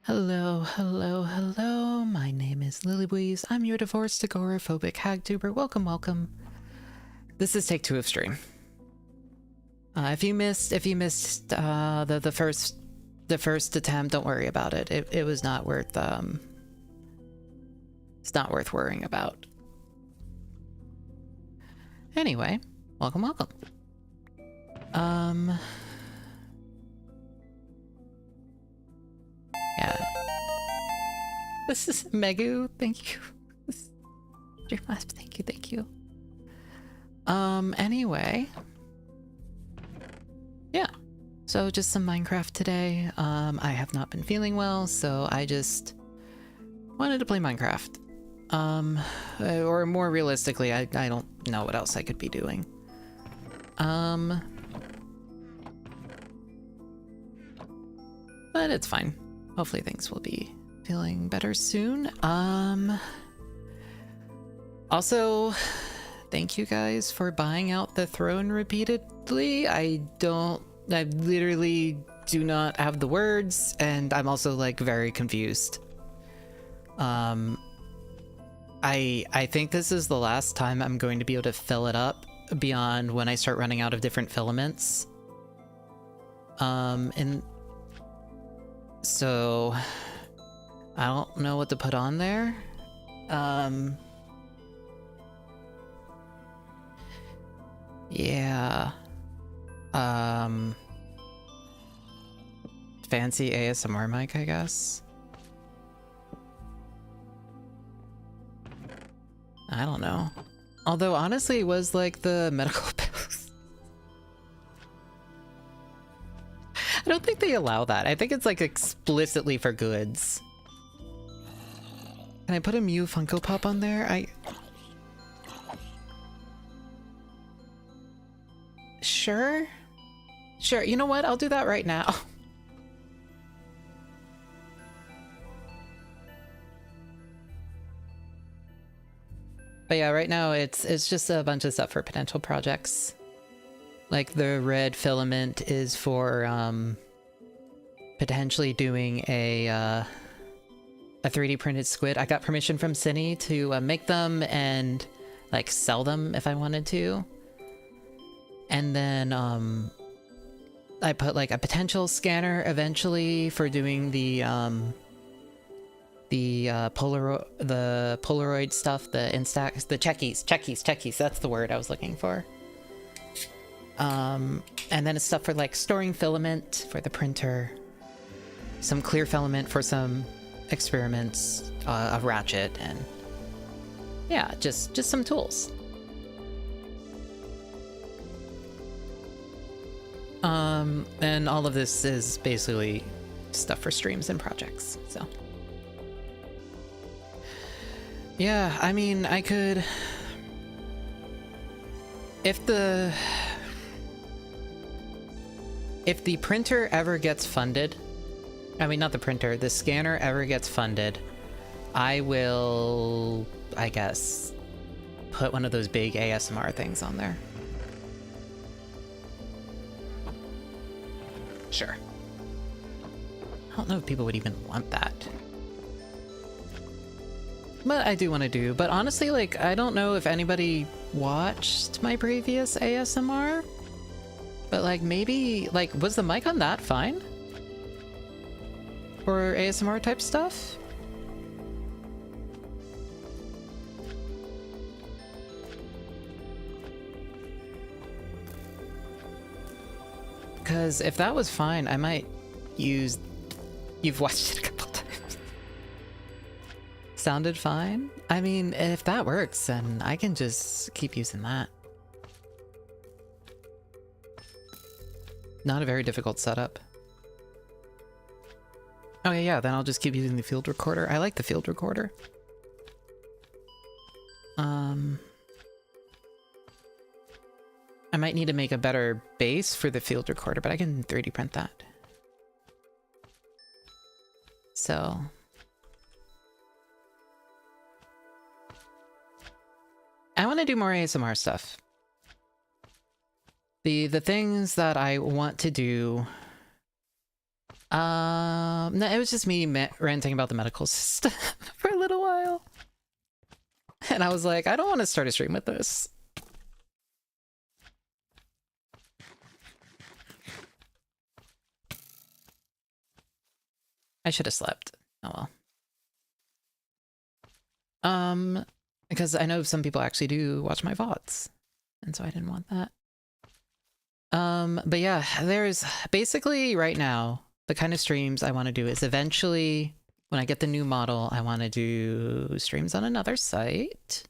Hello, hello, hello. My name is Lilybwees. I'm your divorced agoraphobic hagtuber. Welcome, welcome. This is take 2 of stream. If you missed the first attempt, don't worry about it. It was not worth it's not worth worrying about. Anyway, welcome, welcome. Yeah. This is Megu, thank you. Thank you. Anyway. Yeah. So just some Minecraft today. I have not been feeling well, so I just wanted to play Minecraft. Or more realistically, I don't know what else I could be doing. But it's fine. Hopefully things will be feeling better soon. Also, thank you guys for buying out the throne repeatedly. I literally do not have the words, and I'm also like very confused. I think this is the last time I'm going to be able to fill it up beyond when I start running out of different filaments. And so I don't know what to put on there. Yeah. Fancy ASMR mic, I guess. I don't know. Although honestly, it was like the medical bills. I don't think they allow that. I think it's like explicitly for goods. Can I put a Mew Funko Pop on there? Sure. Sure, you know what? I'll do that right now. But yeah, right now it's just a bunch of stuff for potential projects. Like the red filament is for potentially doing a 3D printed squid. I got permission from Cine to make them and like sell them if I wanted to. And then I put like a potential scanner eventually for doing the Polaroid stuff, the Instax, the checkies, that's the word I was looking for. And then it's stuff for like storing filament for the printer, some clear filament for some experiments, a ratchet, and yeah, just some tools. And all of this is basically stuff for streams and projects, so. Yeah, I mean, I could... If the printer ever gets funded... I mean, not the printer, the scanner ever gets funded, I will, I guess, put one of those big ASMR things on there. Sure. I don't know if people would even want that. But I do want to do. But honestly, like, I don't know if anybody watched my previous ASMR. But like, maybe, like, was the mic on that fine? For ASMR type stuff? Because if that was fine, I might use... You've watched it a couple times. Sounded fine? I mean, if that works, then I can just keep using that. Not a very difficult setup. Oh yeah, then I'll just keep using the field recorder. I like the field recorder. I might need to make a better base for the field recorder, but I can 3D print that. So... I want to do more ASMR stuff. The things that I want to do No, it was just me ranting about the medical system for a little while. And I was like, I don't want to start a stream with this. I should have slept. Oh well. Because I know some people actually do watch my VODs, and so I didn't want that. But yeah, there's basically right now, the kind of streams I want to do is eventually, when I get the new model, I want to do streams on another site.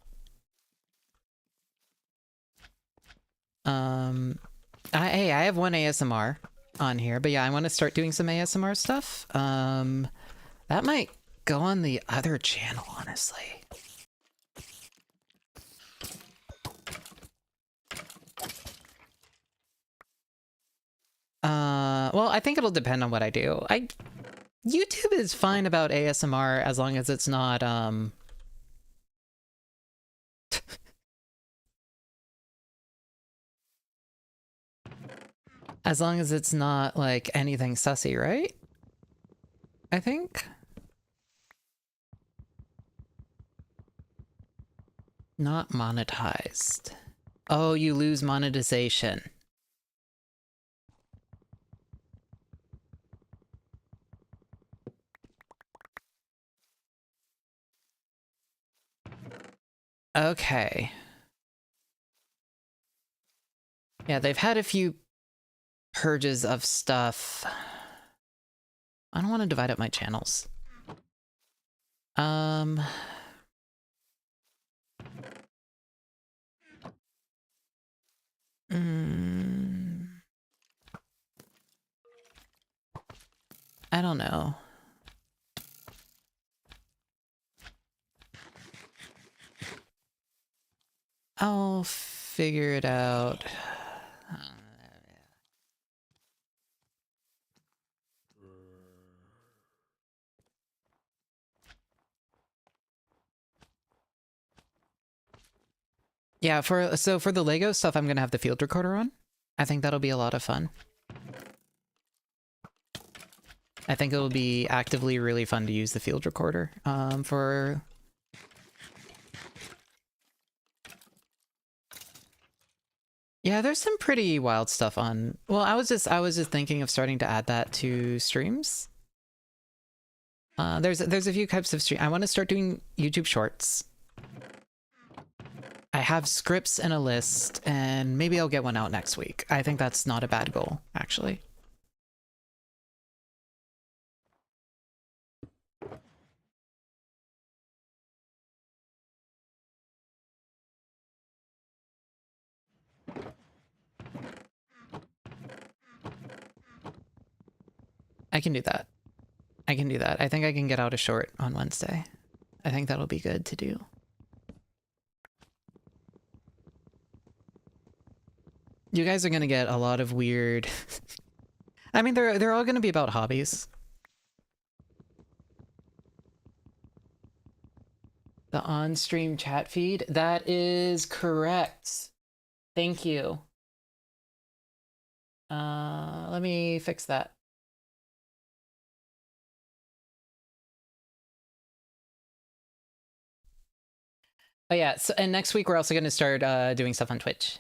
Hey, I have one ASMR on here, but yeah, I want to start doing some ASMR stuff. That might go on the other channel, honestly. Well, I think it'll depend on what I do. YouTube is fine about ASMR as long as it's not, as long as it's not, like, anything sussy, right? I think? Not monetized. Oh, you lose monetization. Okay. Yeah, they've had a few purges of stuff. I don't want to divide up my channels. I don't know. I'll figure it out. Yeah, for the Lego stuff, I'm gonna have the field recorder on. I think that'll be a lot of fun. I think it'll be actively really fun to use the field recorder for... Yeah, there's some pretty wild stuff on... Well, I was just thinking of starting to add that to streams. There's a few types of stream. I want to start doing YouTube Shorts. I have scripts and a list, and maybe I'll get one out next week. I think that's not a bad goal, actually. I can do that. I can do that. I think I can get out a short on Wednesday. I think that'll be good to do. You guys are gonna get a lot of weird... I mean, they're all gonna be about hobbies. The on-stream chat feed? That is correct. Thank you. Let me fix that. Oh yeah, so, and next week we're also gonna start doing stuff on Twitch.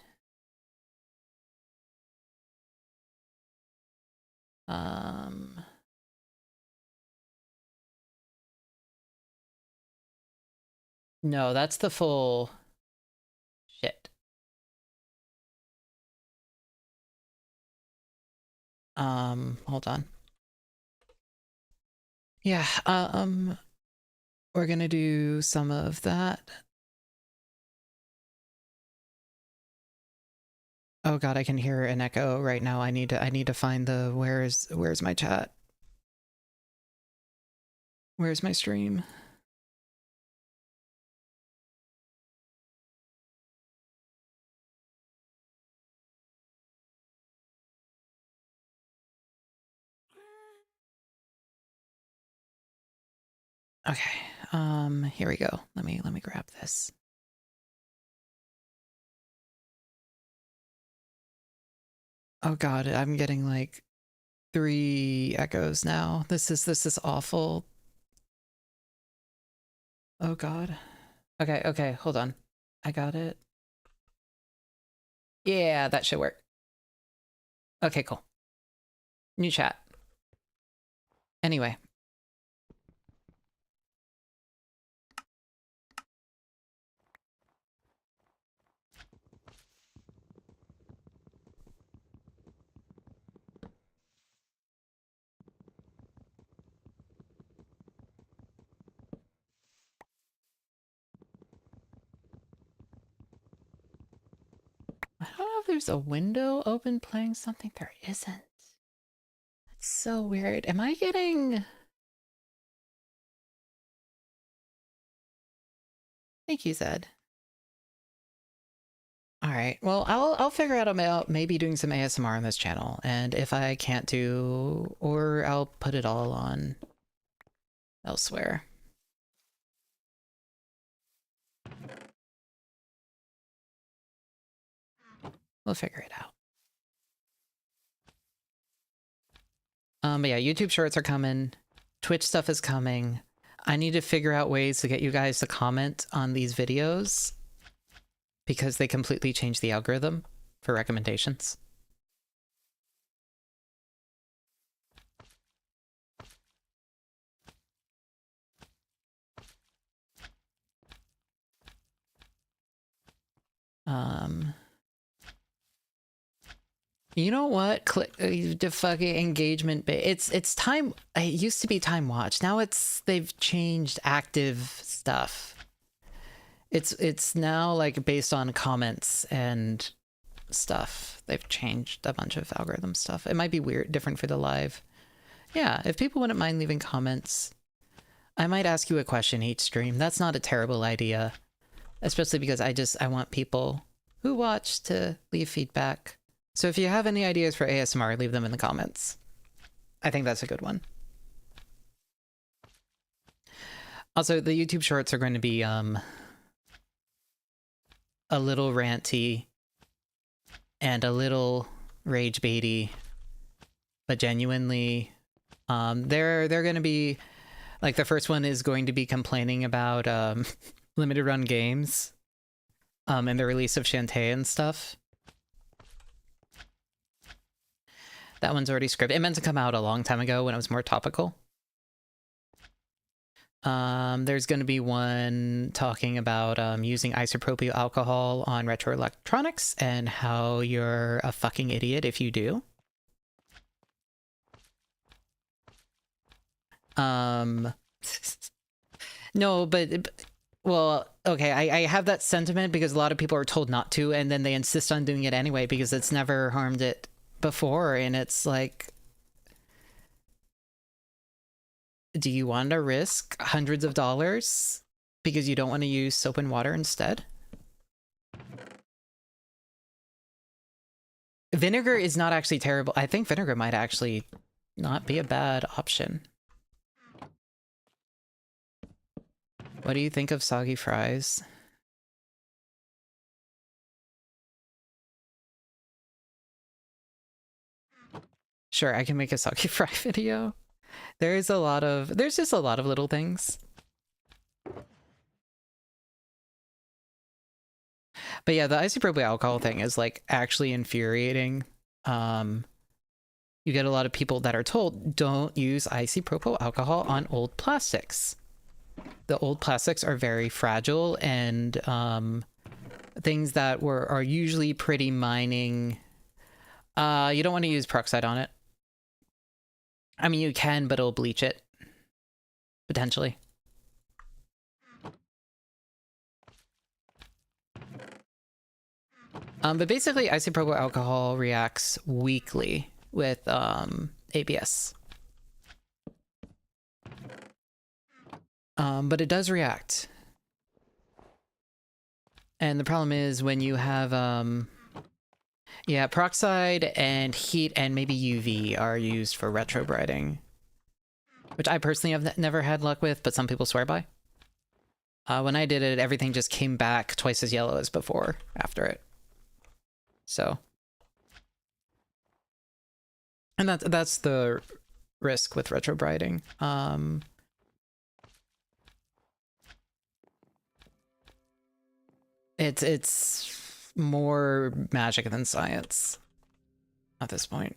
No, that's the full shit. Hold on. Yeah, we're gonna do some of that. Oh god, I can hear an echo right now. I need to find the where's my chat? Where's my stream? Okay, here we go. Let me grab this. Oh god, I'm getting like 3 echoes now. This is awful. Oh god. Okay, hold on. I got it. Yeah, that should work. Okay, cool. New chat. Anyway. I don't know if there's a window open playing something. There isn't. It's so weird. Am I getting... Thank you, Zed. Alright, well, I'll figure out about maybe doing some ASMR on this channel, and if I can't do... or I'll put it all on elsewhere. We'll figure it out. But yeah, YouTube shorts are coming. Twitch stuff is coming. I need to figure out ways to get you guys to comment on these videos because they completely changed the algorithm for recommendations. You know what? Click the fucking engagement. It's time. It used to be time watch. Now they've changed active stuff. It's now like based on comments and stuff. They've changed a bunch of algorithm stuff. It might be weird, different for the live. Yeah, if people wouldn't mind leaving comments, I might ask you a question each stream. That's not a terrible idea, especially because I want people who watch to leave feedback. So if you have any ideas for ASMR, leave them in the comments. I think that's a good one. Also, the YouTube shorts are going to be a little ranty and a little rage baity, but genuinely they're going to be like, the first one is going to be complaining about limited run games and the release of Shantae and stuff. That one's already scripted. It meant to come out a long time ago when it was more topical. There's going to be one talking about using isopropyl alcohol on retro electronics and how you're a fucking idiot if you do. No, but well, okay, I have that sentiment because a lot of people are told not to, and then they insist on doing it anyway because it's never harmed it before, and it's like, do you want to risk hundreds of dollars because you don't want to use soap and water instead? Vinegar is not actually terrible. I think vinegar might actually not be a bad option. What do you think of soggy fries? Sure, I can make a soggy fry video. There's just a lot of little things. But yeah, the isopropyl alcohol thing is like actually infuriating. You get a lot of people that are told, don't use isopropyl alcohol on old plastics. The old plastics are very fragile, and things that are usually pretty mining. You don't want to use peroxide on it. I mean, you can, but it'll bleach it. Potentially. But basically, isopropyl alcohol reacts weakly with ABS. But it does react. And the problem is when you have, yeah, peroxide and heat and maybe UV are used for retrobrighting, which I personally have never had luck with, but some people swear by. When I did it, everything just came back twice as yellow as before after it. So And that's the risk with retrobriding. It's more magic than science at this point.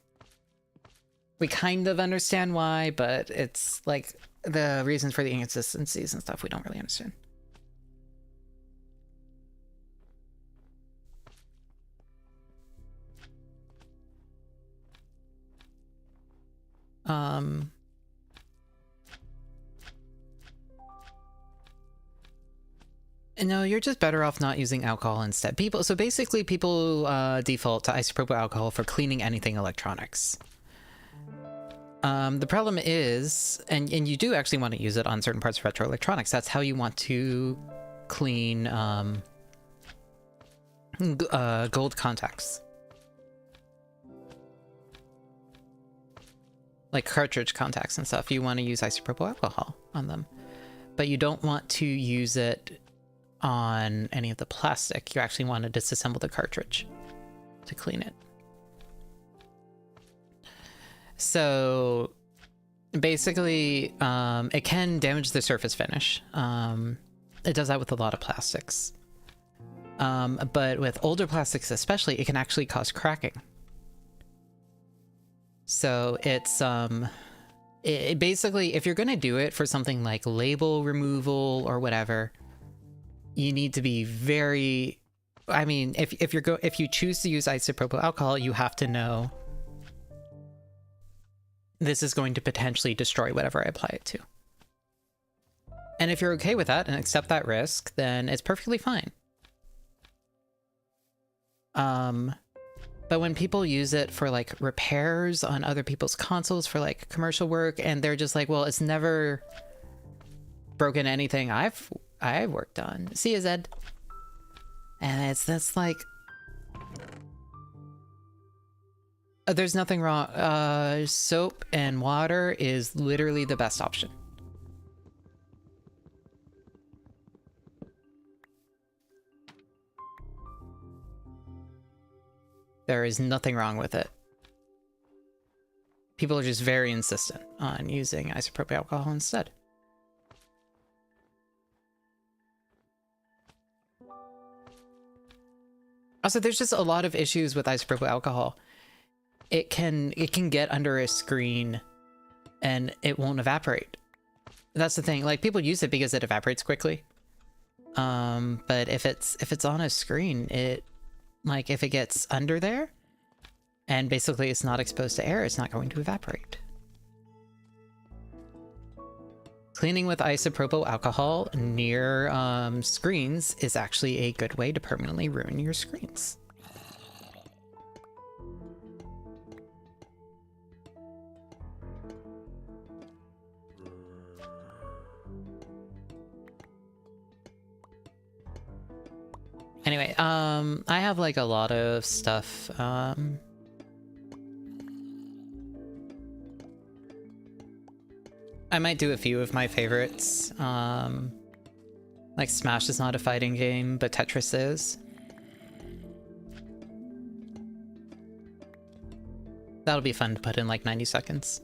We kind of understand why, but it's like the reasons for the inconsistencies and stuff we don't really understand. No, you're just better off not using alcohol instead. So basically people default to isopropyl alcohol for cleaning anything electronics. The problem is, and you do actually want to use it on certain parts of retro electronics. That's how you want to clean gold contacts. Like cartridge contacts and stuff, you want to use isopropyl alcohol on them. But you don't want to use it on any of the plastic. You actually want to disassemble the cartridge to clean it. So basically, it can damage the surface finish. It does that with a lot of plastics. But with older plastics especially, it can actually cause cracking. So it's basically, if you're going to do it for something like label removal or whatever, you need to be very, I mean, if you choose to use isopropyl alcohol, you have to know this is going to potentially destroy whatever I apply it to. And if you're okay with that and accept that risk, then it's perfectly fine. But when people use it for like repairs on other people's consoles for like commercial work, and they're just like, well, it's never broken anything I've worked on. See you, Zed. And that's like, there's nothing wrong. Soap and water is literally the best option. There is nothing wrong with it. People are just very insistent on using isopropyl alcohol instead. Also, there's just a lot of issues with isopropyl alcohol. It can get under a screen and it won't evaporate. That's the thing. Like, people use it because it evaporates quickly. But if it's on a screen, like, if it gets under there and basically it's not exposed to air, it's not going to evaporate. Cleaning with isopropyl alcohol near screens is actually a good way to permanently ruin your screens. Anyway, I have like a lot of stuff. I might do a few of my favorites. Like Smash is not a fighting game, but Tetris is. That'll be fun to put in like 90 seconds.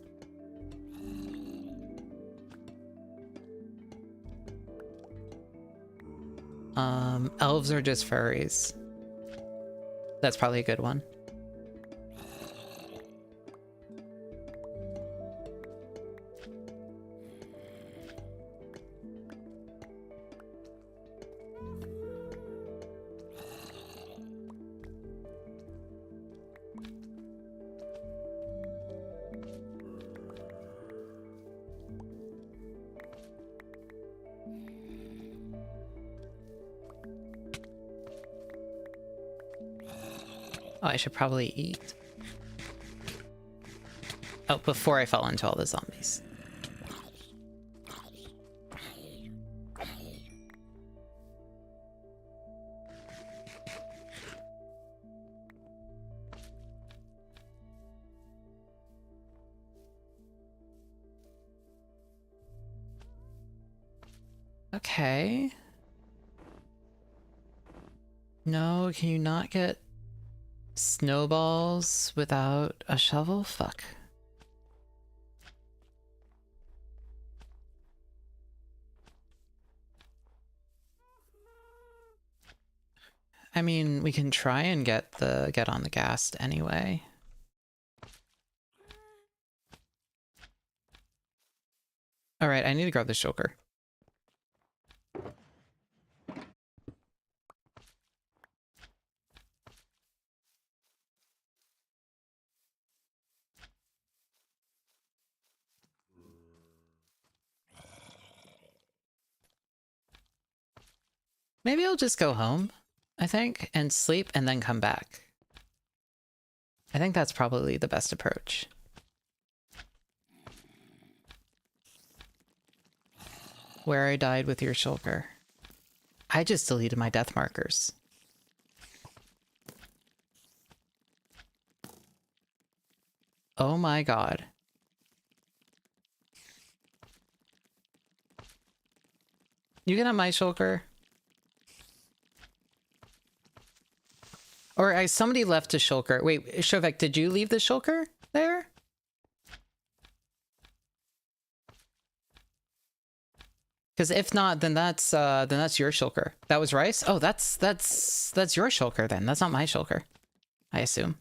Elves are just furries. That's probably a good one. Oh, I should probably eat. Oh, before I fall into all the zombies. Okay. No, can you not get snowballs without a shovel? Fuck. I mean, we can try and get on the gas anyway. All right, I need to grab the shulker. Maybe I'll just go home, I think, and sleep and then come back. I think that's probably the best approach. Where I died with your shulker. I just deleted my death markers. Oh my god. You get on my shulker? Or somebody left a shulker. Wait, Shovek, did you leave the shulker there? Because if not, then that's your shulker. That was Rice? Oh, that's your shulker then. That's not my shulker, I assume.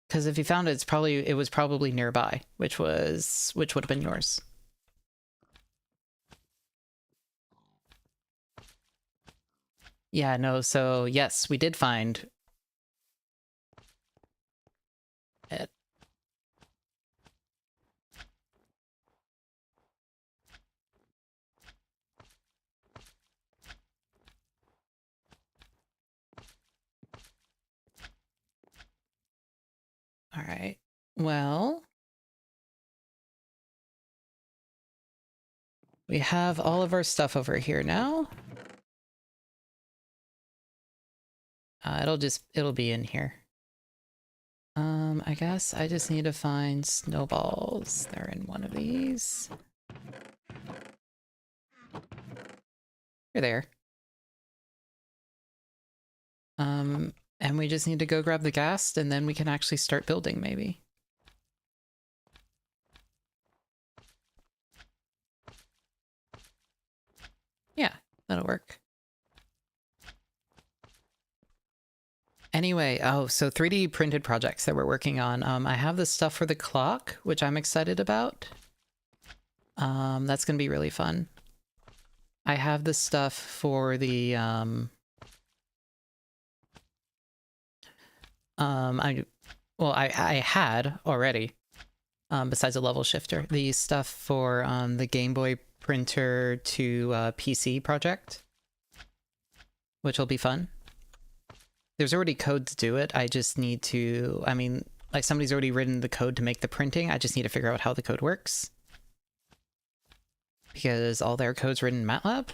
Because if you found it, it was probably nearby, which would have been yours. Yeah, no, so yes, we did find it. All right. Well, we have all of our stuff over here now. It'll be in here. I guess I just need to find snowballs. They're in one of these. You're there. And we just need to go grab the gas, and then we can actually start building, maybe. Yeah, that'll work. Anyway, oh, so 3D printed projects that we're working on. I have this stuff for the clock, which I'm excited about. That's gonna be really fun. I have this stuff for the, I had already, besides a level shifter, the stuff for the Game Boy printer to PC project, which will be fun. There's already code to do it. I just need to, I mean, like somebody's already written the code to make the printing. I just need to figure out how the code works. Because all their code's written in MATLAB.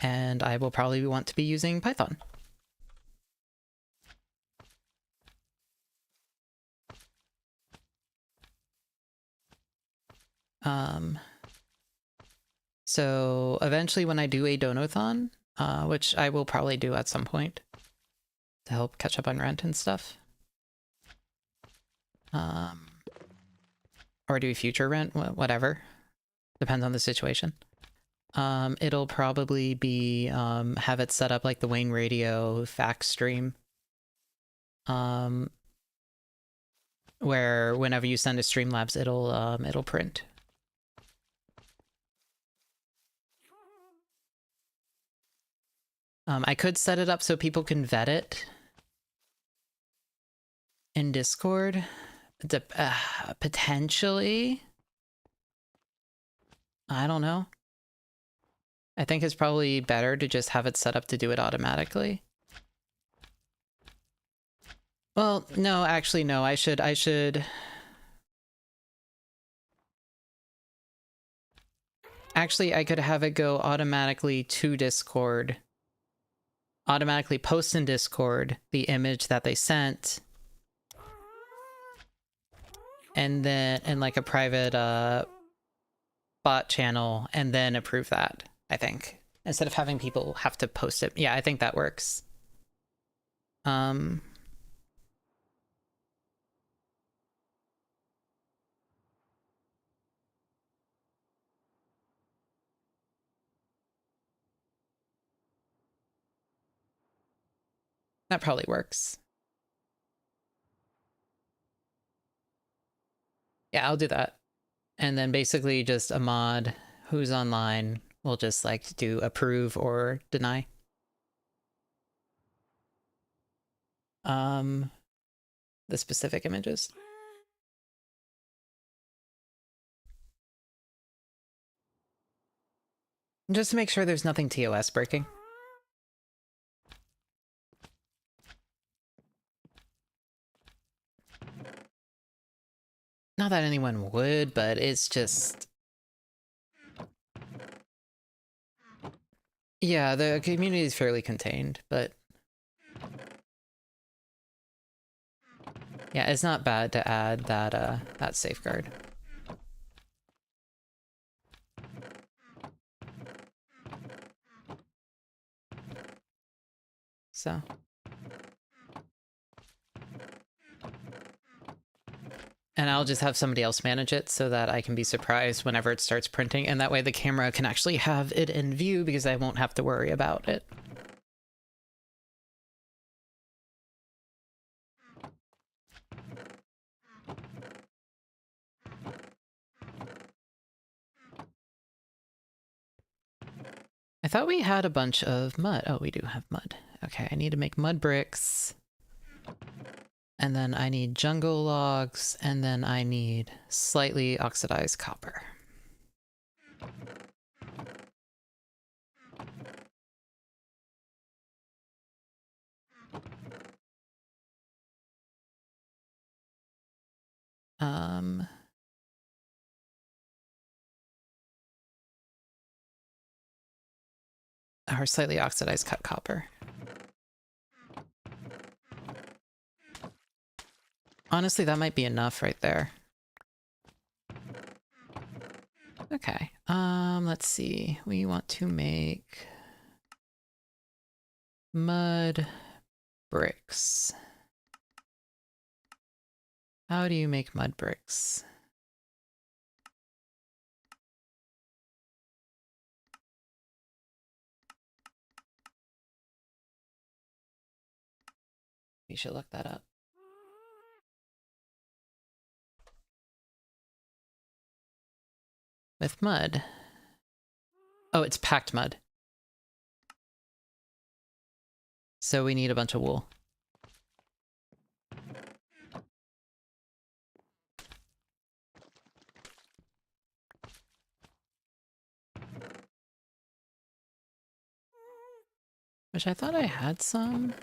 And I will probably want to be using Python. So eventually when I do a donathon, which I will probably do at some point to help catch up on rent and stuff. Or do a future rent, whatever. Depends on the situation. It'll probably be, have it set up like the Wayne Radio fax stream. Where whenever you send to Streamlabs, it'll print. I could set it up so people can vet it in Discord. Potentially. I don't know. I think it's probably better to just have it set up to do it automatically. Well, no, actually, no. I should... Actually, I could have it go automatically to Discord. Automatically post in Discord the image that they sent. And then in like a private bot channel, and then approve that. I think. Instead of having people have to post it. Yeah, I think that works. That probably works. Yeah, I'll do that. And then basically just a mod who's online will just like do approve or deny. The specific images. Just to make sure there's nothing TOS breaking. Not that anyone would, but it's just... Yeah, the community is fairly contained, but... Yeah, it's not bad to add that safeguard. So... And I'll just have somebody else manage it so that I can be surprised whenever it starts printing, and that way the camera can actually have it in view because I won't have to worry about it. I thought we had a bunch of mud. Oh, we do have mud. Okay, I need to make mud bricks. And then I need jungle logs, and then I need slightly oxidized copper. Or slightly oxidized cut copper. Honestly, that might be enough right there. Okay, let's see. We want to make mud bricks. How do you make mud bricks? We should look that up. With mud. Oh, it's packed mud. So we need a bunch of wool. Which I thought I had some.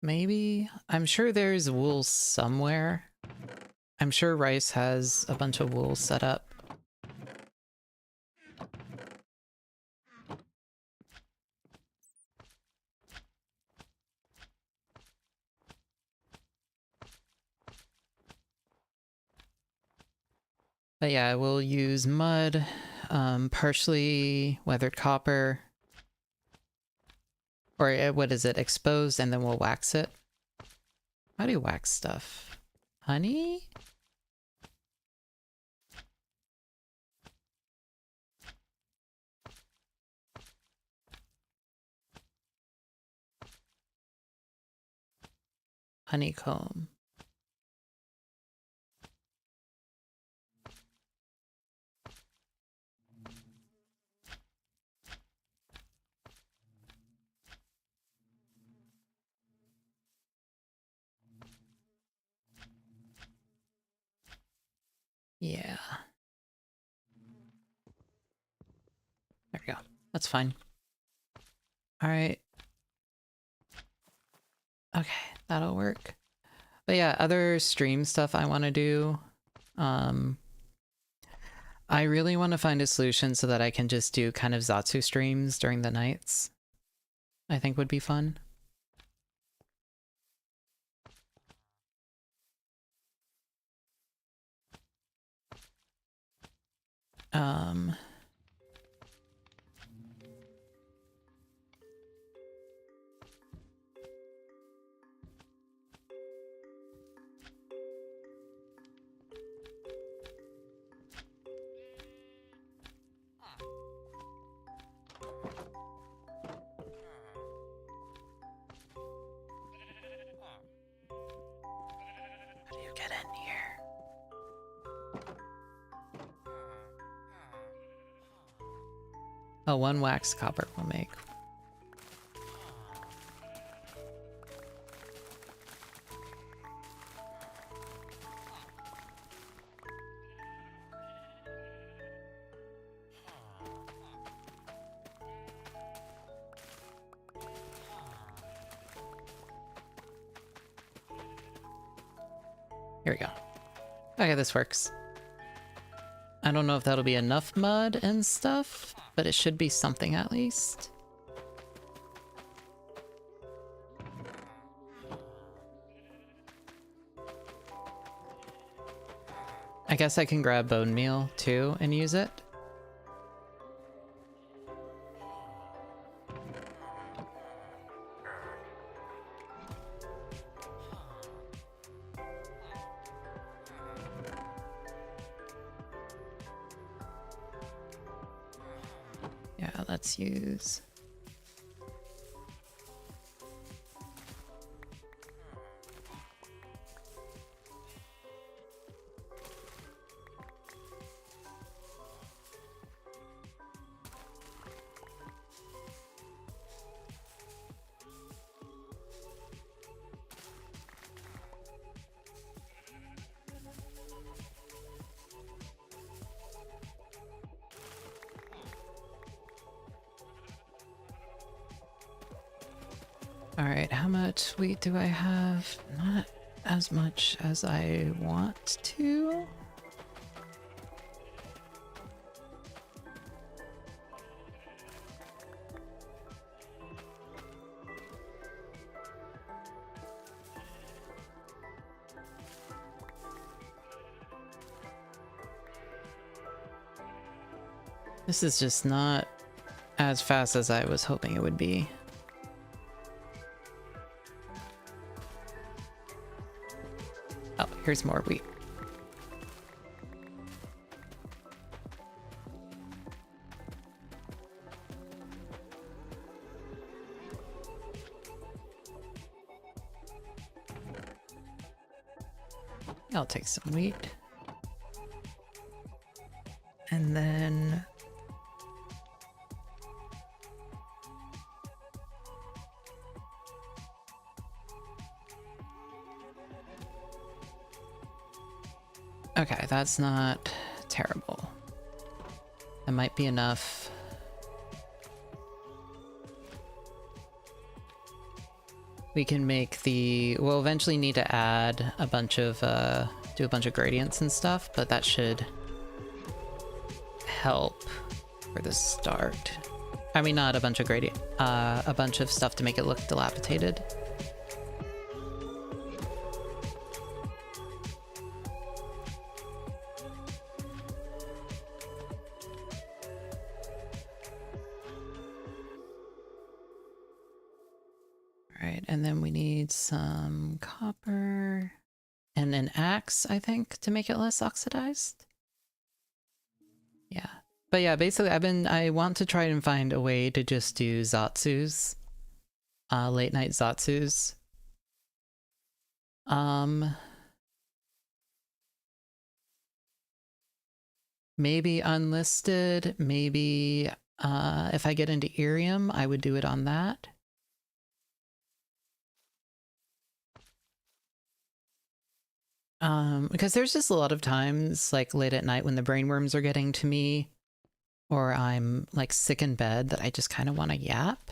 Maybe? I'm sure there's wool somewhere. I'm sure Rice has a bunch of wool set up. But yeah, we'll use mud, partially weathered copper, or what is it, exposed, and then we'll wax it. How do you wax stuff? Honey? Honeycomb. Yeah. There we go. That's fine. Alright. Okay, that'll work. But yeah, other stream stuff I want to do. I really want to find a solution so that I can just do kind of Zatsu streams during the nights. I think would be fun. Um... How do you get in here? Oh, one wax copper will make. Here we go. Okay, this works. I don't know if that'll be enough mud and stuff, but it should be something at least. I guess I can grab bone meal too and use it. Yeah, let's use... Alright, how much wheat do I have? Not as much as I want to. This is just not as fast as I was hoping it would be. Oh, here's more wheat. I'll take some wheat. And then... Okay, that's not terrible. That might be enough. We can make the... We'll eventually need to add a bunch of, do a bunch of gradients and stuff, but that should help for the start. I mean, not a bunch of gradient, a bunch of stuff to make it look dilapidated. Alright, and then we need some copper and an axe, I think, to make it less oxidized. Yeah. But yeah, basically I want to try and find a way to just do Zatsus. Late night Zatsus. Maybe unlisted, maybe if I get into Irium, I would do it on that. Because there's just a lot of times, like late at night when the brainworms are getting to me, or I'm like sick in bed, that I just kind of want to yap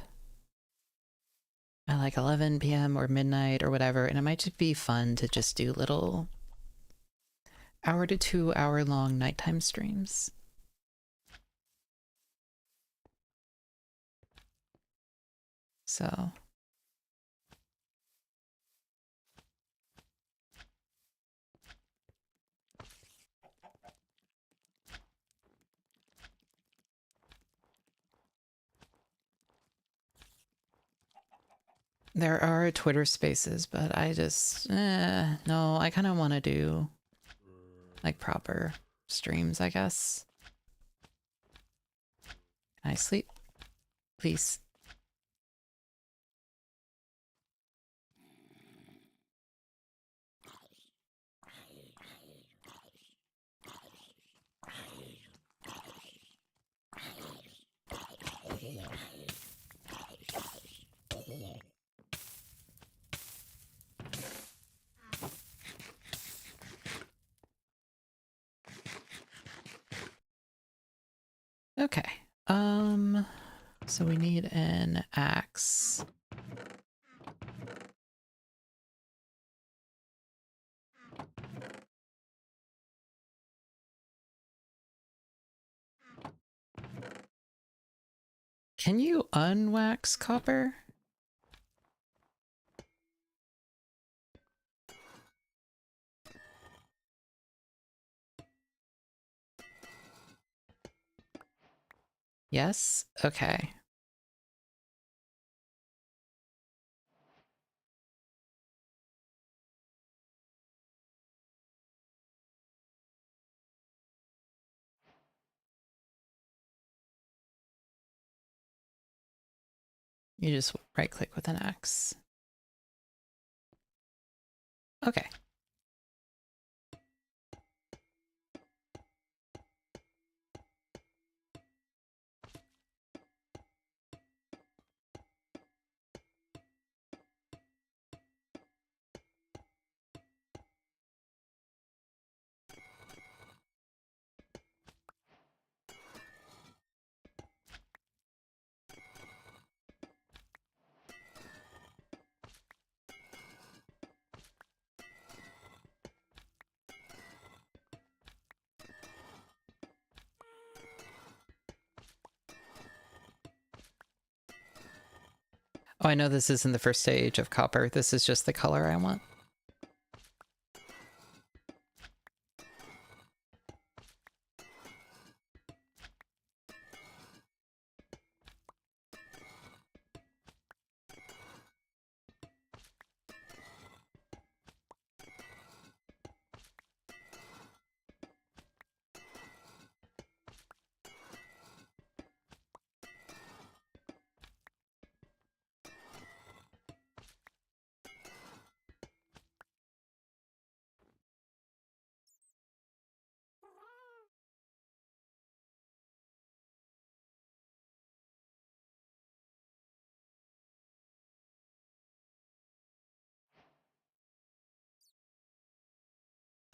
at like 11 p.m. or midnight or whatever, and it might just be fun to just do little hour to 2 hour long nighttime streams. So... There are Twitter spaces, but I just, no, I kind of want to do like proper streams, I guess. Can I sleep? Please. Okay. So we need an axe. Can you unwax copper? Yes? Okay. You just right click with an axe. Okay. Oh, I know this isn't the first stage of copper. This is just the color I want.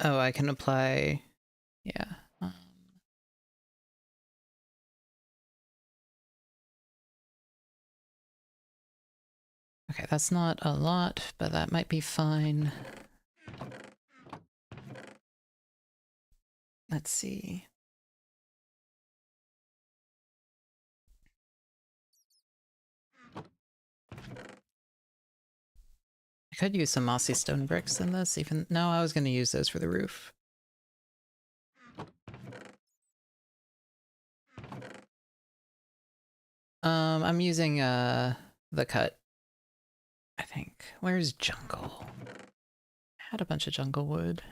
Oh, I can apply... Yeah. Okay, that's not a lot, but that might be fine. Let's see. I could use some mossy stone bricks in this, even... No, I was going to use those for the roof. I'm using, the cut. I think. Where's jungle? I had a bunch of jungle wood.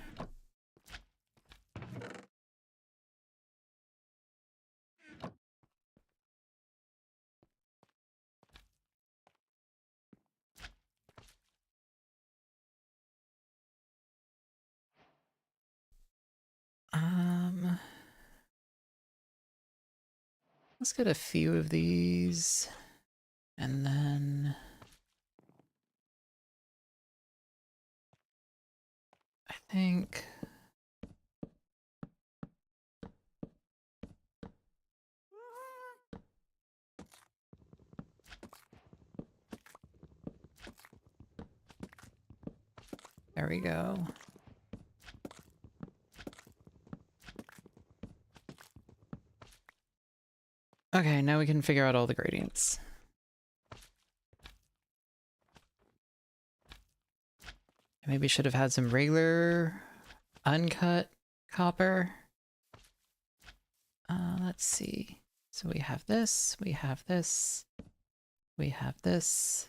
Let's get a few of these, and then I think there we go. Okay, now we can figure out all the gradients. I maybe should have had some regular uncut copper. Let's see. So we have this, we have this, we have this.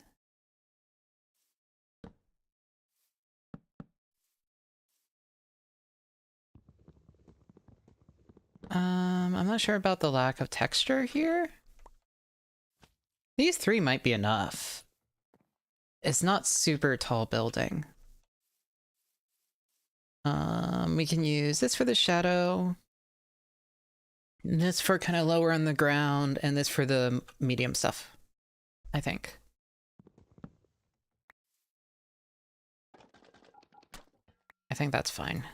I'm not sure about the lack of texture here. These 3 might be enough. It's not super tall building. We can use this for the shadow, and this for kind of lower on the ground, and this for the medium stuff, I think. I think that's fine.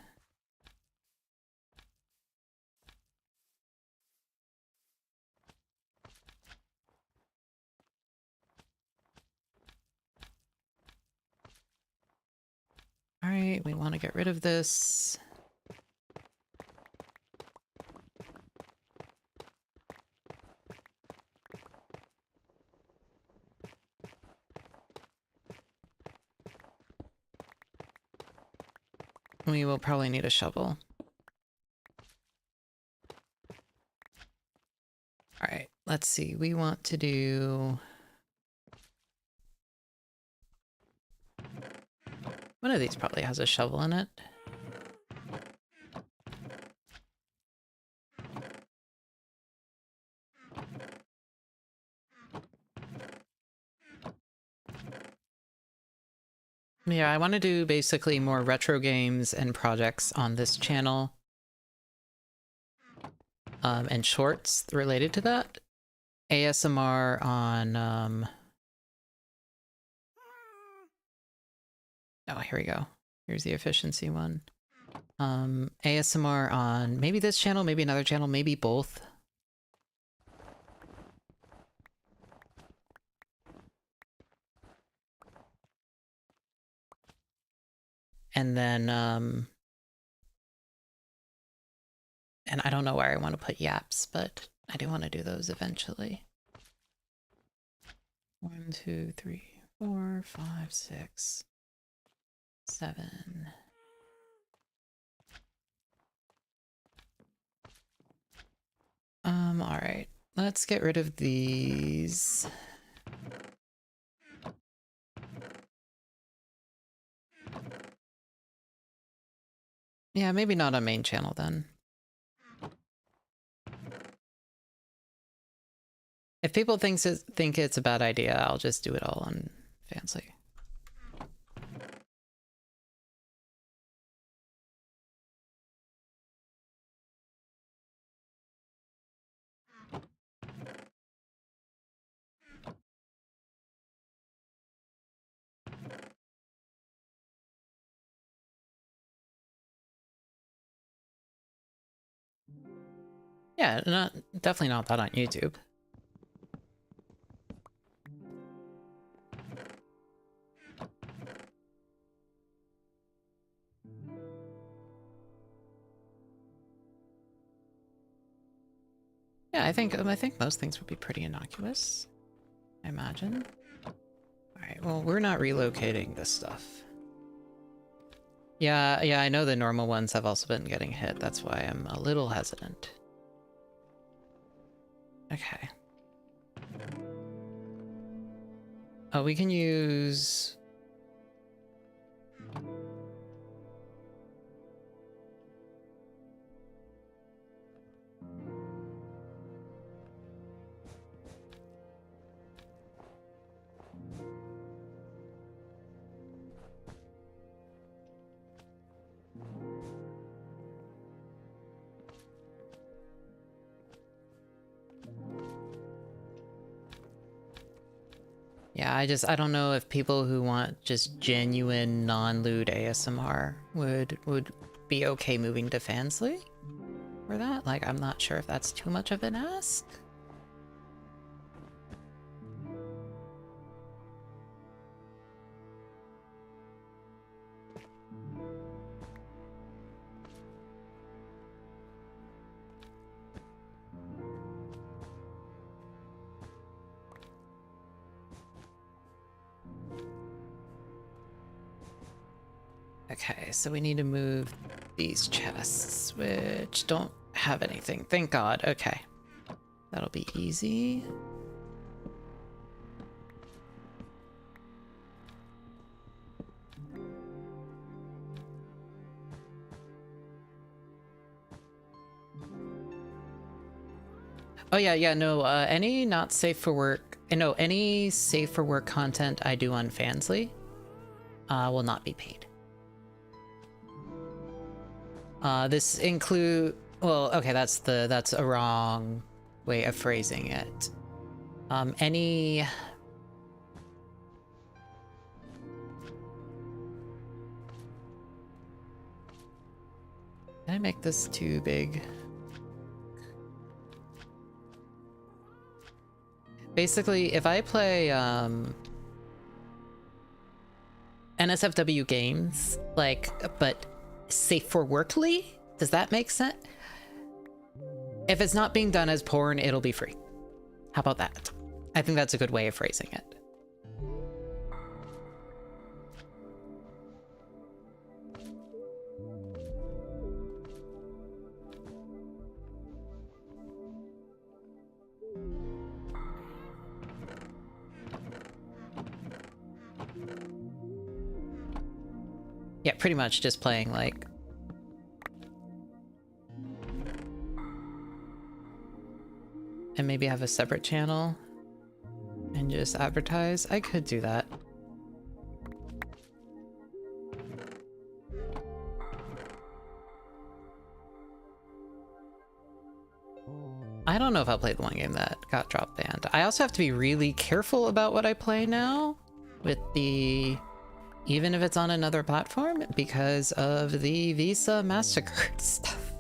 All right, we want to get rid of this. We will probably need a shovel. All right, let's see. We want to do... One of these probably has a shovel in it. Yeah, I want to do basically more retro games and projects on this channel. And shorts related to that. ASMR on... Oh, here we go. Here's the efficiency one. ASMR on maybe this channel, maybe another channel, maybe both. And then, and I don't know where I want to put yaps, but I do want to do those eventually. 1, 2, 3, 4, 5, 6, 7. All right. Let's get rid of these. Yeah, maybe not on main channel then. If people think it's a bad idea, I'll just do it all on Fancy. Yeah, definitely not that on YouTube. Yeah, I think most things would be pretty innocuous. I imagine. Alright, well, we're not relocating this stuff. Yeah, I know the normal ones have also been getting hit. That's why I'm a little hesitant. Okay. Oh, we can use... Yeah, I don't know if people who want just genuine non-lewd ASMR would be okay moving to Fansly for that. Like, I'm not sure if that's too much of an ask. Okay, so we need to move these chests, which don't have anything. Thank God. Okay. That'll be easy. Oh yeah, no, any not safe for work, no, any safe for work content I do on Fansly will not be paid. This include, well, okay, that's a wrong way of phrasing it. Any... Can I make this too big? Basically, if I play NSFW games, like, but safe for workly, does that make sense? If it's not being done as porn, it'll be free. How about that? I think that's a good way of phrasing it. Yeah, pretty much just playing like... And maybe have a separate channel and just advertise. I could do that. I don't know if I'll play the one game that got drop banned. I also have to be really careful about what I play now with the... Even if it's on another platform, because of the Visa MasterCard stuff.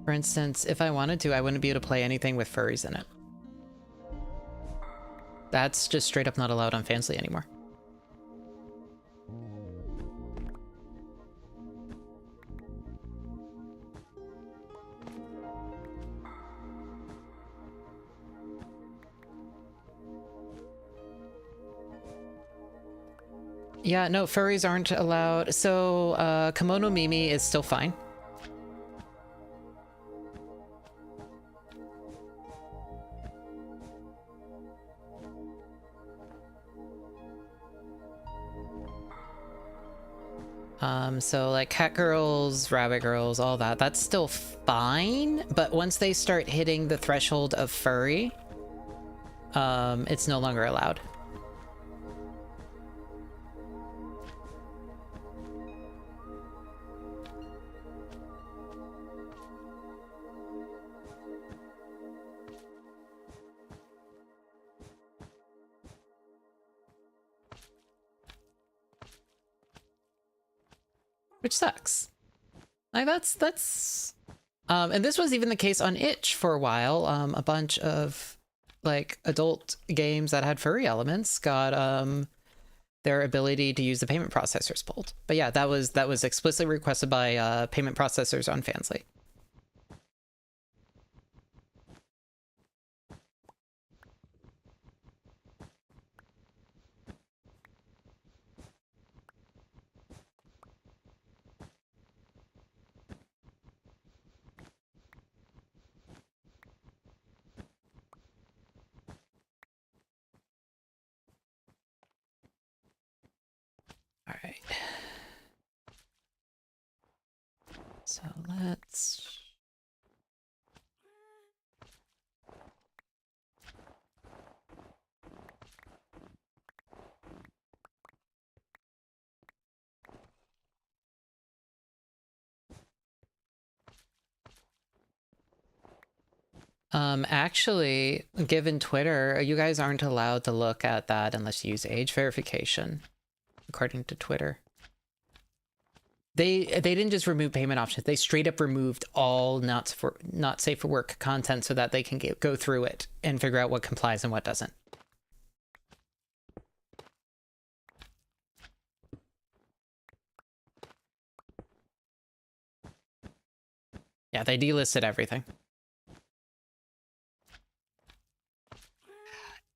For instance, if I wanted to, I wouldn't be able to play anything with furries in it. That's just straight up not allowed on Fansly anymore. Yeah, no, furries aren't allowed. So, Kimono Mimi is still fine. So like cat girls, rabbit girls, all that, that's still fine. But once they start hitting the threshold of furry, it's no longer allowed. Which sucks. Like that's and this was even the case on Itch for a while. A bunch of like adult games that had furry elements got their ability to use the payment processors pulled. But yeah, that was explicitly requested by payment processors on Fansly. All right. So let's... Actually, given Twitter, you guys aren't allowed to look at that unless you use age verification, according to Twitter. They didn't just remove payment options. They straight up removed all not safe for work content so that they can go through it and figure out what complies and what doesn't. Yeah, they delisted everything.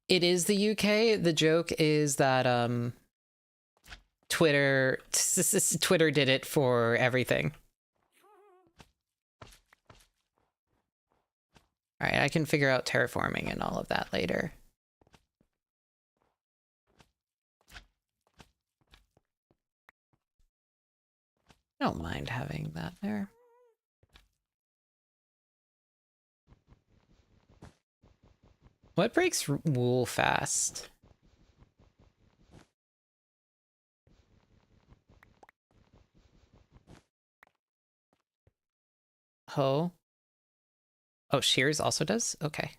It is the UK. The joke is that Twitter did it for everything. All right, I can figure out terraforming and all of that later. I don't mind having that there. What breaks wool fast? Oh. Oh, shears also does? Okay.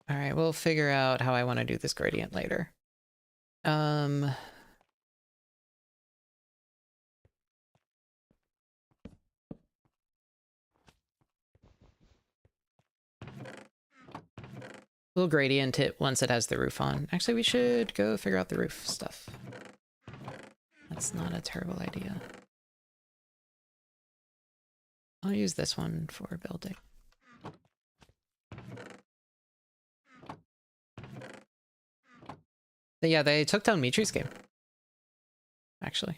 All right, we'll figure out how I want to do this gradient later. We'll gradient it once it has the roof on. Actually, we should go figure out the roof stuff. That's not a terrible idea. I'll use this one for building. But yeah, they took down Mitri's game. Actually.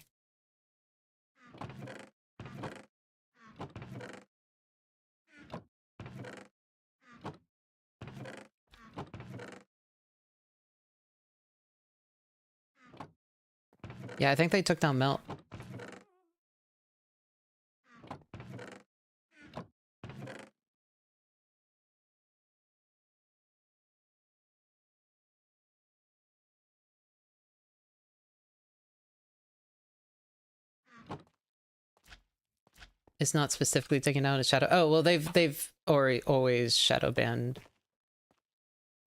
Yeah, I think they took down Melt. It's not specifically taking down a shadow. Oh, well, they've always shadow banned.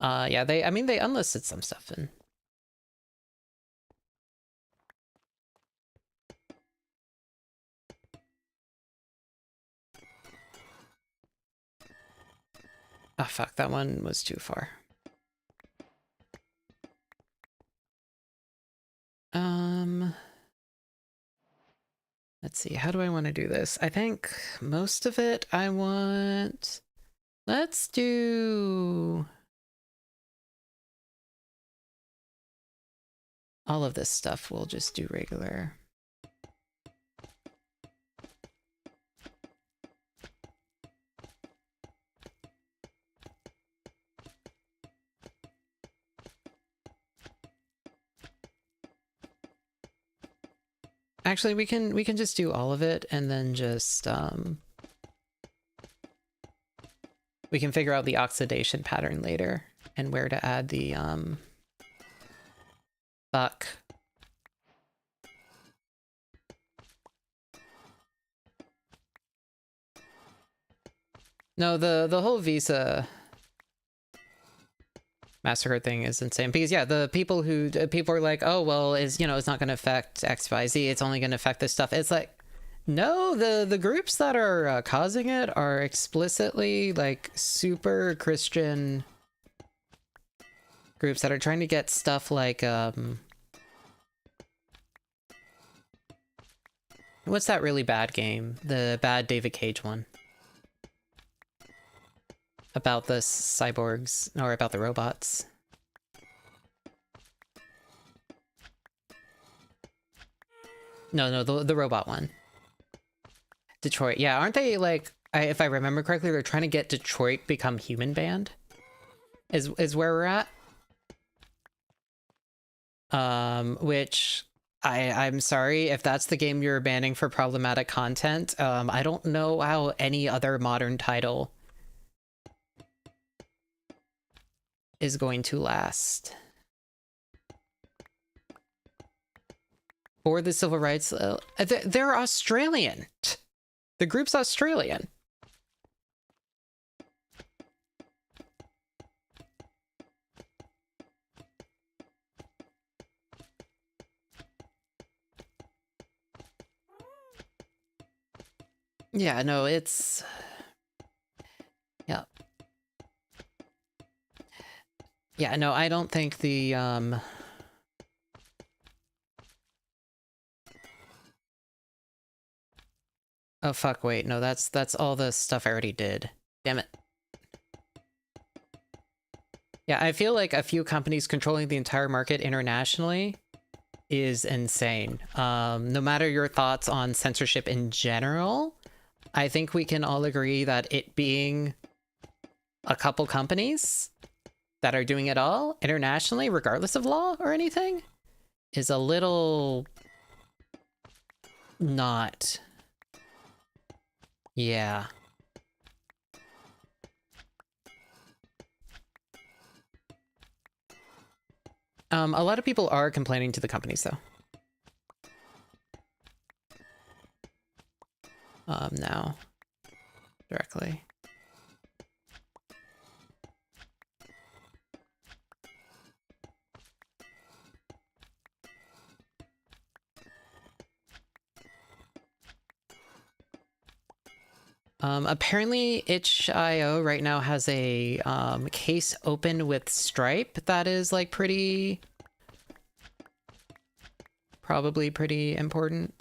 Yeah, I mean, they unlisted some stuff in. Oh, fuck, that one was too far. Let's see, how do I want to do this? I think most of it I want... Let's do... all of this stuff we'll just do regular. Actually, we can just do all of it and then just we can figure out the oxidation pattern later and where to add the buck. No, the whole Visa massacre thing is insane because yeah, the people are like, oh well, it's not going to affect XYZ, it's only going to affect this stuff. It's like, no, the groups that are causing it are explicitly like super Christian groups that are trying to get stuff like what's that really bad game, the bad David Cage one about the cyborgs, or about the robots. No, the robot one. Detroit. Yeah, aren't they like, if I remember correctly, they're trying to get Detroit become human banned? Is where we're at? Which I'm sorry if that's the game you're banning for problematic content. I don't know how any other modern title is going to last. For the civil rights, they're Australian. The group's Australian. Yeah, no, it's... yeah. Yeah, no, I don't think the, oh, fuck, wait, no, that's all the stuff I already did. Damn it. Yeah, I feel like a few companies controlling the entire market internationally is insane. No matter your thoughts on censorship in general, I think we can all agree that it being a couple companies that are doing it all internationally, regardless of law or anything, is a little not. Yeah. A lot of people are complaining to the companies, though. Now, directly. Apparently itch.io right now has a case open with Stripe that is like probably pretty important.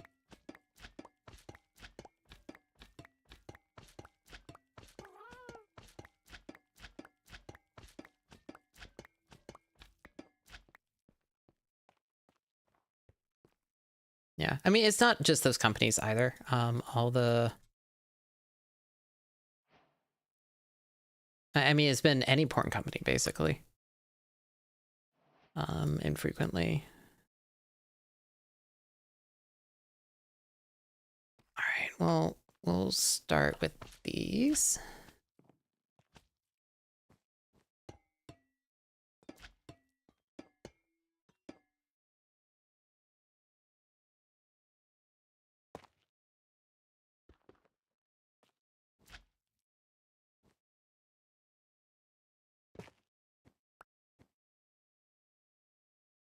Yeah, I mean, it's not just those companies either. I mean, it's been any porn company, basically. Infrequently. All right, well, we'll start with these.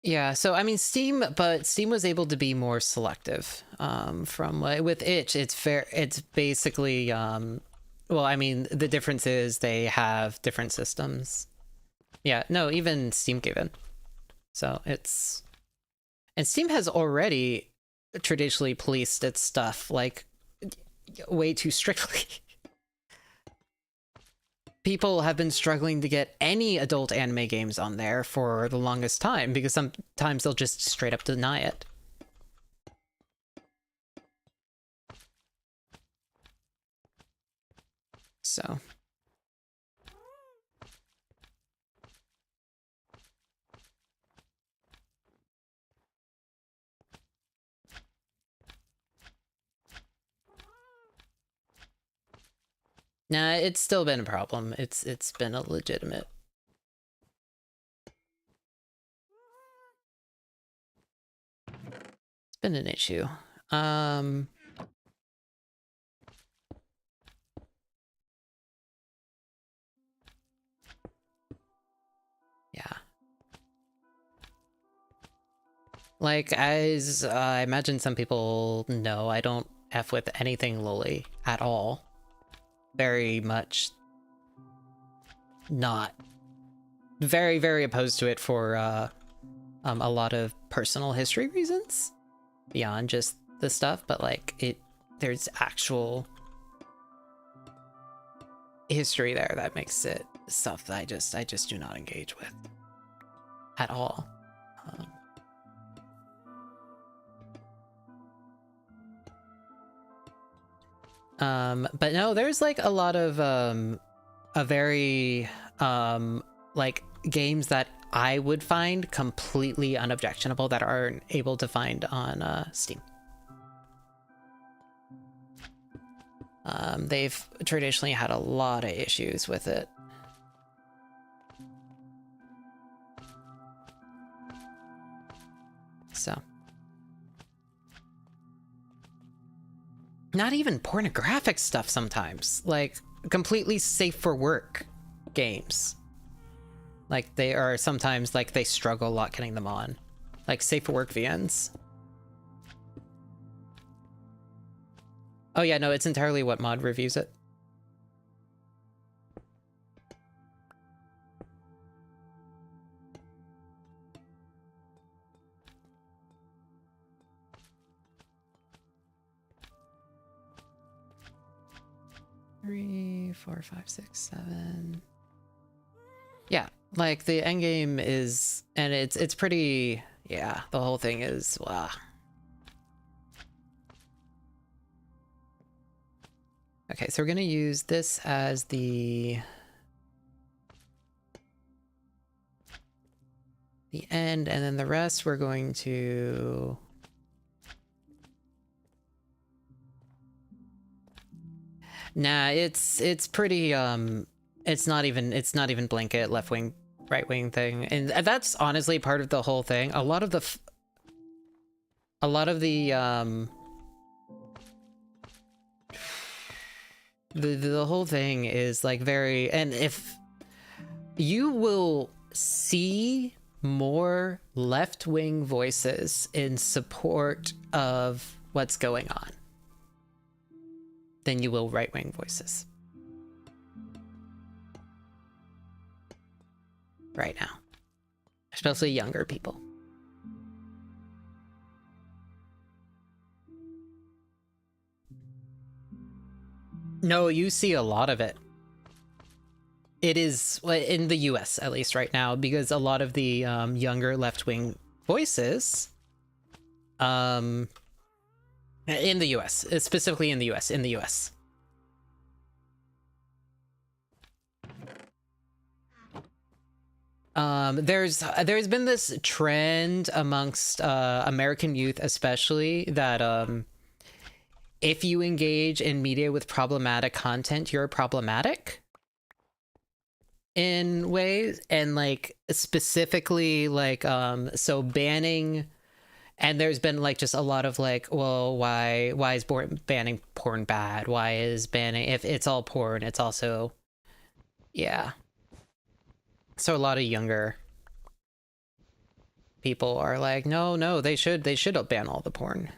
Yeah, so I mean Steam was able to be more selective. From with itch, it's basically well, I mean, the difference is they have different systems. Yeah, no, even Steam gave in. So it's, and Steam has already traditionally policed its stuff like way too strictly. People have been struggling to get any adult anime games on there for the longest time because sometimes they'll just straight up deny it. So. Nah, it's still been a problem. It's been a legitimate. It's been an issue. Yeah. Like, as I imagine some people know, I don't F with anything loli at all. Very much not. Very, very opposed to it for a lot of personal history reasons. Beyond just the stuff, but like, there's actual history there that makes it stuff that I just do not engage with. At all. But no, there's like a lot of a very like games that I would find completely unobjectionable that aren't able to find on Steam. They've traditionally had a lot of issues with it. So. Not even pornographic stuff sometimes. Like, completely safe for work games. Like, they are sometimes, like, they struggle a lot getting them on. Like, safe for work VNs. Oh yeah, no, it's entirely what mod reviews it. Three, 4, 5, 6, 7. Yeah, like the end game is, and it's pretty, Yeah, the whole thing is, wow. Okay, so we're gonna use this as the end, and then the rest we're going to... Nah, it's pretty, it's not even blanket left wing, right wing thing. And that's honestly part of the whole thing. A lot of the the whole thing is like very, and if you will see more left-wing voices in support of what's going on than you will right-wing voices right now, especially younger people. No, you see a lot of it. It is, in the US at least right now, because a lot of the younger left-wing voices in the US, specifically in the US. There's been this trend amongst American youth especially that if you engage in media with problematic content, you're problematic in ways, and like specifically like so banning, and there's been like just a lot of like, well, why is banning porn bad? Why is banning, if it's all porn, it's also, yeah. So a lot of younger people are like, no, they should ban all the porn.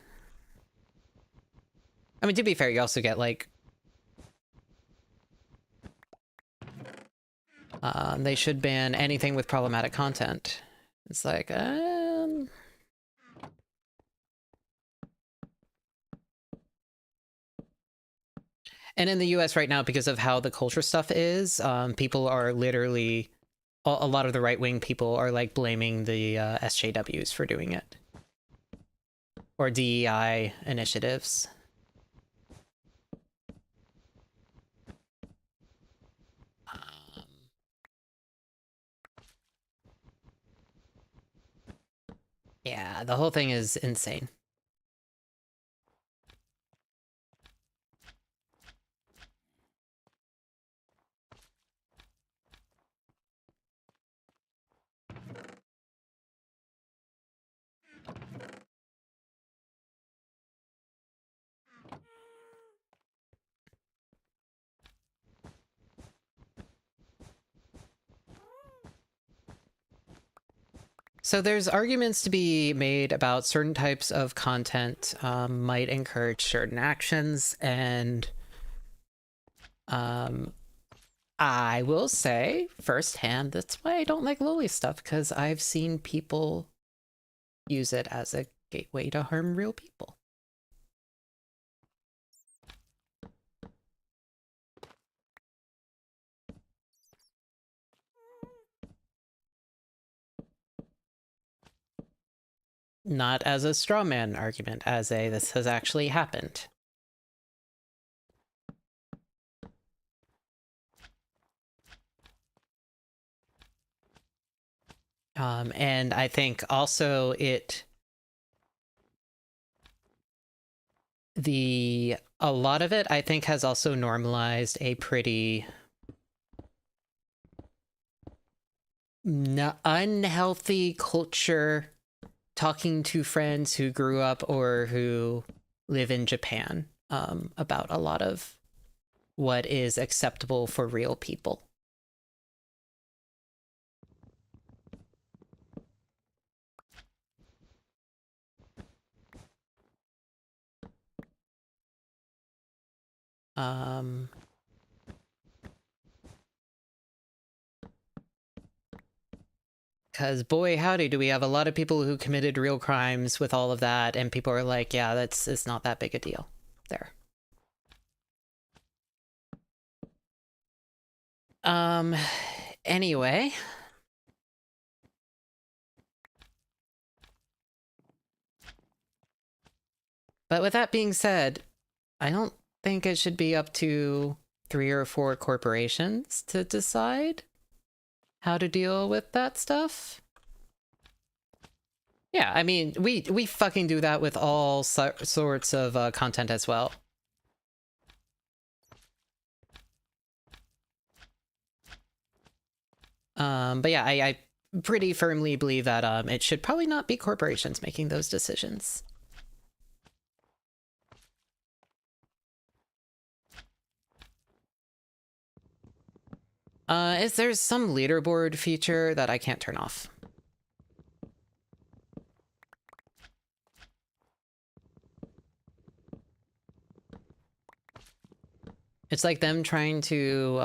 I mean, to be fair, you also get like they should ban anything with problematic content. It's like, and in the US right now, because of how the culture stuff is, people are literally, a lot of the right-wing people are like blaming the SJWs for doing it, or DEI initiatives. Yeah, the whole thing is insane. So there's arguments to be made about certain types of content might encourage certain actions, and I will say firsthand, that's why I don't like lowly stuff, because I've seen people use it as a gateway to harm real people. Not as a straw man argument, as a this has actually happened. And I think also a lot of it, I think, has also normalized a pretty unhealthy culture, talking to friends who grew up or who live in Japan about a lot of what is acceptable for real people. Because boy howdy, do we have a lot of people who committed real crimes with all of that, and people are like, yeah, it's not that big a deal there. Anyway, But with that being said, I don't think it should be up to 3 or 4 corporations to decide how to deal with that stuff. Yeah, I mean, we fucking do that with all sorts of content as well. But yeah, I pretty firmly believe that it should probably not be corporations making those decisions. There's some leaderboard feature that I can't turn off. It's like them trying to,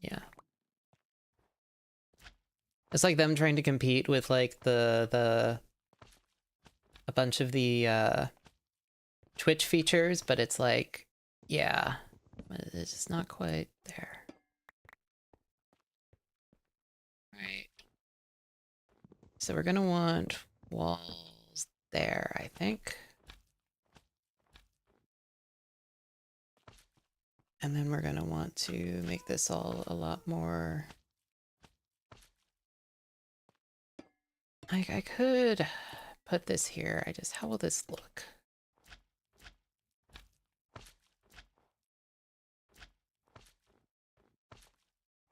yeah. It's like them trying to compete with, like, a bunch of the, Twitch features, but it's like, yeah, it's just not quite there. Right. So we're gonna want walls there, I think. And then we're gonna want to make this all a lot more... I could put this here, how will this look?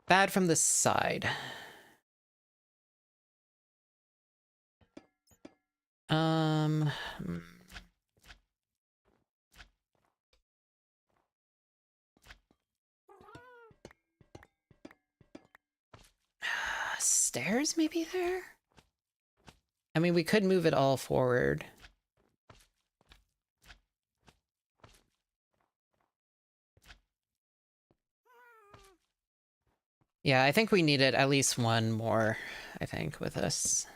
Bad from the side. Hmm. Stairs maybe there? I mean, we could move it all forward. Yeah, I think we needed at least one more, I think, with this.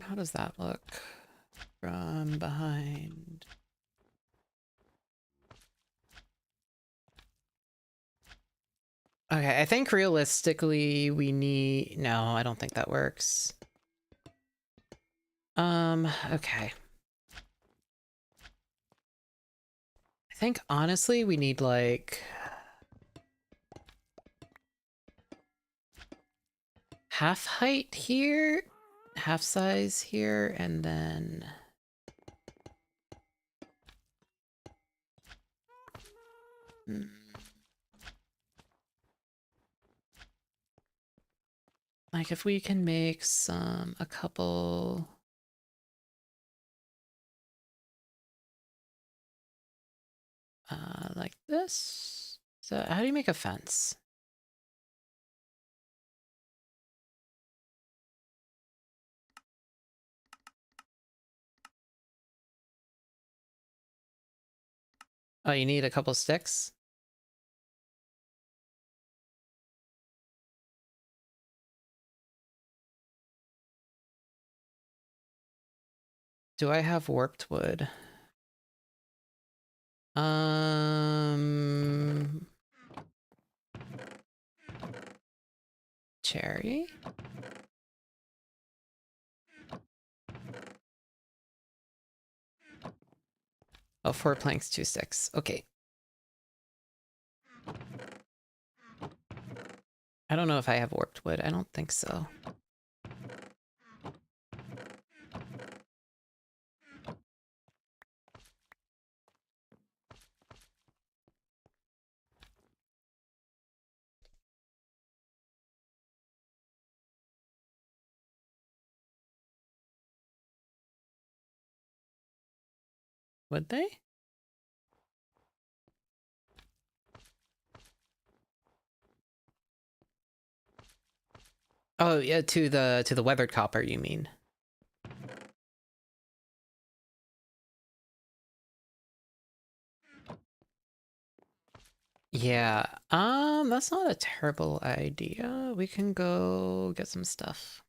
How does that look from behind? Okay, I think realistically we need... No, I don't think that works. Okay. I think, honestly, we need, like... half height here, half size here, and then... Like, if we can make a couple... like this? So, how do you make a fence? Oh, you need a couple sticks? Do I have warped wood? Cherry? Oh, 4 planks, 2 sticks. Okay. I don't know if I have warped wood. I don't think so. Would they? Oh yeah, to the weathered copper, you mean? Yeah. That's not a terrible idea. We can go get some stuff.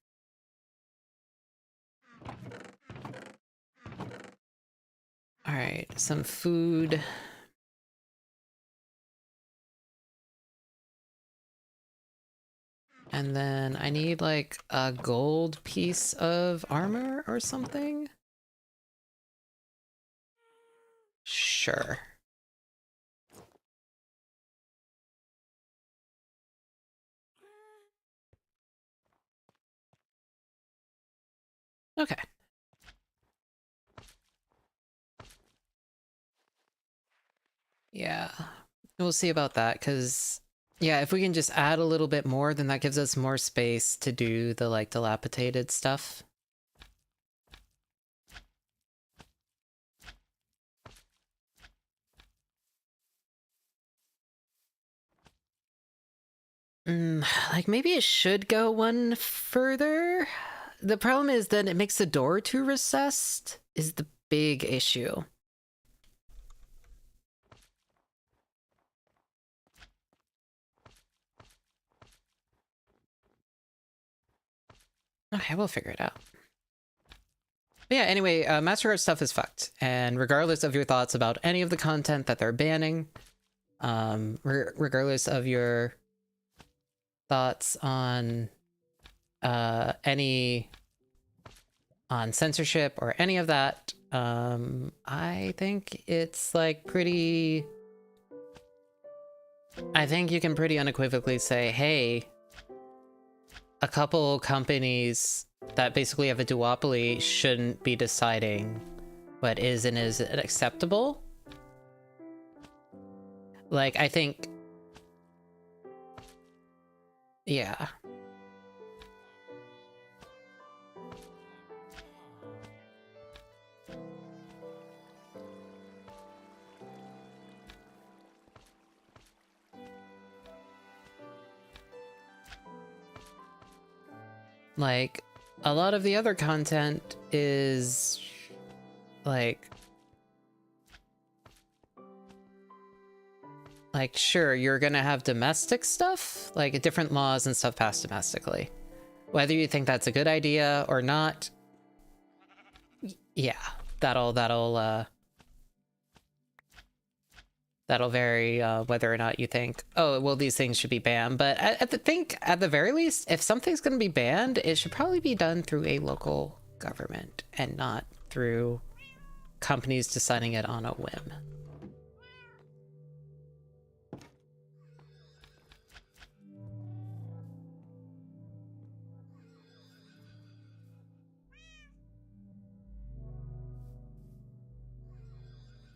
All right, some food. And then I need like a gold piece of armor or something. Sure. Okay. Yeah. We'll see about that, because yeah, if we can just add a little bit more, then that gives us more space to do the like dilapidated stuff. Like maybe it should go one further. The problem is then it makes the door too recessed is the big issue. Okay, we'll figure it out. But yeah, anyway, MasterCard stuff is fucked. And regardless of your thoughts about any of the content that they're banning, regardless of your thoughts on any on censorship or any of that, I think it's like pretty... I think you can pretty unequivocally say, hey, a couple companies that basically have a duopoly shouldn't be deciding what is and isn't acceptable. Like, I think... Yeah. Like, a lot of the other content is... Like, sure, you're gonna have domestic stuff, like different laws and stuff passed domestically. Whether you think that's a good idea or not, yeah, that'll vary whether or not you think, oh, well, these things should be banned. But at the very least, if something's gonna be banned, it should probably be done through a local government and not through companies deciding it on a whim.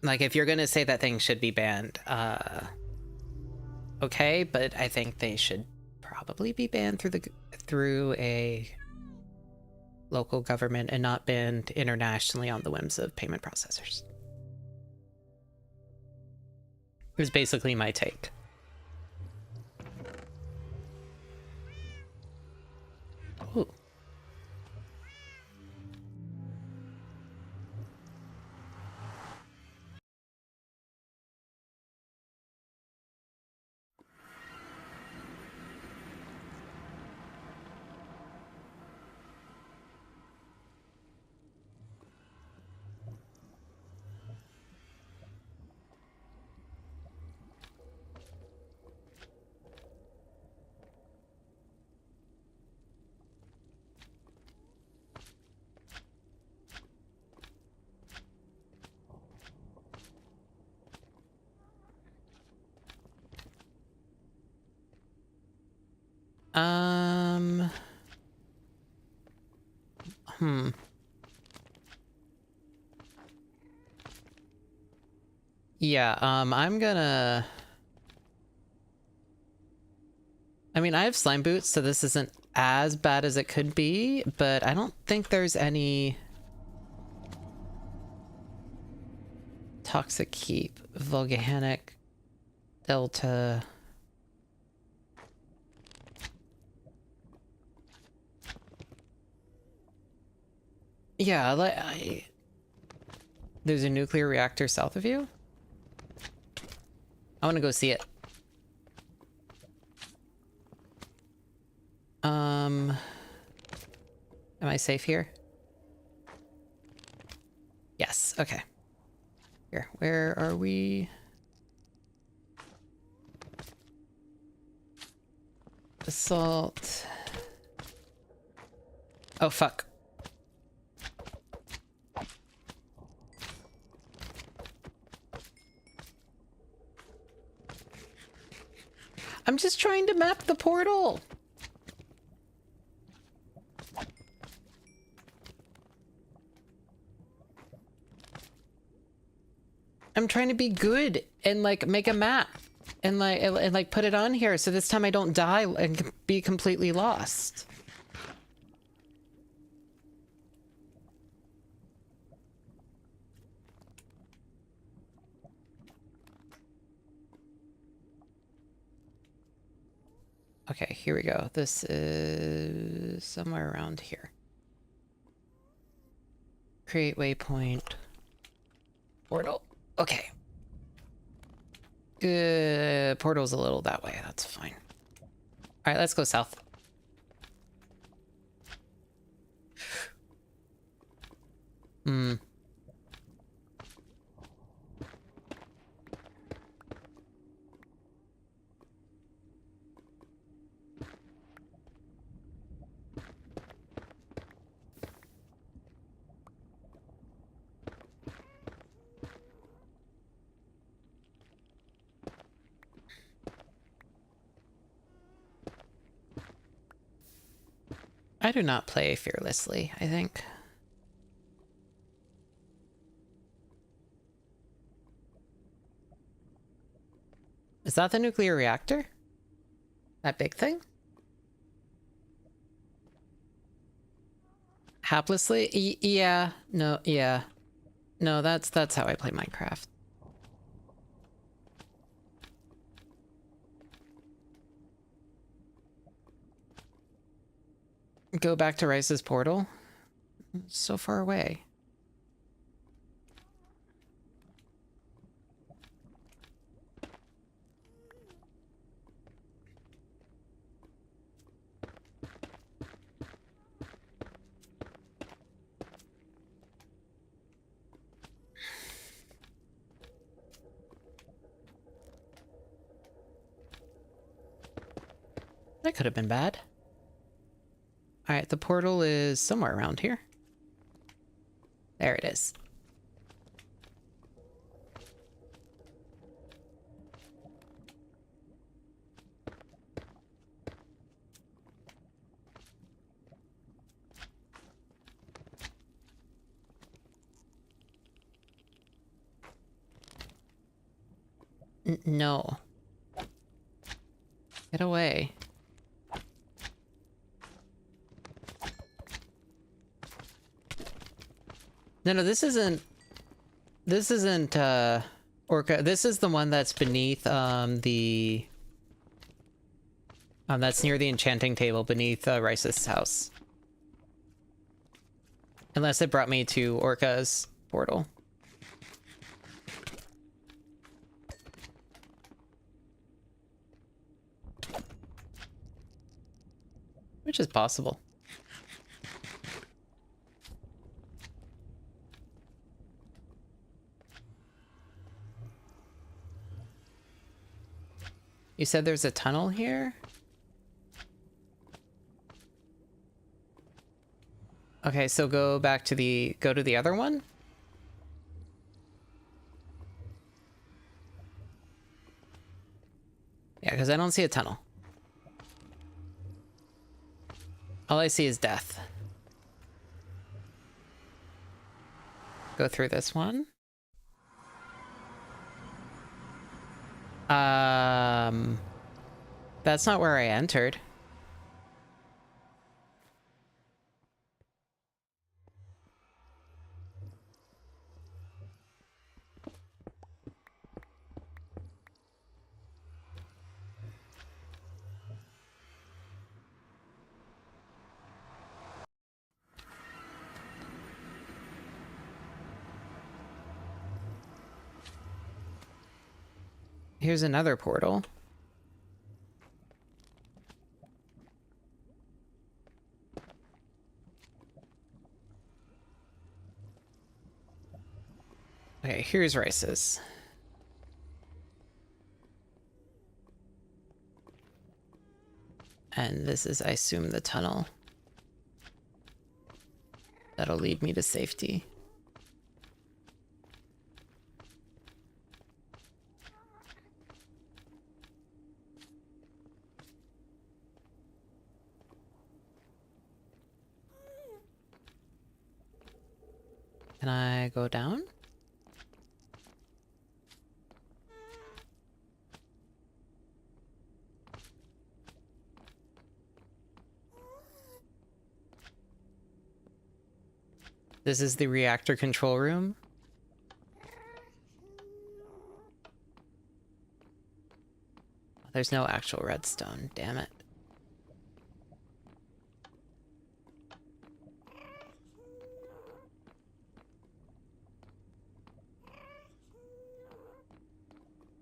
Like, if you're gonna say that things should be banned, okay, but I think they should probably be banned through a local government and not banned internationally on the whims of payment processors. It was basically my take. Ooh. Yeah, I'm gonna... I mean, I have slime boots, so this isn't as bad as it could be, but I don't think there's any... Toxic Keep, Volcanic, Delta... Yeah, there's a nuclear reactor south of you? I want to go see it. Am I safe here? Yes, okay. Here, where are we? Assault. Oh, fuck. I'm just trying to map the portal. I'm trying to be good and like make a map and like put it on here so this time I don't die and be completely lost. Okay, here we go. This is somewhere around here. Create waypoint. Portal. Okay. Portal's a little that way. That's fine. All right, let's go south. Hmm. I do not play fearlessly, I think. Is that the nuclear reactor? That big thing? Haplessly? Yeah. No, yeah. No, that's how I play Minecraft. Go back to Rice's portal? It's so far away. That could have been bad. Alright, the portal is somewhere around here. There it is. No. Get away. No, this isn't Orca. This is the one that's beneath the that's near the enchanting table beneath Rice's house. Unless it brought me to Orca's portal. Which is possible. You said there's a tunnel here? Okay, so go to the other one? Yeah, because I don't see a tunnel. All I see is death. Go through this one. That's not where I entered. Here's another portal. Okay, here's Rice's. And this is, I assume, the tunnel. That'll lead me to safety. Can I go down? This is the reactor control room. There's no actual redstone, damn it.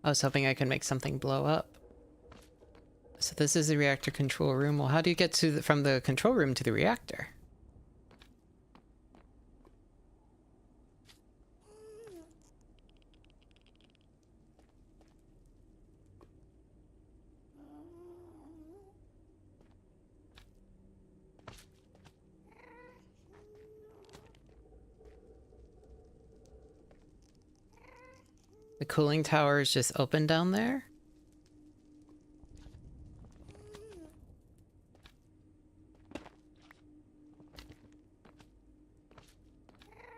I was hoping I could make something blow up. So this is the reactor control room. Well, how do you get to from the control room to the reactor? The cooling tower is just open down there?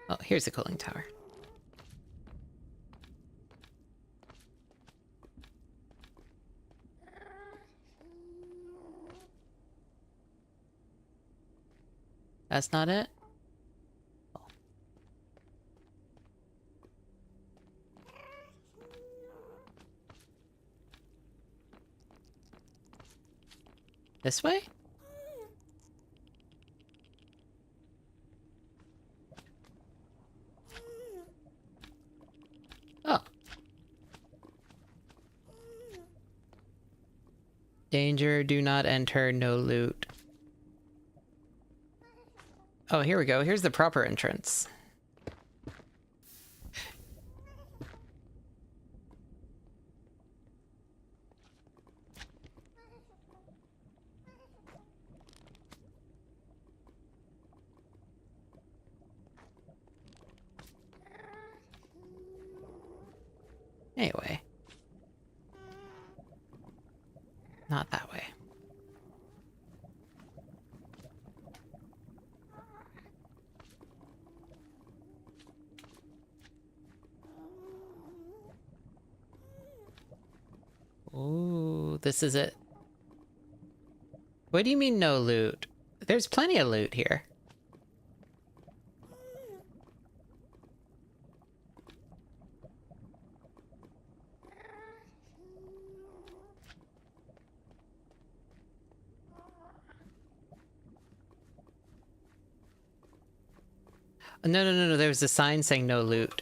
Oh, here's the cooling tower. That's not it? Oh. This way? Oh. Danger, do not enter, no loot. Oh, here we go. Here's the proper entrance. Anyway. Not that way. Ooh, this is it. What do you mean no loot? There's plenty of loot here. No, there's a sign saying no loot.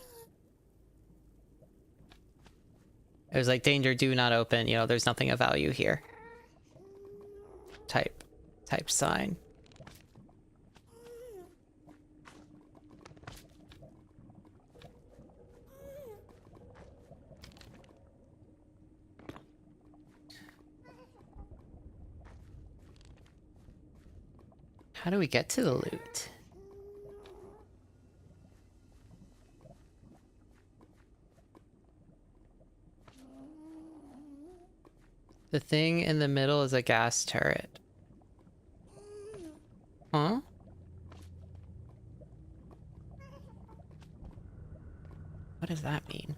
It was like, danger, do not open, you know, there's nothing of value here. Type sign. How do we get to the loot? The thing in the middle is a gas turret. Huh? What does that mean?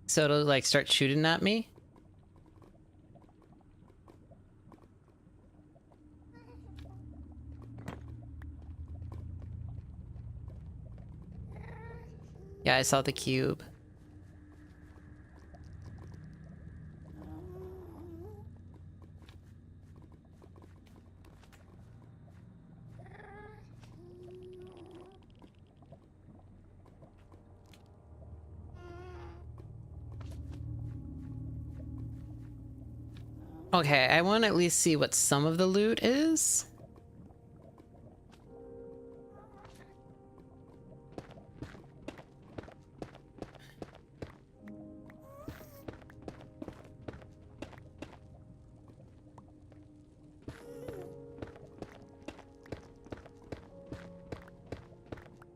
So it'll like start shooting at me? Yeah, I saw the cube. Okay, I want to at least see what some of the loot is.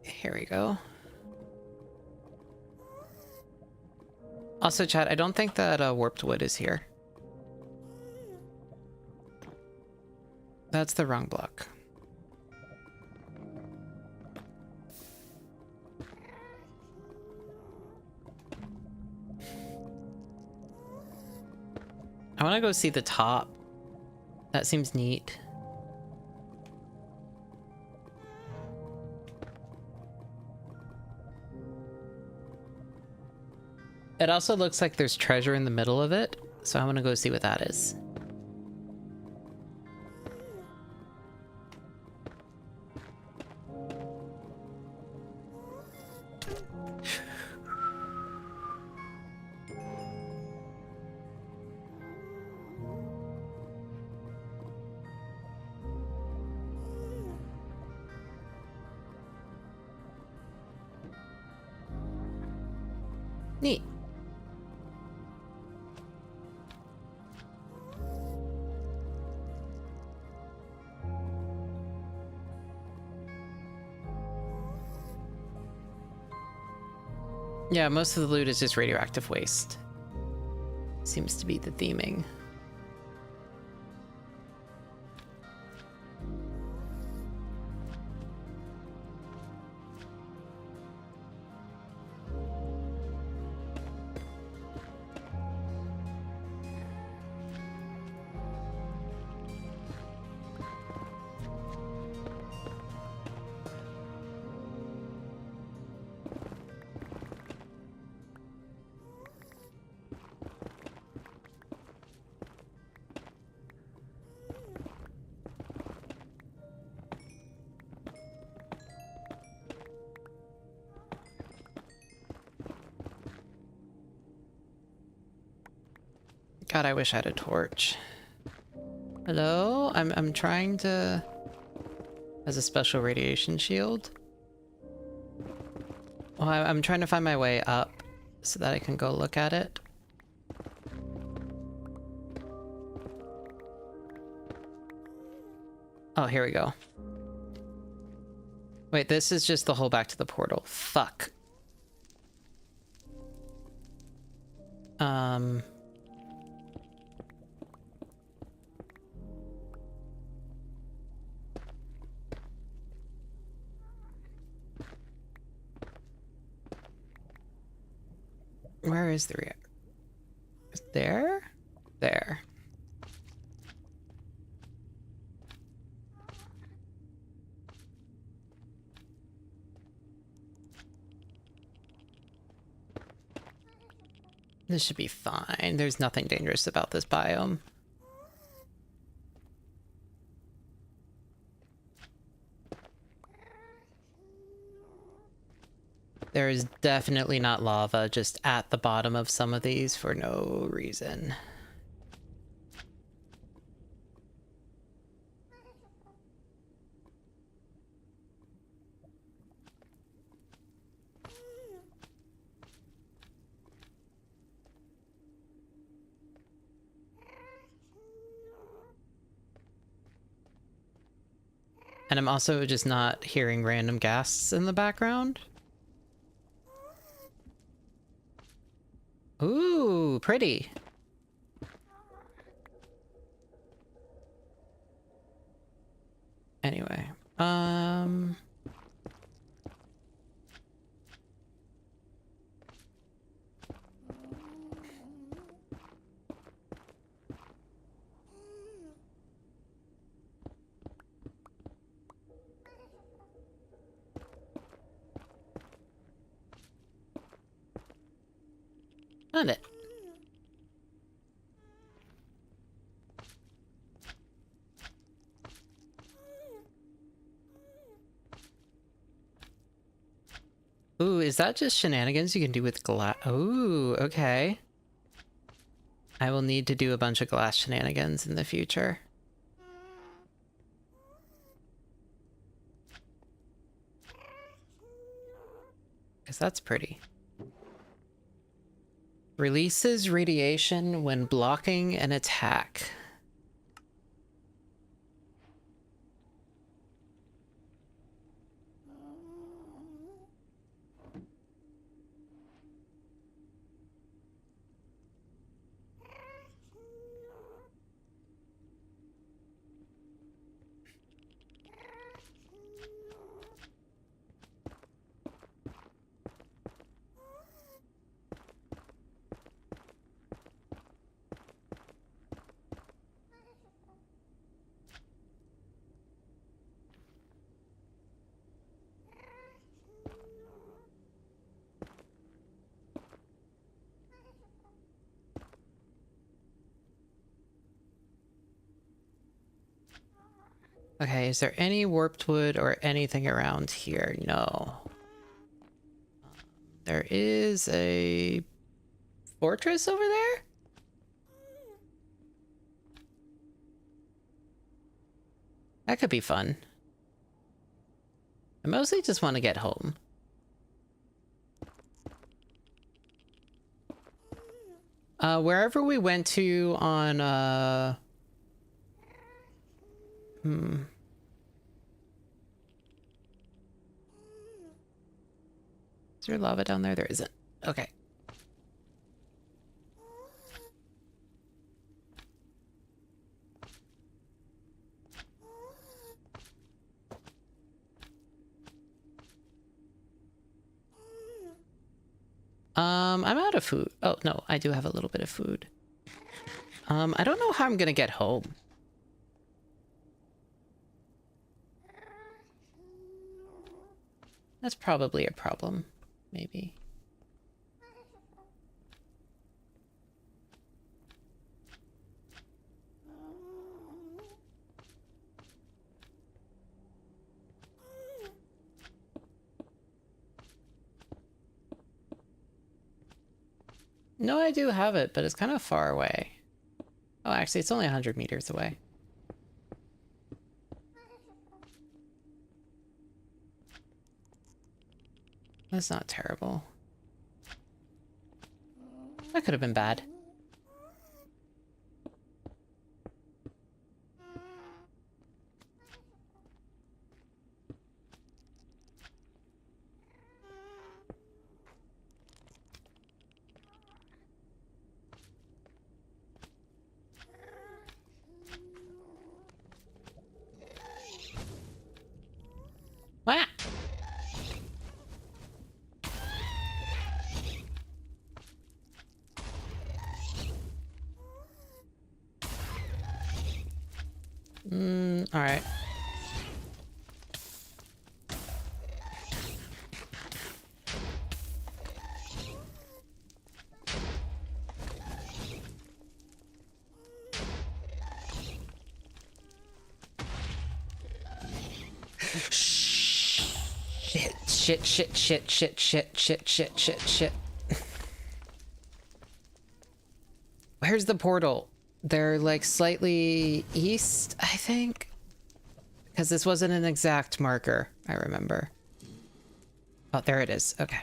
Here we go. Also, chat, I don't think that warped wood is here. That's the wrong block. I want to go see the top. That seems neat. It also looks like there's treasure in the middle of it, so I want to go see what that is. Neat. Yeah, most of the loot is just radioactive waste. Seems to be the theming. God, I wish I had a torch. Hello? I'm trying to... As a special radiation shield? Well, I'm trying to find my way up so that I can go look at it. Oh, here we go. Wait, this is just the hole back to the portal. Fuck. Where is the reactor? There? There. This should be fine. There's nothing dangerous about this biome. There is definitely not lava just at the bottom of some of these for no reason. And I'm also just not hearing random gasps in the background. Ooh, pretty. Anyway, found it. Ooh, is that just shenanigans you can do with glass? Ooh, okay. I will need to do a bunch of glass shenanigans in the future. Because that's pretty. Releases radiation when blocking an attack. Okay, is there any warped wood or anything around here? No. There is a fortress over there? That could be fun. I mostly just want to get home. Wherever we went to on, Is there lava down there? There isn't. Okay. I'm out of food. Oh, no, I do have a little bit of food. I don't know how I'm gonna get home. That's probably a problem, maybe. No, I do have it, but it's kind of far away. Oh, actually, it's only 100 meters away. That's not terrible. That could have been bad. Ah! All right. Shit. Where's the portal? They're like slightly east, I think. Because this wasn't an exact marker, I remember. Oh, there it is. Okay.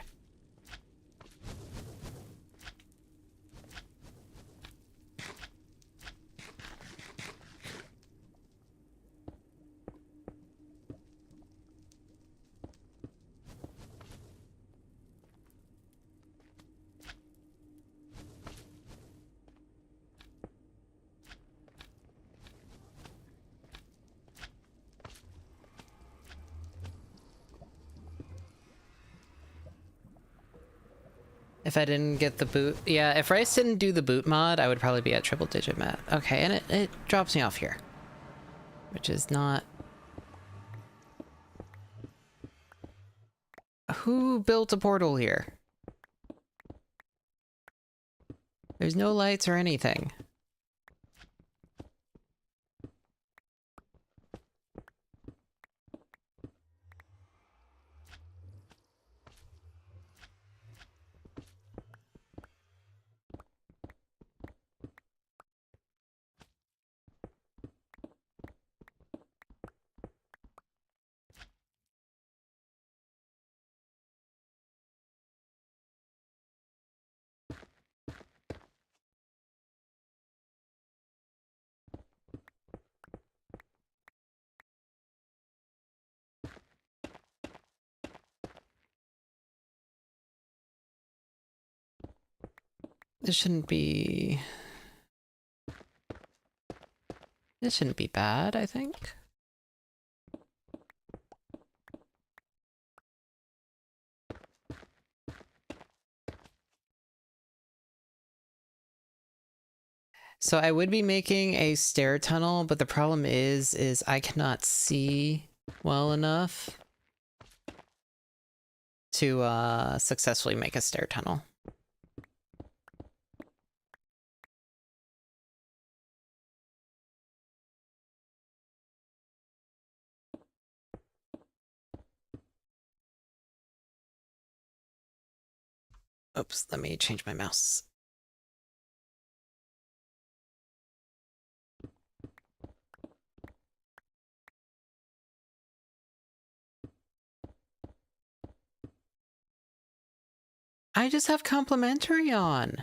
If I didn't get the boot... Yeah, if Rice didn't do the boot mod, I would probably be at triple digit mat. Okay, and it drops me off here. Which is not... Who built a portal here? There's no lights or anything. This shouldn't be... This shouldn't be bad, I think. So I would be making a stair tunnel, but the problem is I cannot see well enough to successfully make a stair tunnel. Oops, let me change my mouse. I just have complementary on.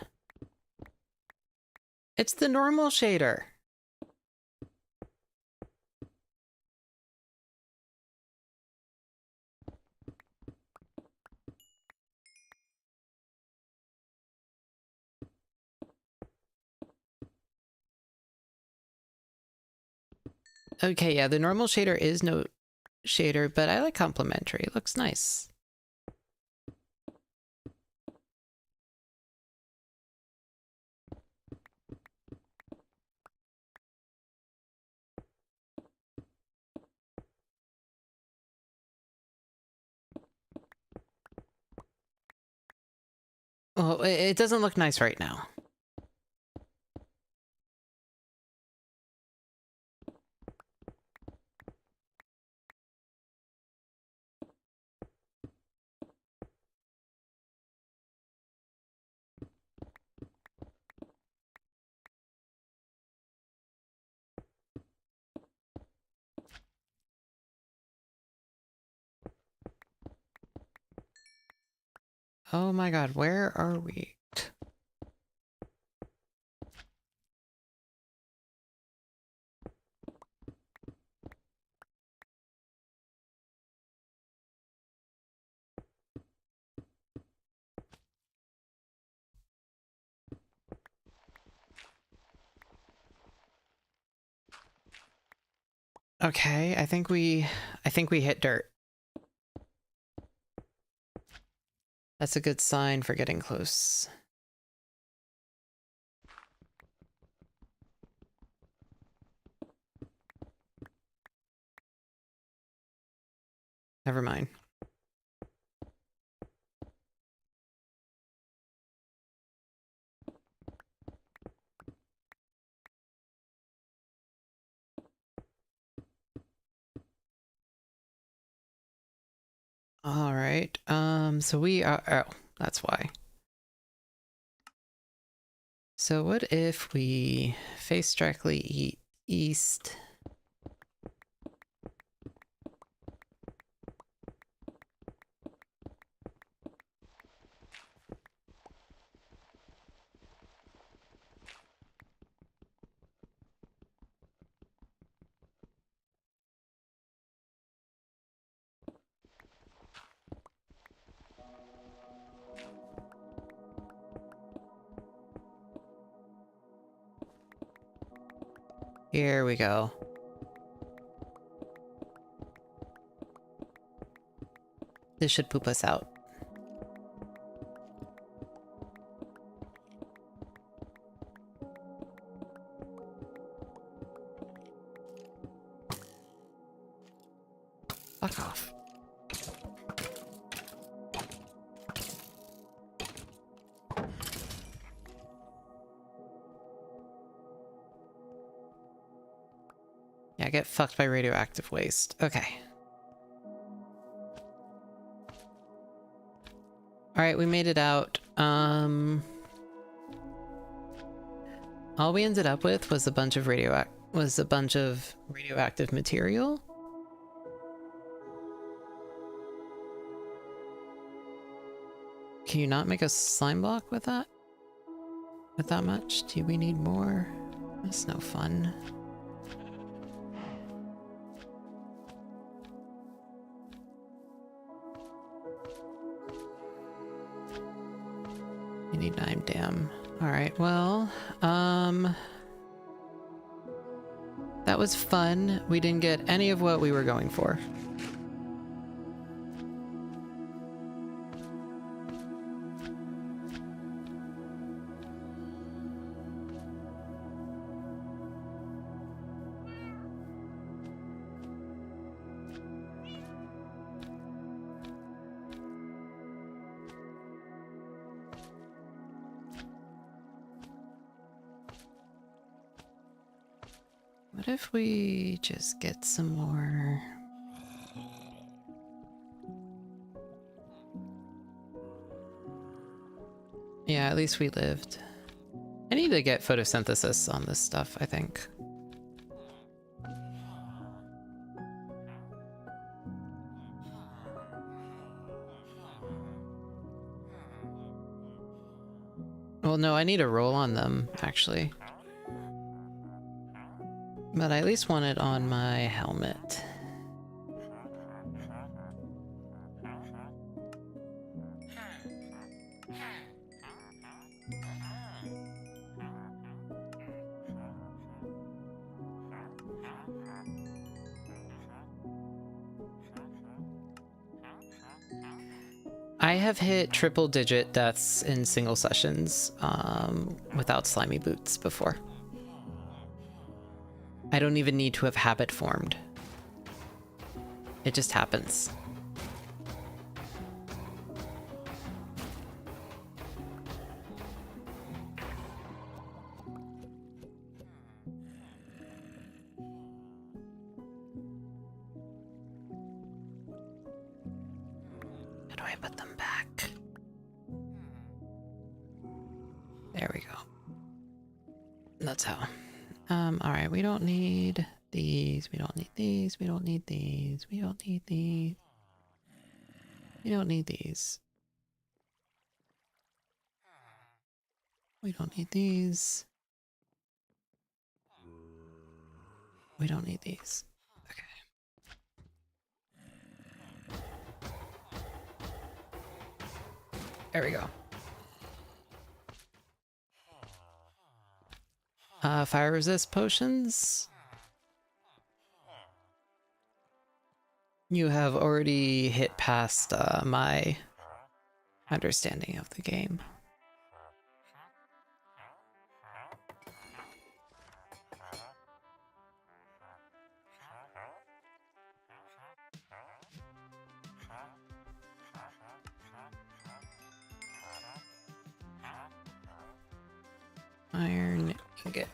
It's the normal shader. Okay, yeah, the normal shader is no shader, but I like complementary. It looks nice. Well, it doesn't look nice right now. Oh my god, where are we? Okay, I think we hit dirt. That's a good sign for getting close. Never mind. All right. So we are, oh, that's why. So what if we face directly east? Here we go. This should poop us out. Fuck off. Yeah, get fucked by radioactive waste. Okay. Alright, we made it out. All we ended up with was a bunch of radioactive material. Can you not make a slime block with that? With that much? Do we need more? That's no fun. You need 9, damn. Alright, well, that was fun. We didn't get any of what we were going for. What if we just get some more? Yeah, at least we lived. I need to get photosynthesis on this stuff, I think. Well, no, I need a roll on them, actually. But I at least want it on my helmet. I have hit triple-digit deaths in single sessions without slimy boots before. I don't even need to have habit formed. It just happens. How do I put them back? There we go. That's how. Alright, we don't need these, we don't need these, we don't need these, we don't need these. We don't need these. We don't need these. We don't need these. Okay. There we go. Fire resist potions. You have already hit past my understanding of the game. Iron ingot.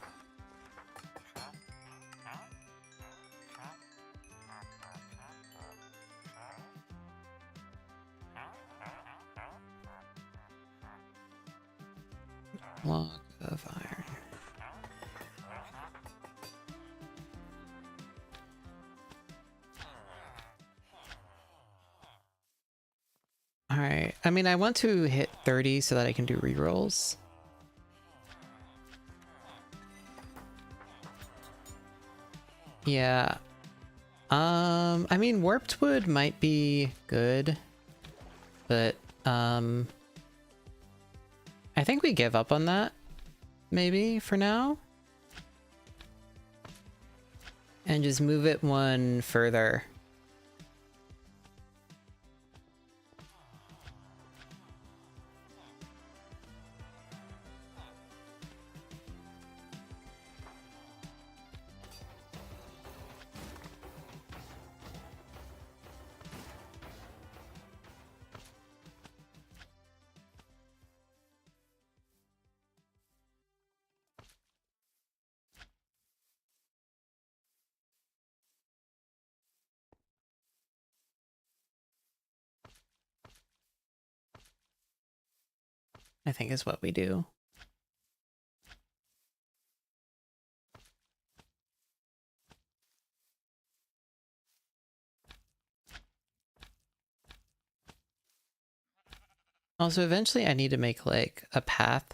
Log of iron. Alright, I mean, I want to hit 30 so that I can do rerolls. Yeah. I mean, warped wood might be good, but, I think we give up on that, maybe, for now. And just move it one further. I think is what we do. Also, eventually I need to make, like, a path.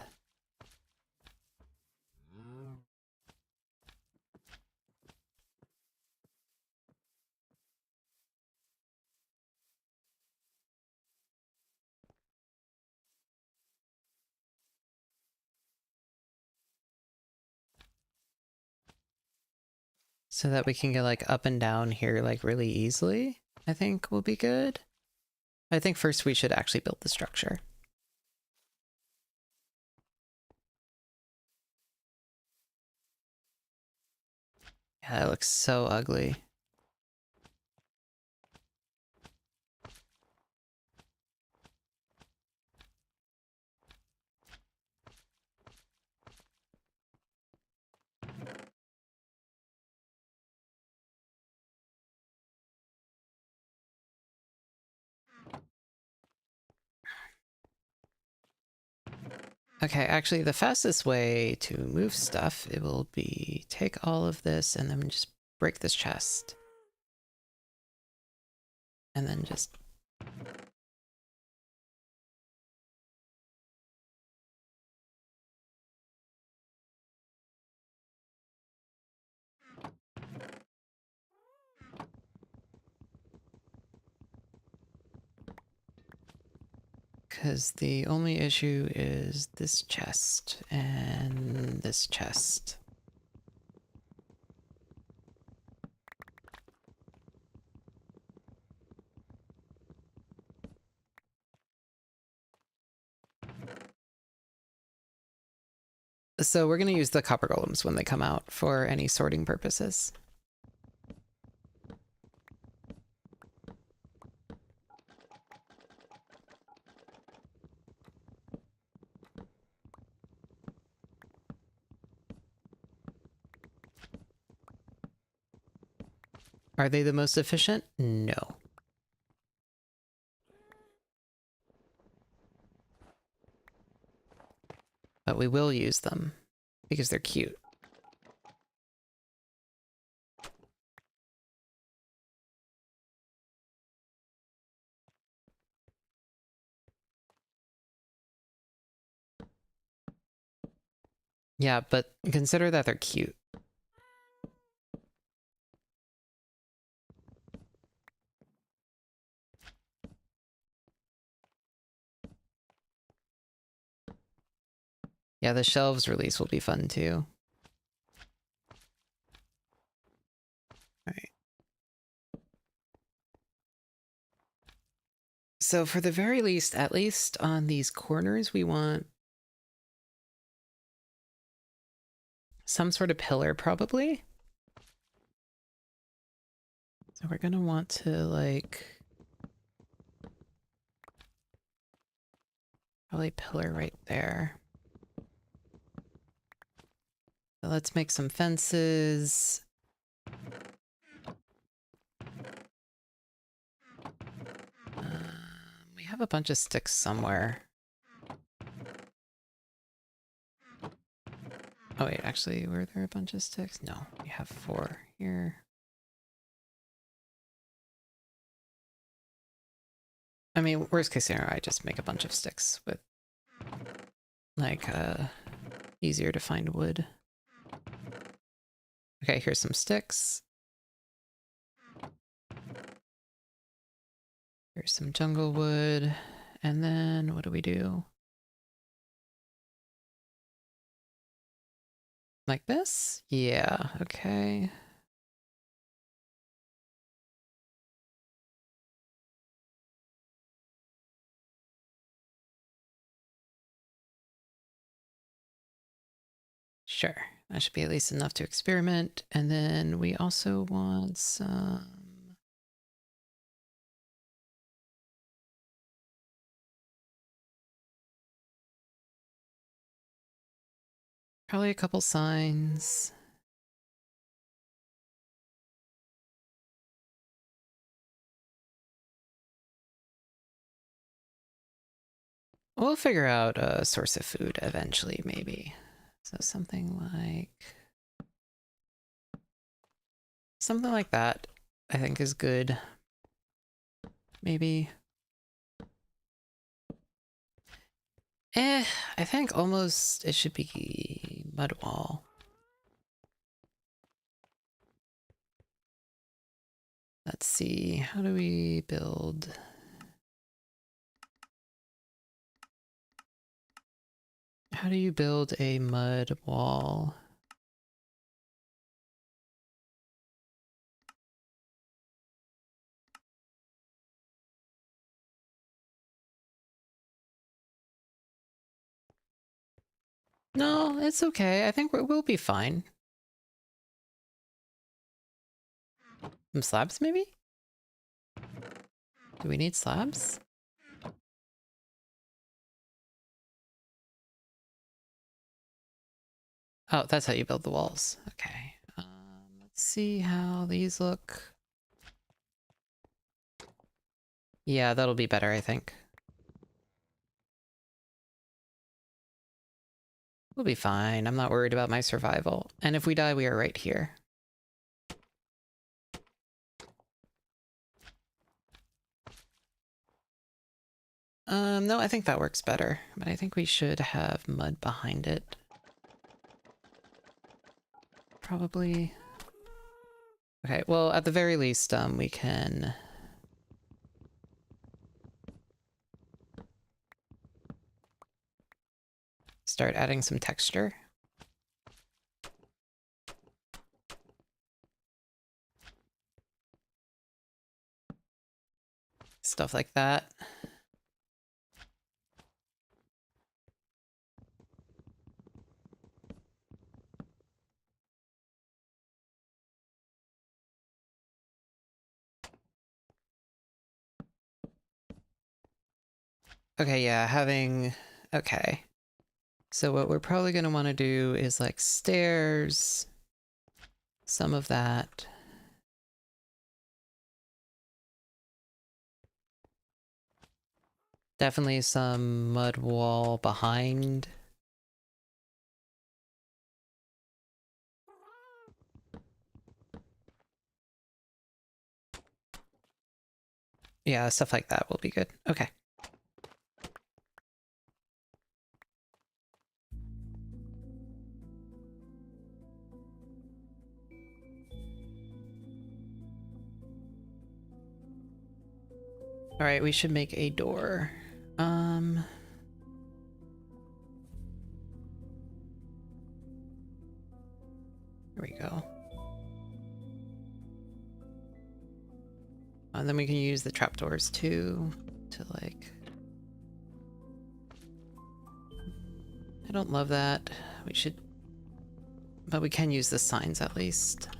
so that we can get like up and down here like really easily, I think will be good. I think first we should actually build the structure. Yeah, it looks so ugly. Okay, actually the fastest way to move stuff, it will be take all of this and then just break this chest. And then just... Because the only issue is this chest and this chest. So we're going to use the copper golems when they come out for any sorting purposes. Are they the most efficient? No. But we will use them because they're cute. Yeah, but consider that they're cute. Yeah, the shelves release will be fun too. Alright. So for the very least, at least on these corners, we want some sort of pillar probably. So we're gonna want to like probably pillar right there. So let's make some fences. We have a bunch of sticks somewhere. Oh wait, actually, were there a bunch of sticks? No, we have 4 here. I mean, worst case scenario, I just make a bunch of sticks with like easier to find wood. Okay, here's some sticks. Here's some jungle wood. And then what do we do? Like this? Yeah, okay. Sure, that should be at least enough to experiment. And then we also want some... probably a couple signs. We'll figure out a source of food eventually, maybe. So something like that, I think is good. Maybe. I think almost it should be mud wall. Let's see, how do we build? How do you build a mud wall? No, it's okay. I think we'll be fine. Some slabs, maybe? Do we need slabs? Oh, that's how you build the walls. Okay. Let's see how these look. Yeah, that'll be better, I think. We'll be fine. I'm not worried about my survival. And if we die, we are right here. No, I think that works better. But I think we should have mud behind it. Probably. Okay, well, at the very least, we can... start adding some texture. Stuff like that. Okay, yeah, having... Okay. So what we're probably going to want to do is, like, stairs. Some of that. Definitely some mud wall behind. Yeah, stuff like that will be good. Okay. All right, we should make a door. Here we go. And then we can use the trapdoors too, to like... I don't love that. We should... But we can use the signs at least.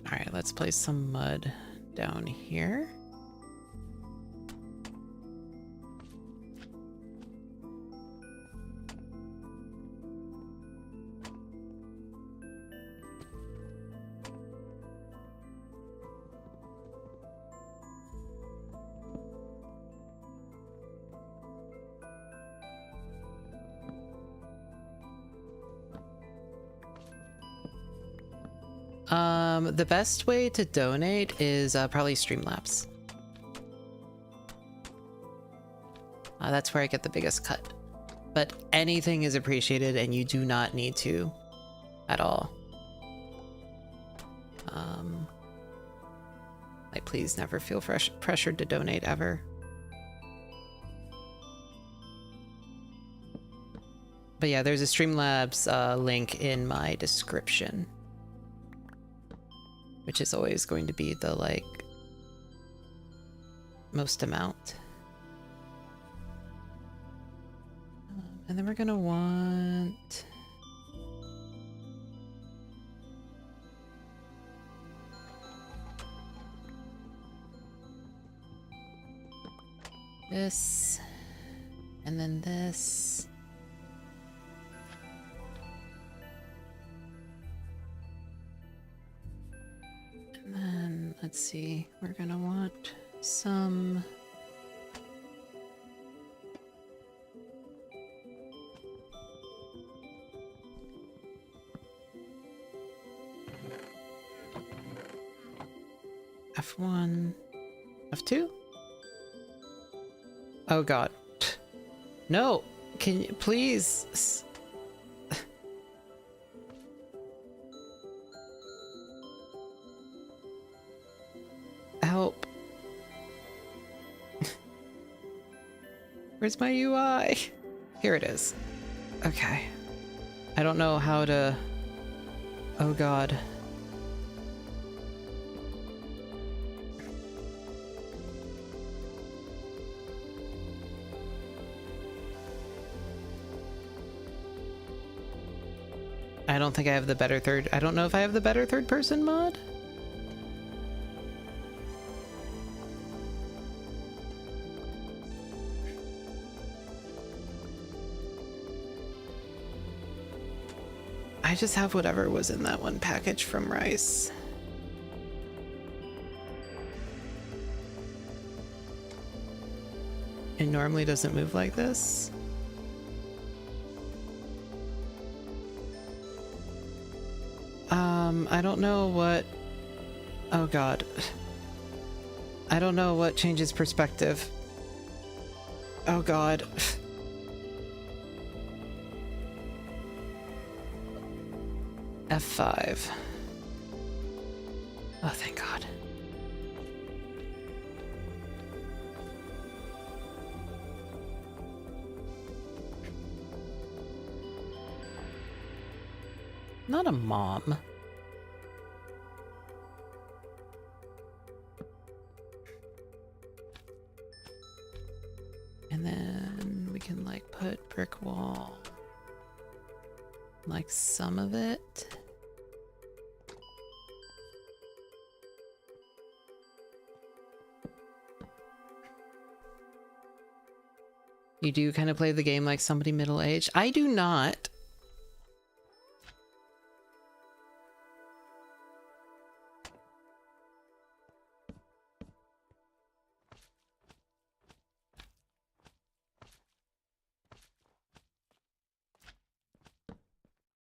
Alright, let's place some mud down here. The best way to donate is probably Streamlabs. That's where I get the biggest cut. But anything is appreciated and you do not need to at all. Like, please never feel pressured to donate ever. But yeah, there's a Streamlabs link in my description. Which is always going to be the, like, most amount. And then we're gonna want... this. And then this. And then, let's see, we're gonna want some... F1... F2? Oh god. No! Can you please... Help. Where's my UI? Here it is. Okay. I don't know how to... Oh god. I don't think I have the better third. I don't know if I have the better third person mod. I just have whatever was in that one package from Rice. It normally doesn't move like this. I don't know what... Oh god. I don't know what changes perspective. Oh god. F5. Oh, thank god. Not a mom. And then we can like put brick wall, like some of it. You do kind of play the game like somebody middle-aged? I do not.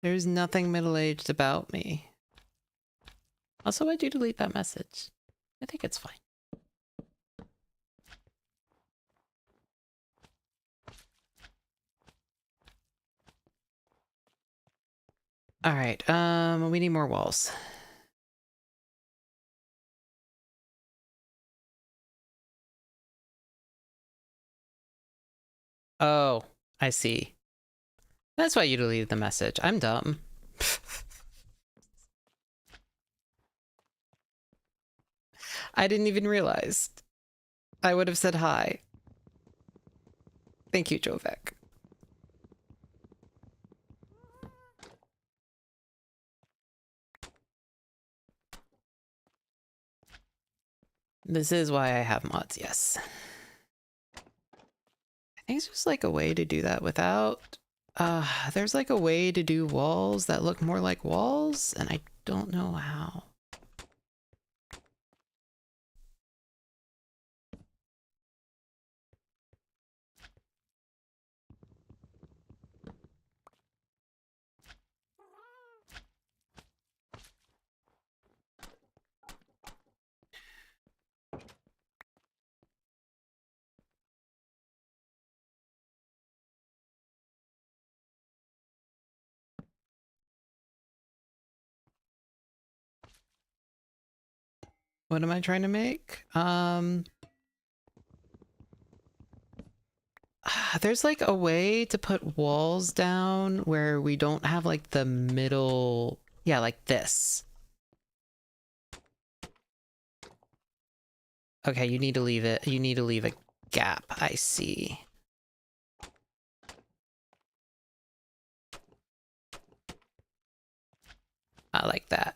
There's nothing middle-aged about me. Also, why'd you delete that message? I think it's fine. Alright, we need more walls. Oh, I see. That's why you deleted the message. I'm dumb. I didn't even realize. I would have said hi. Thank you, Jovek. This is why I have mods, yes. I think it's just like a way to do that without... there's like a way to do walls that look more like walls, and I don't know how. What am I trying to make? There's like a way to put walls down where we don't have like the middle... Yeah, like this. Okay, you need to leave it. You need to leave a gap. I see. I like that.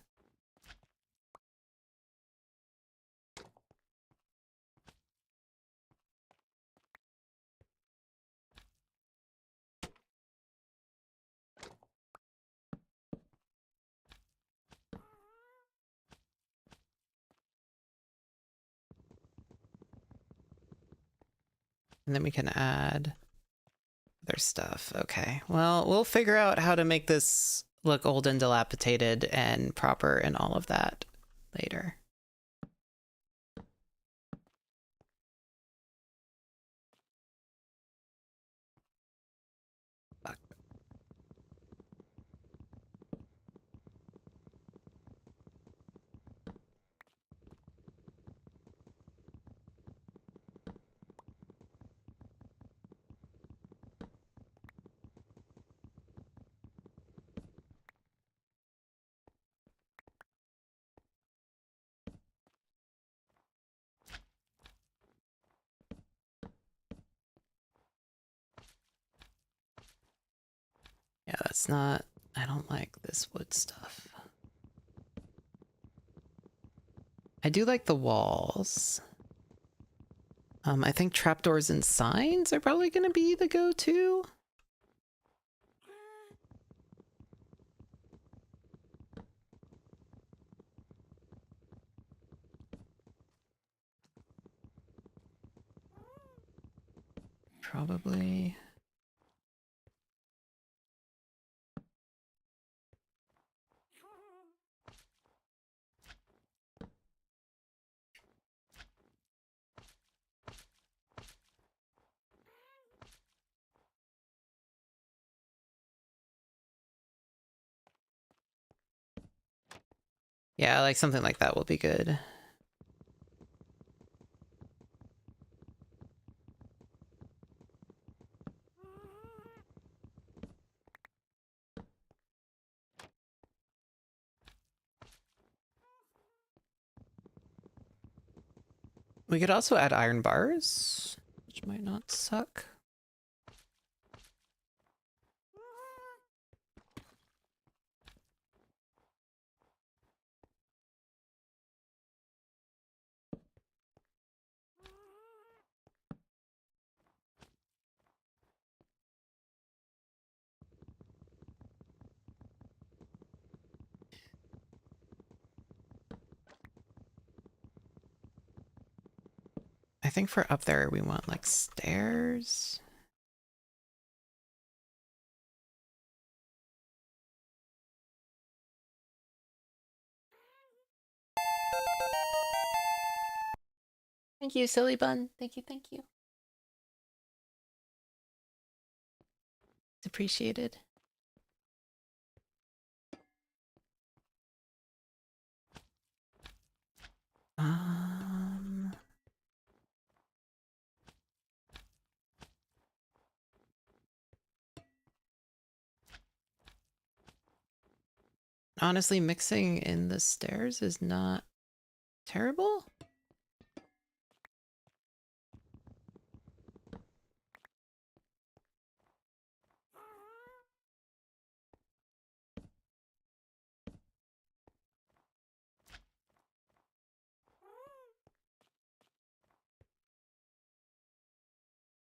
And then we can add other stuff. Okay, well, we'll figure out how to make this look old and dilapidated and proper and all of that later. Fuck. Yeah, that's not I don't like this wood stuff. I do like the walls. I think trapdoors and signs are probably going to be the go-to. Probably. Yeah, like something like that will be good. We could also add iron bars, which might not suck. I think for up there, we want like stairs. Thank you, Silly Bun. Thank you, thank you. It's appreciated. Um... Honestly, mixing in the stairs is not terrible.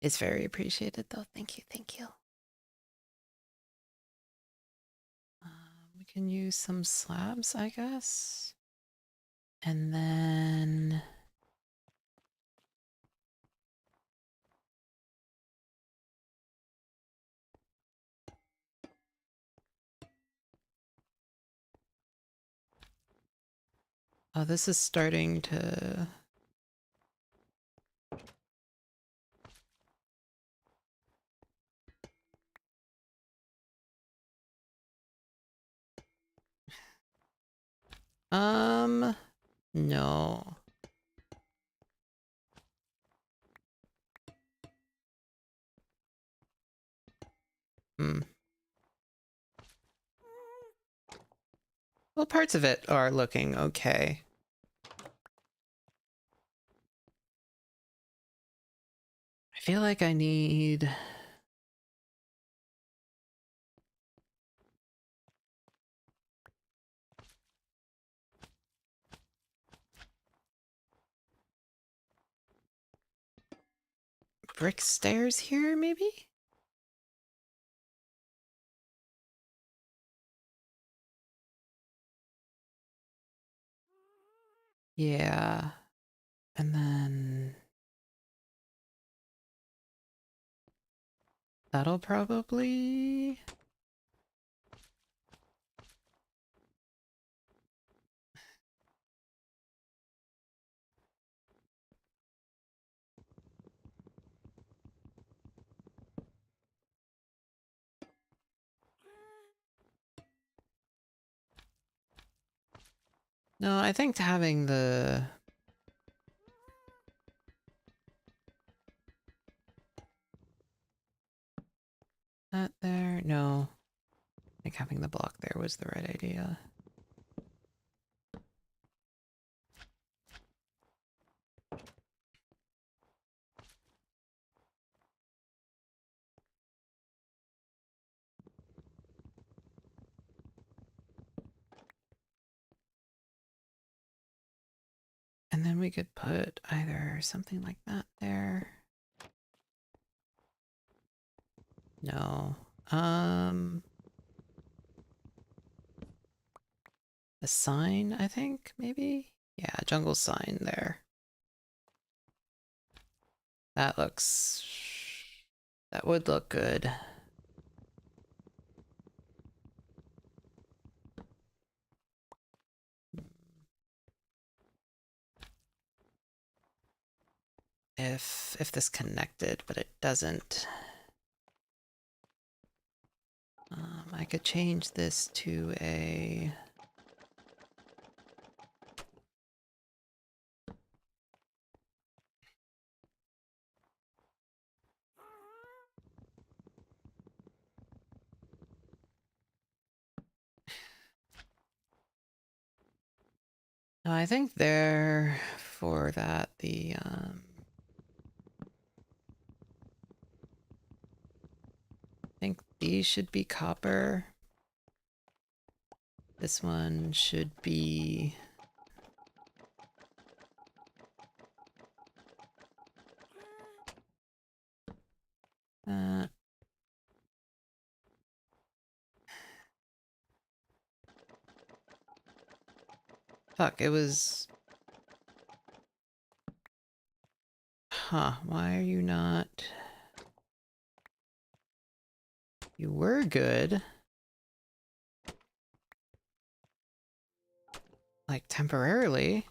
It's very appreciated though. Thank you, thank you. We can use some slabs, I guess. And then... Oh, this is starting to... No. Hmm. Well, parts of it are looking okay. I feel like I need... brick stairs here, maybe? Yeah. And then... that'll probably... No, I think having the... that there? No. I think having the block there was the right idea. And then we could put either something like that there. No. A sign, I think, maybe? Yeah, jungle sign there. That looks... That would look good. If this connected, but it doesn't. I could change this to a... No, I think there for that, the, I think these should be copper. This one should be... Fuck, it was... Huh, why are you not... You were good. Like, temporarily.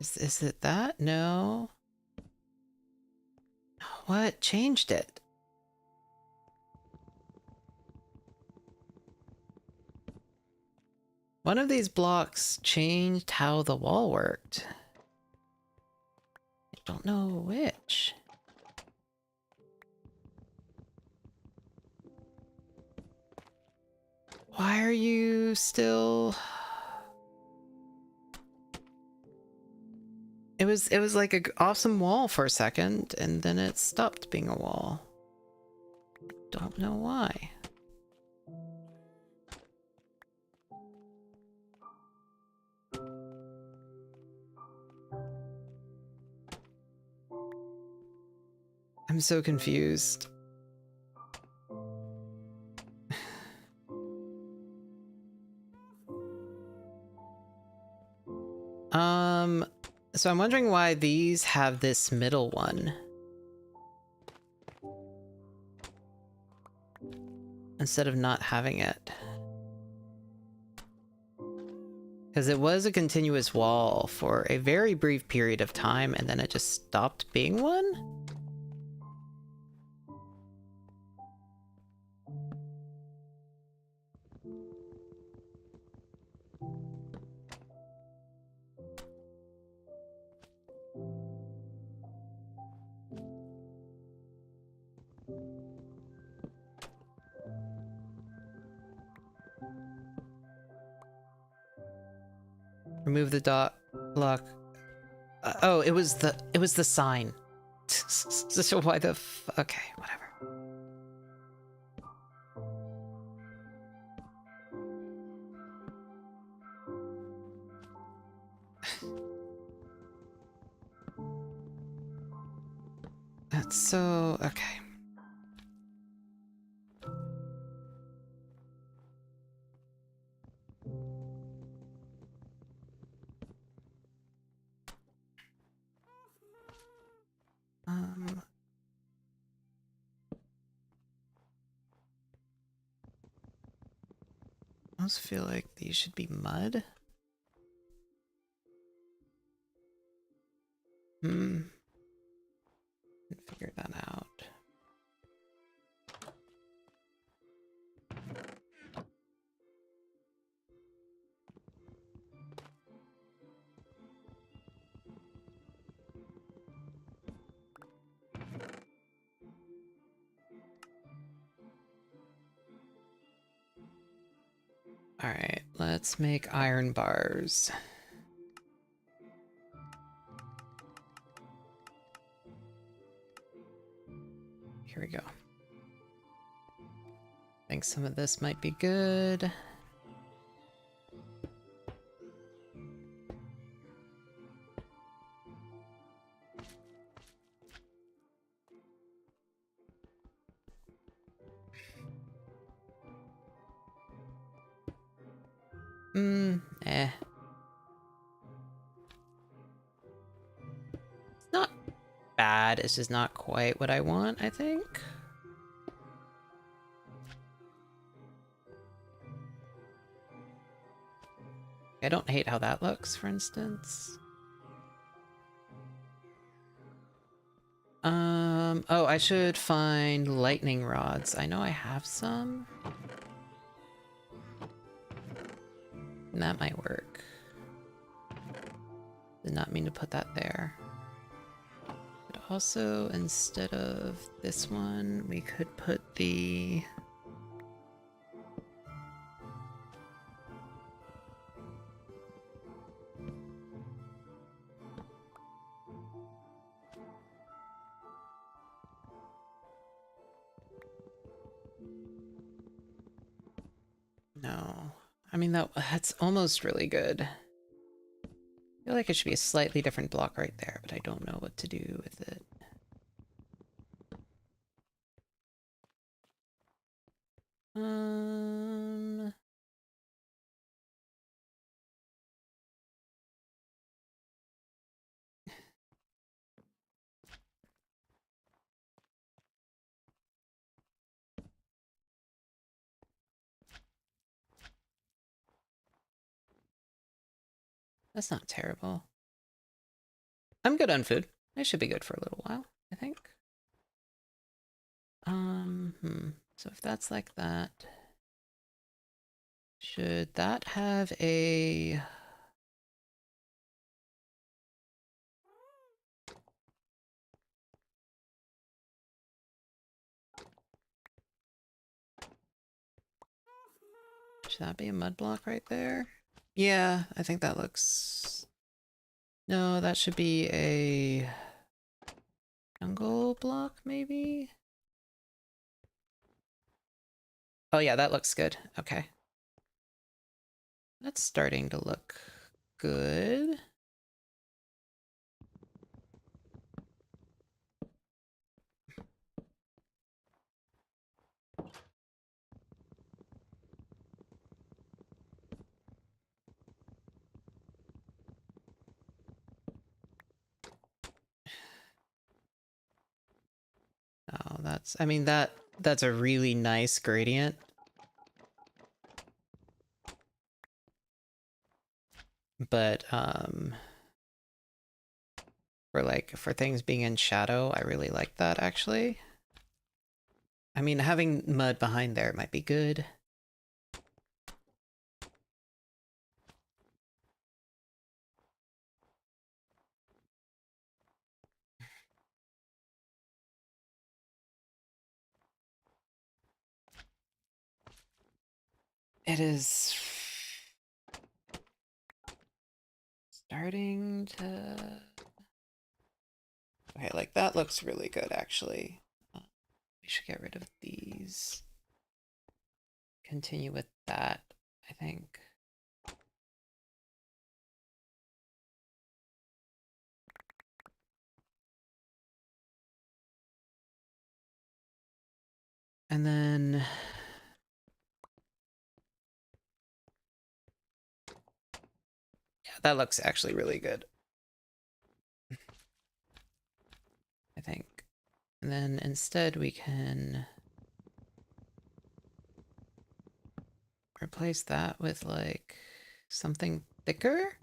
Is it that? No. What changed it? One of these blocks changed how the wall worked. I don't know which. Why are you still... It was like an awesome wall for a second, and then it stopped being a wall. Don't know why. I'm so confused. So I'm wondering why these have this middle one instead of not having it. Because it was a continuous wall for a very brief period of time, and then it just stopped being one? Remove the dot block. Oh, it was the sign. So why the okay, whatever. That's so okay. I almost feel like these should be mud. Figure that out. Alright, let's make iron bars. Here we go. I think some of this might be good. Eh. It's not bad, it's just not quite what I want, I think. I don't hate how that looks, for instance. Oh, I should find lightning rods. I know I have some. And that might work. Did not mean to put that there. But also, instead of this one, we could put the... No. I mean, that's almost really good. I feel like it should be a slightly different block right there, but I don't know what to do with it. That's not terrible. I'm good on food. I should be good for a little while, I think. So if that's like that, should that have a... Should that be a mud block right there? Yeah, I think that looks... No, that should be a... jungle block, maybe? Oh yeah, that looks good. Okay. That's starting to look good. Oh, that's... I mean, that's a really nice gradient. But, for things being in shadow, I really like that, actually. I mean, having mud behind there might be good. It is... starting to... Okay, like, that looks really good, actually. We should get rid of these. Continue with that, I think. And then... yeah, that looks actually really good, I think. And then instead we can... replace that with, like, something thicker?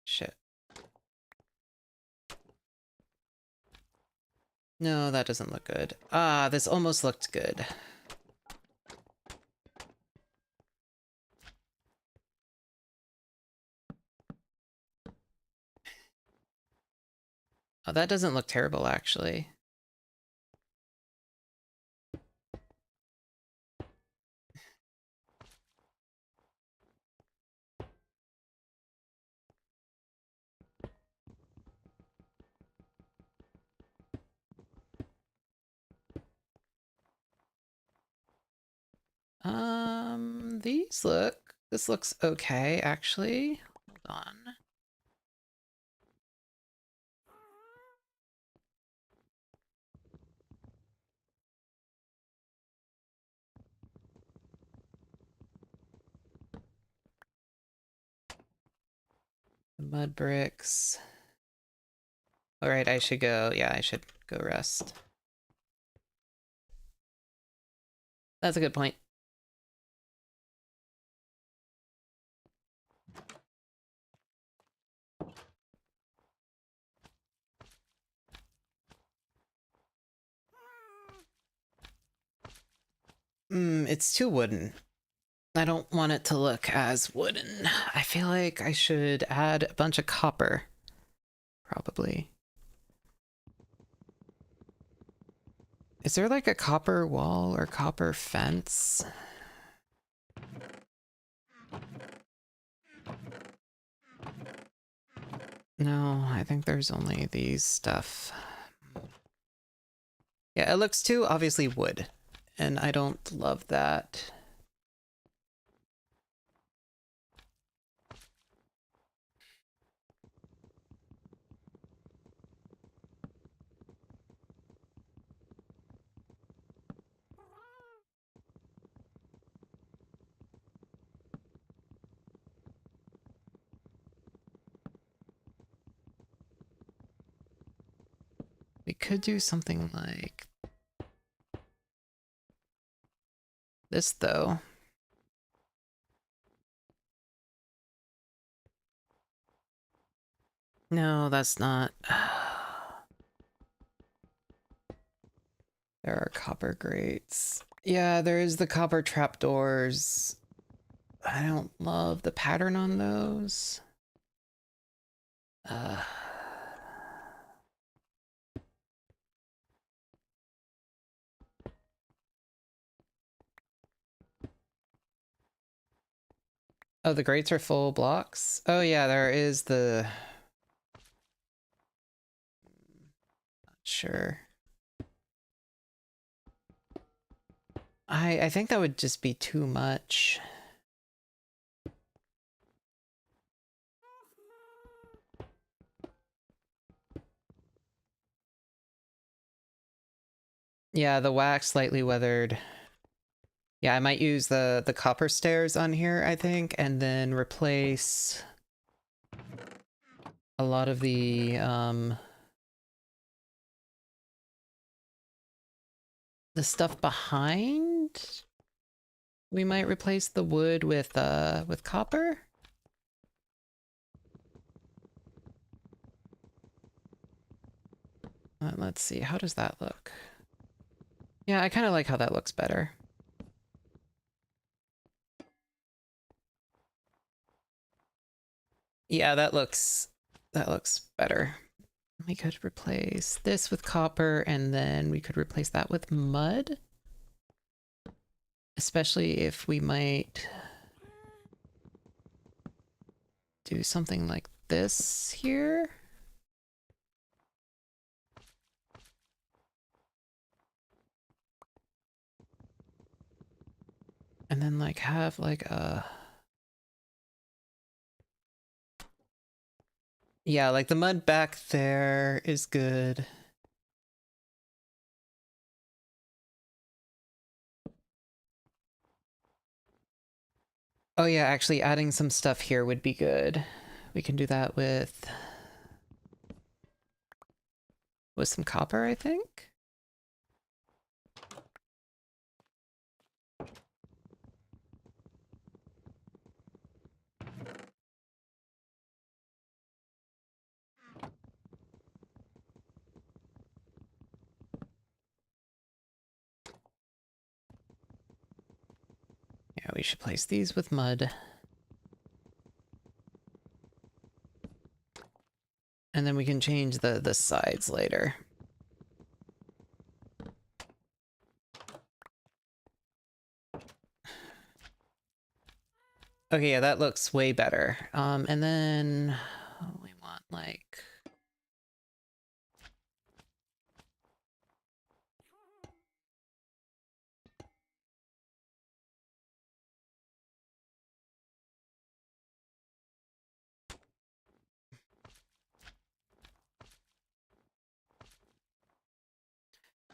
Shit. No, that doesn't look good. Ah, this almost looked good. Oh, that doesn't look terrible, actually. This looks okay, actually. Hold on. mud bricks. All right, I should go. Yeah, I should go rest. That's a good point. It's too wooden. I don't want it to look as wooden. I feel like I should add a bunch of copper. Probably. Is there like a copper wall or copper fence? No, I think there's only these stuff. Yeah, it looks too obviously wood, and I don't love that. We could do something like this, though. No, that's not. There are copper grates. Yeah, there is the copper trapdoors. I don't love the pattern on those. Oh, the grates are full blocks? Oh yeah, there is the... Not sure. I think that would just be too much. Yeah, the wax slightly weathered. Yeah, I might use the copper stairs on here, I think, and then replace a lot of the stuff behind. We might replace the wood with copper. Let's see, how does that look? Yeah, I kind of like how that looks better. Yeah, that looks better. We could replace this with copper, and then we could replace that with mud. Especially if we might do something like this here. And then like have like a... Yeah, like the mud back there is good. Oh yeah, actually adding some stuff here would be good. We can do that with some copper, I think. Yeah, we should place these with mud. And then we can change the sides later. Okay, yeah, that looks way better. And then we want like...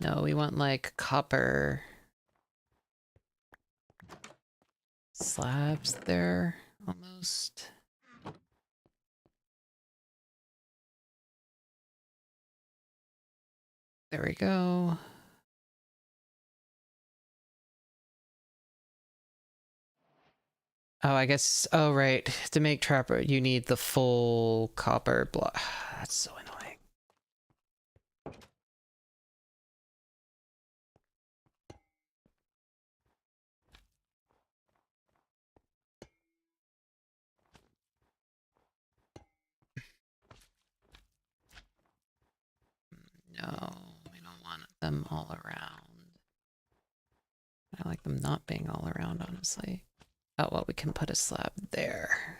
No, we want like copper slabs there, almost. There we go. Oh, I guess, oh right, to make trapper you need the full copper block. That's so annoying. No, we don't want them all around. I like them not being all around, honestly. Oh, well, we can put a slab there.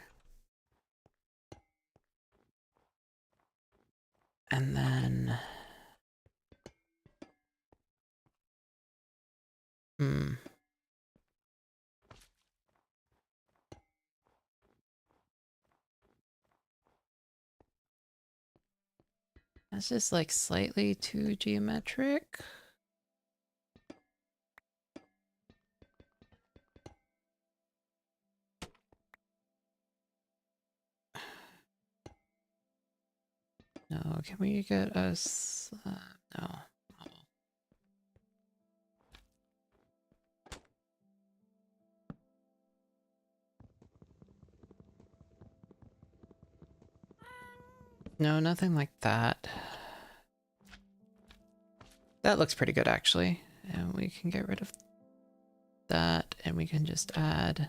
And then... That's just like slightly too geometric. No, can we get us... no. Oh. No, nothing like that. That looks pretty good, actually. And we can get rid of that, and we can just add...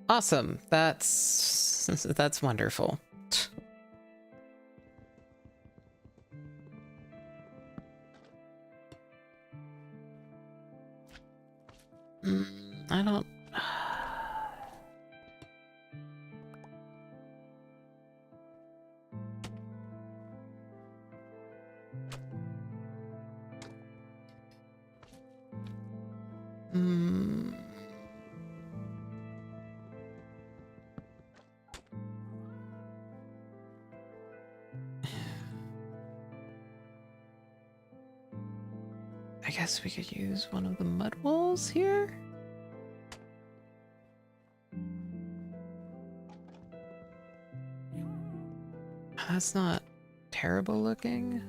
Awesome. That's wonderful. I don't... I guess we could use one of the mud walls here? That's not terrible looking.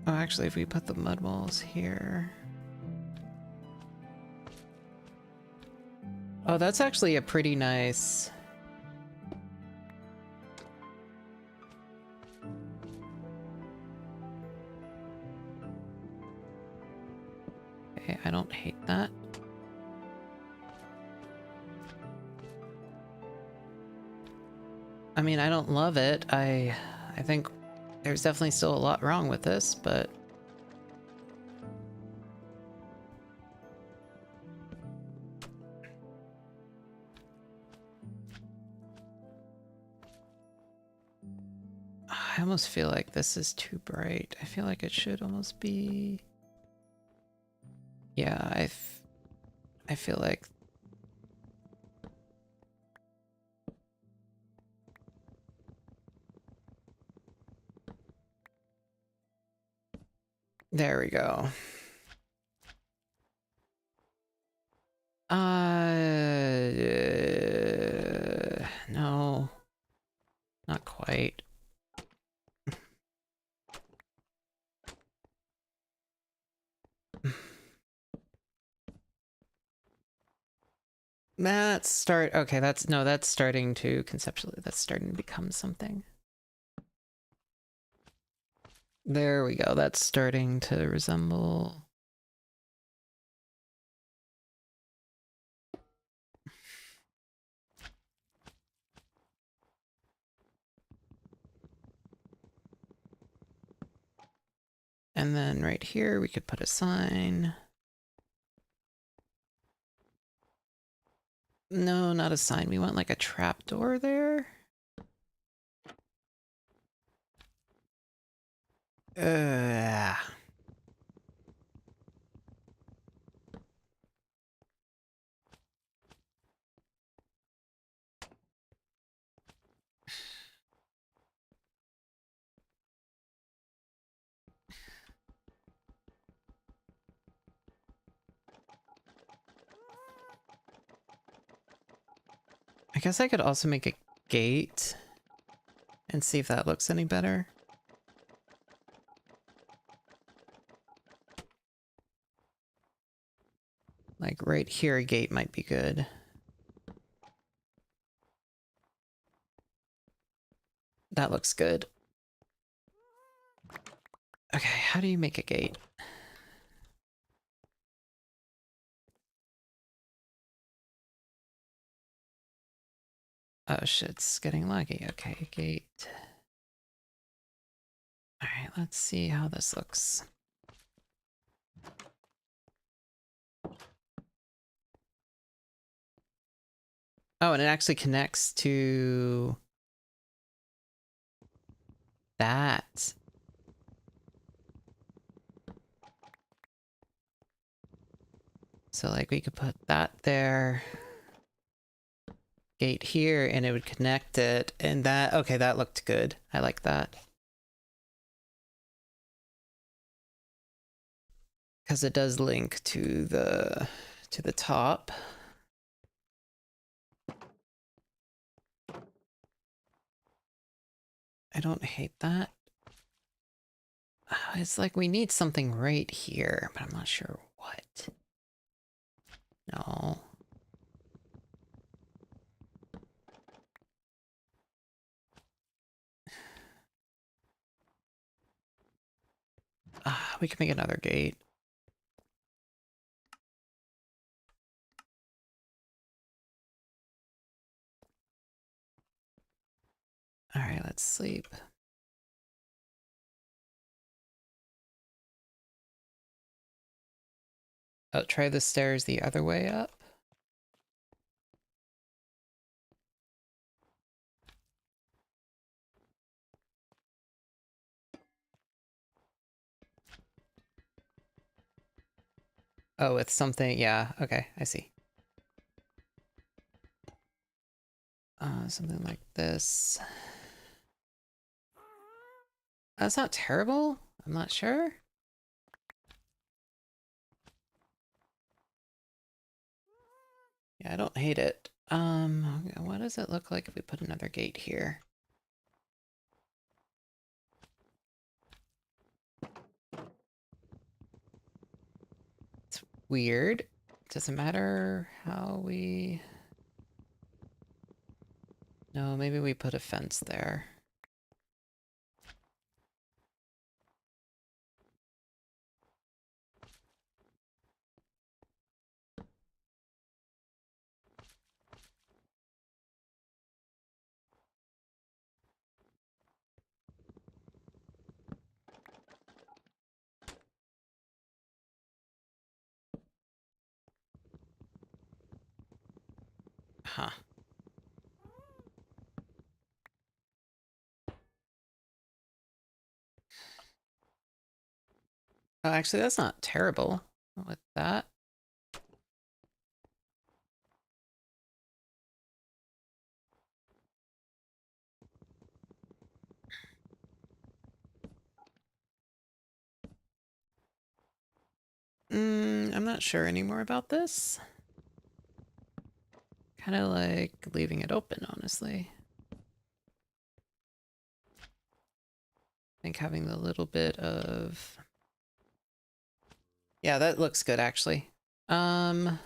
Oh, actually, if we put the mud walls here... Oh, that's actually a pretty nice... Okay, I don't hate that. I mean, I don't love it. I think there's definitely still a lot wrong with this, but... I almost feel like this is too bright. I feel like it should almost be... Yeah, I feel like... There we go. No. Not quite. Okay, that's starting to conceptually, that's starting to become something. There we go, that's starting to resemble... And then right here, we could put a sign. No, not a sign. We want like a trapdoor there. Uh, guess I could also make a gate and see if that looks any better. Like right here, a gate might be good. That looks good. Okay, how do you make a gate? Oh shit, it's getting laggy. Okay, gate. Alright, let's see how this looks. Oh, and it actually connects to that. So like we could put that there, gate here, and it would connect it, and that, okay, that looked good. I like that. Because it does link to the top. I don't hate that. It's like we need something right here, but I'm not sure what. No. We can make another gate. Alright, let's sleep. Oh, try the stairs the other way up. Oh, it's something, yeah, okay, I see. Something like this. That's not terrible. I'm not sure. Yeah, I don't hate it. What does it look like if we put another gate here? It's weird. Doesn't matter how we... No, maybe we put a fence there. Huh. Oh, actually, that's not terrible with that. I'm not sure anymore about this. Kind of like leaving it open, honestly. I think having the little bit of... Yeah, that looks good, actually. Yeah,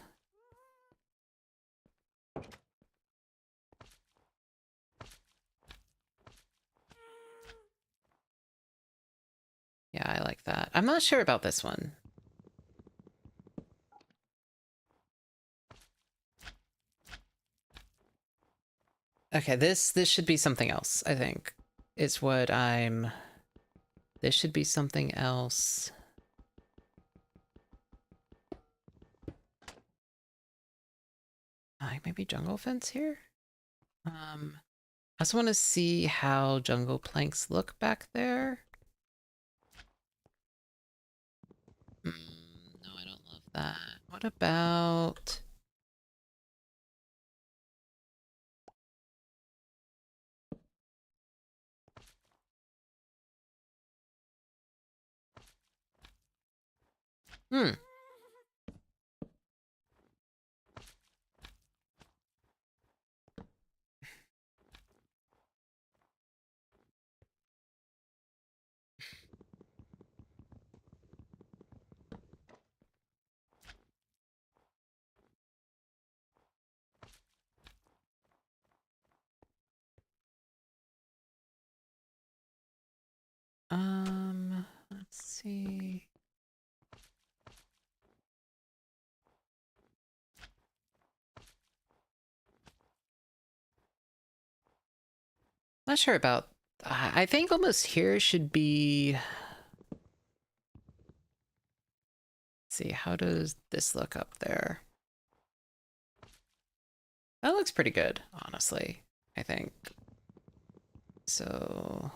I like that. I'm not sure about this one. Okay, this should be something else, I think. Is what I'm... This should be something else. Like maybe jungle fence here? I also want to see how jungle planks look back there. No, I don't love that. What about... Hmm. see. Not sure about... I think almost here should be... Let's see, how does this look up there? That looks pretty good, honestly, I think. So...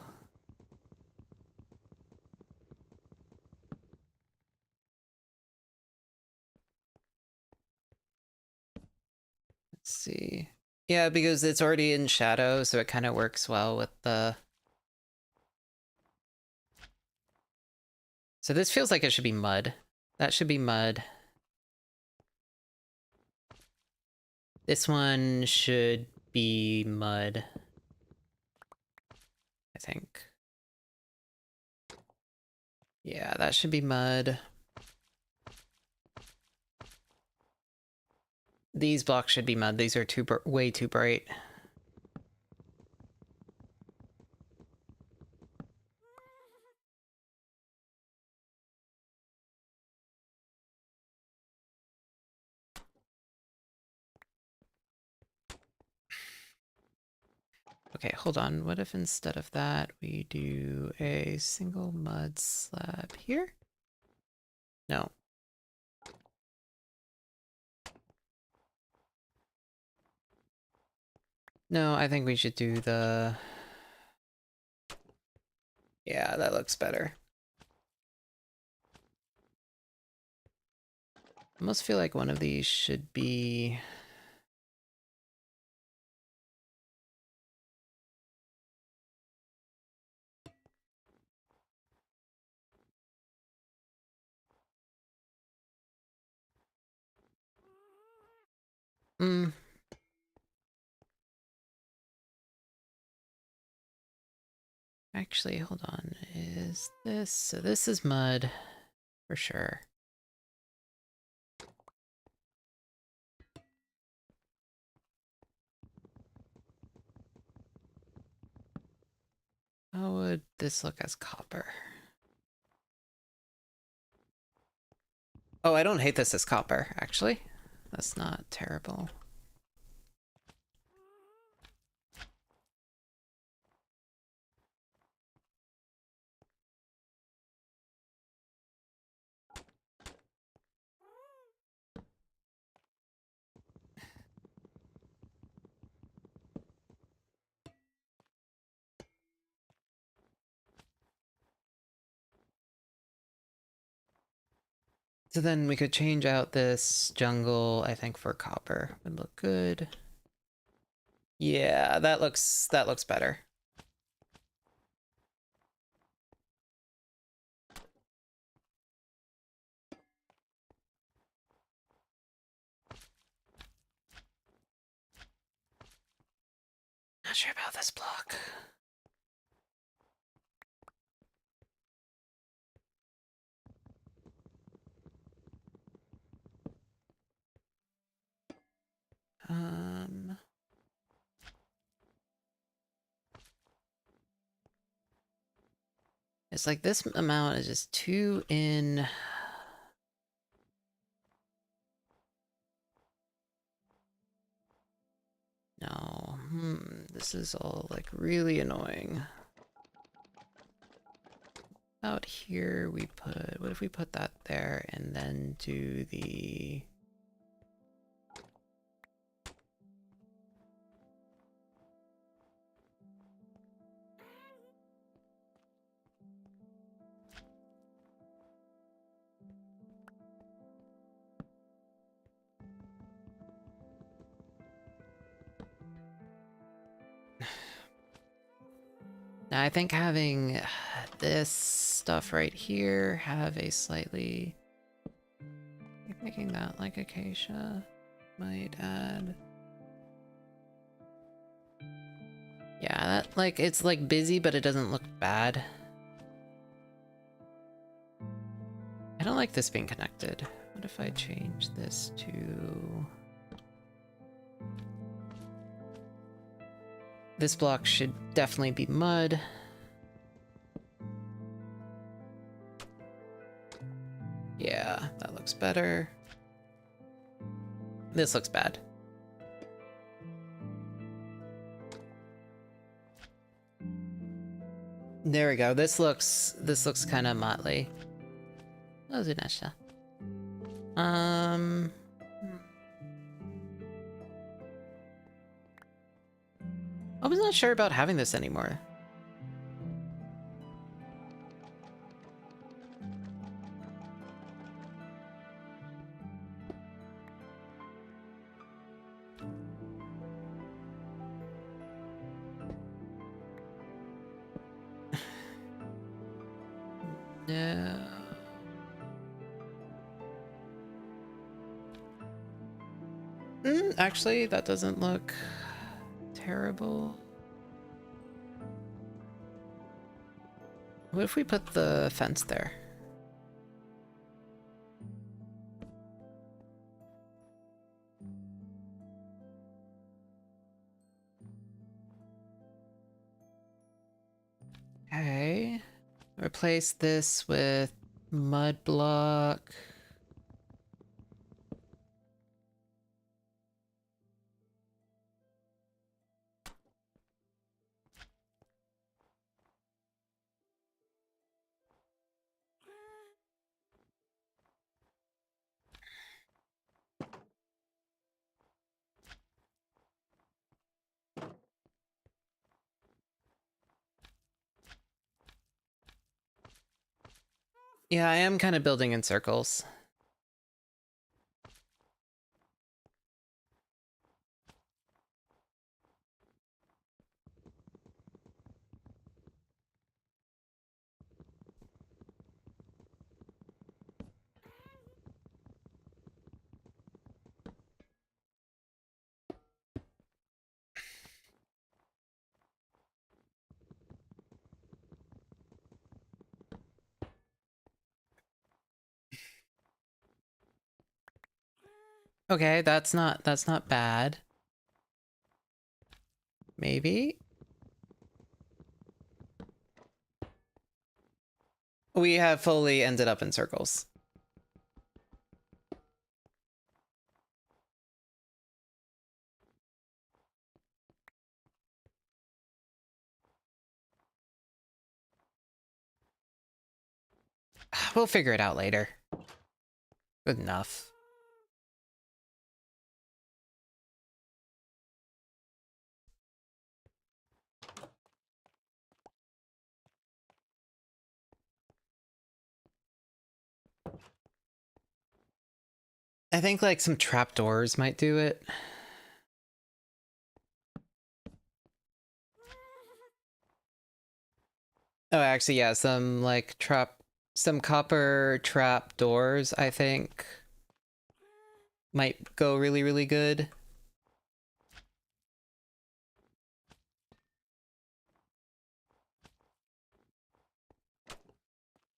Let's see. Yeah, because it's already in shadow, so it kind of works well with the... So this feels like it should be mud. That should be mud. This one should be mud, I think. Yeah, that should be mud. These blocks should be mud. These are way too bright. Okay, hold on. What if instead of that, we do a single mud slab here? No. No, I think we should do the... Yeah, that looks better. I almost feel like one of these should be... Actually, hold on. Is this... So this is mud, for sure. How would this look as copper? Oh, I don't hate this as copper, actually. That's not terrible. So then we could change out this jungle, I think, for copper. Would look good. Yeah, that looks better. Not sure about this block. It's like this amount is just too in... No, this is all like really annoying. Out here we put, what if we put that there and then do the... Now I think having this stuff right here have a slightly... Making that like acacia might add... Yeah, that like, it's like busy, but it doesn't look bad. I don't like this being connected. What if I change this to... This block should definitely be mud. looks better. This looks bad. There we go. This looks kind of motley. Oh, Zunasha. I was not sure about having this anymore. No. Actually, that doesn't look terrible. What if we put the fence there? Okay. Replace this with mud block. Yeah, I am kind of building in circles. Okay, that's not bad. Maybe. We have fully ended up in circles. We'll figure it out later. Good enough. I think like some trapdoors might do it. Oh, actually, yeah, some like some copper trap doors, I think, might go really, really good.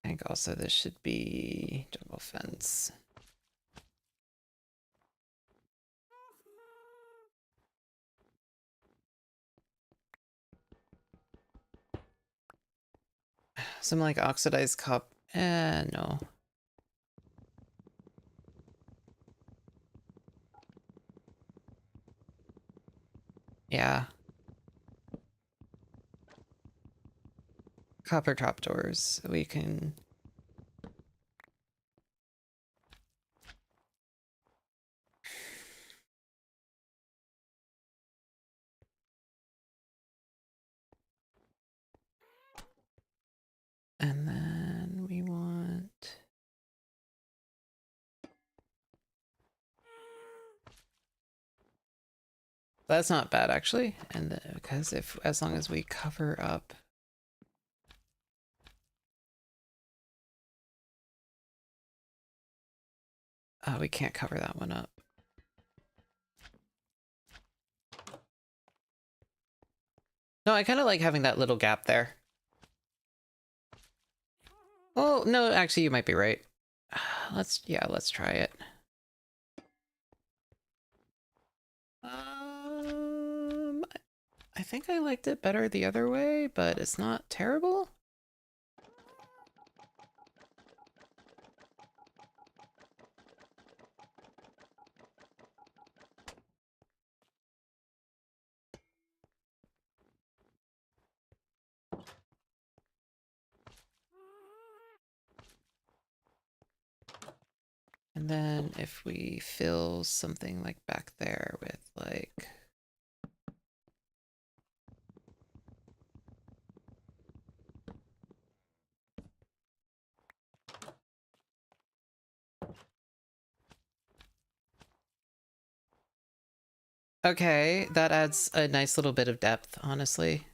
I think also this should be jungle fence. Some like oxidized no. Yeah. Copper trapdoors. We can... And then we want... That's not bad, actually. And because as long as we cover up... Oh, we can't cover that one up. No, I kind of like having that little gap there. Oh, no, actually, you might be right. Let's try it. I think I liked it better the other way, but it's not terrible. And then if we fill something like back there with like... Okay, that adds a nice little bit of depth, honestly.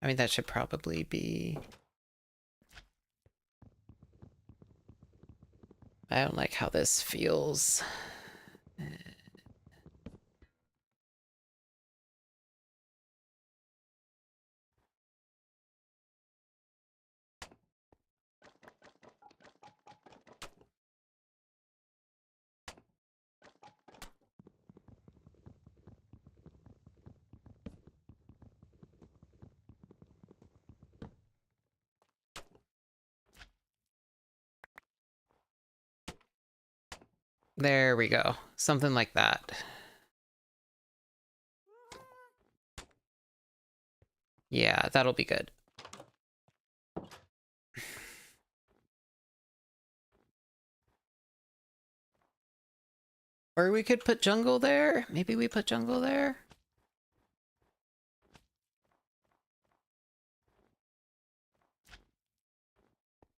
I mean, that should probably be... I don't like how this feels. There we go. Something like that. Yeah, that'll be good. Or we could put jungle there. Maybe we put jungle there.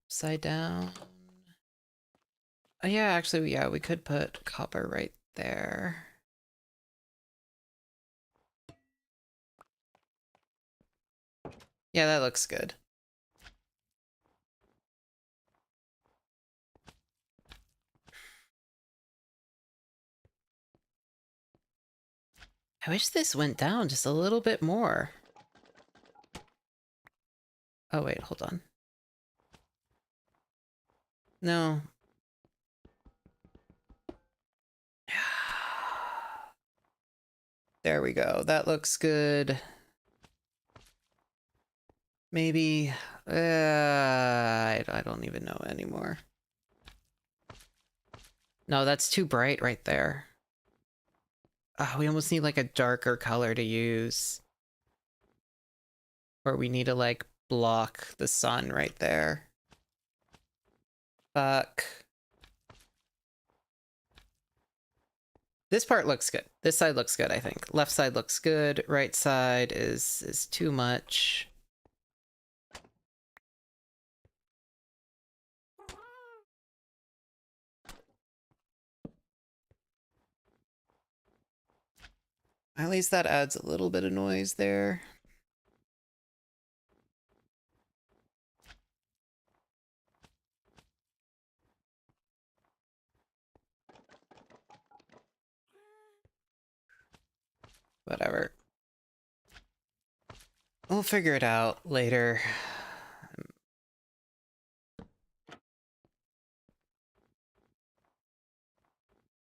Upside down. Oh yeah, actually, yeah, we could put copper right there. Yeah, that looks good. I wish this went down just a little bit more. Oh wait, hold on. No. There we go. That looks good. Maybe... I don't even know anymore. No, that's too bright right there. We almost need like a darker color to use. Or we need to like block the sun right there. Fuck. This part looks good. This side looks good, I think. Left side looks good. Right side is too much. At least that adds a little bit of noise there. Whatever. We'll figure it out later.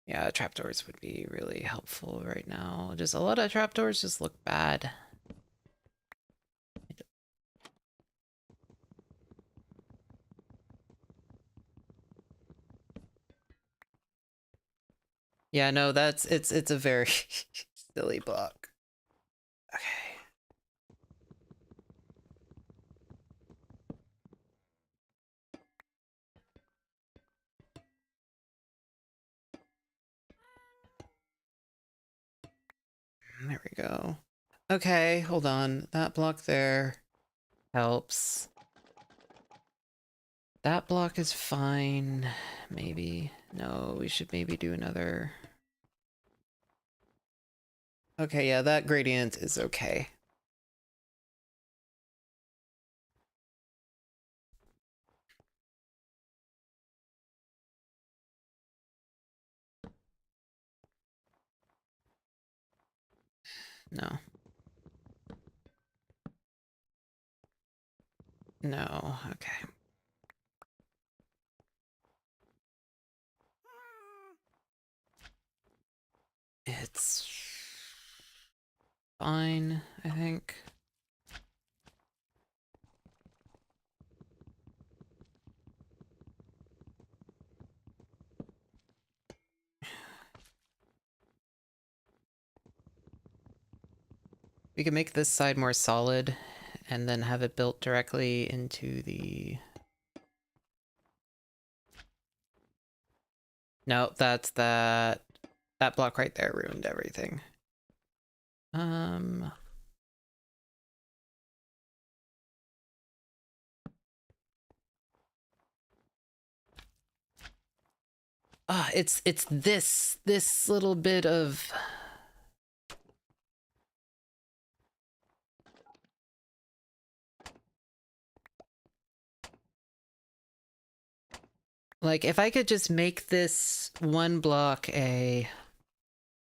Yeah, trapdoors would be really helpful right now. Just a lot of trapdoors just look bad. Yeah, no, it's a very silly block. Okay. There we go. Okay, hold on. That block there helps. That block is fine. Maybe. No, we should maybe do another. Okay, yeah, that gradient is okay. No. No, okay. It's fine, I think. We can make this side more solid and then have it built directly into the... No, that's that. That block right there ruined everything. It's this little bit of... Like, if I could just make this one block a...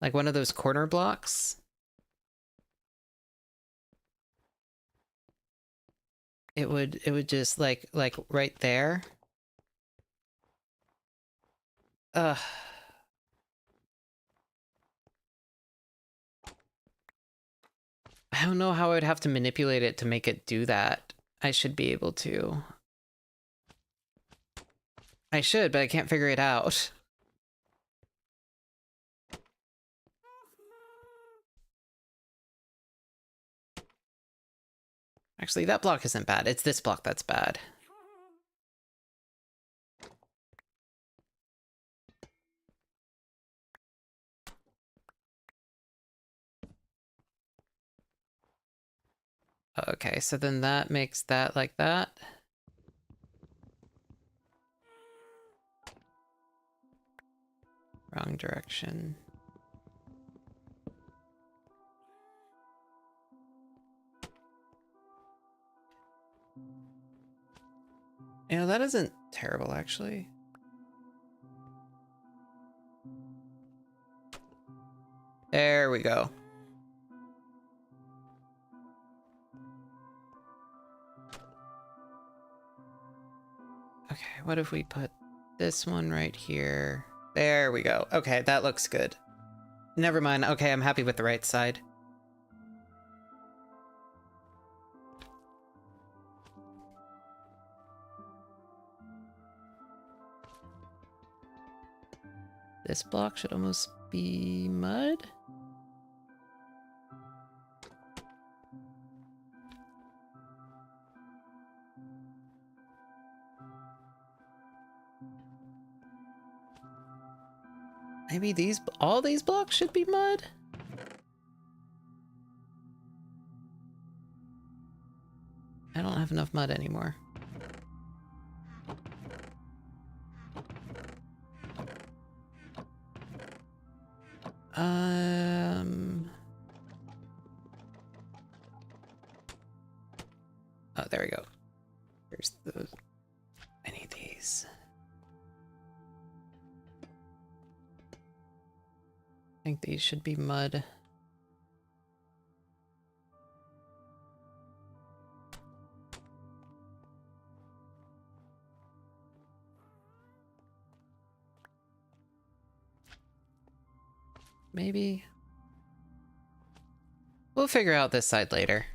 like one of those corner blocks. It would just like right there. Ugh. I don't know how I would have to manipulate it to make it do that. I should be able to. I should, but I can't figure it out. Actually, that block isn't bad. It's this block that's bad. Okay, so then that makes that like that. Wrong direction. You know, that isn't terrible, actually. There we go. Okay, what if we put this one right here? There we go. Okay, that looks good. Never mind. Okay, I'm happy with the right side. This block should almost be mud. Maybe all these blocks should be mud? I don't have enough mud anymore. Oh, there we go. Here's those. I need these. I think these should be mud. Maybe. We'll figure out this side later.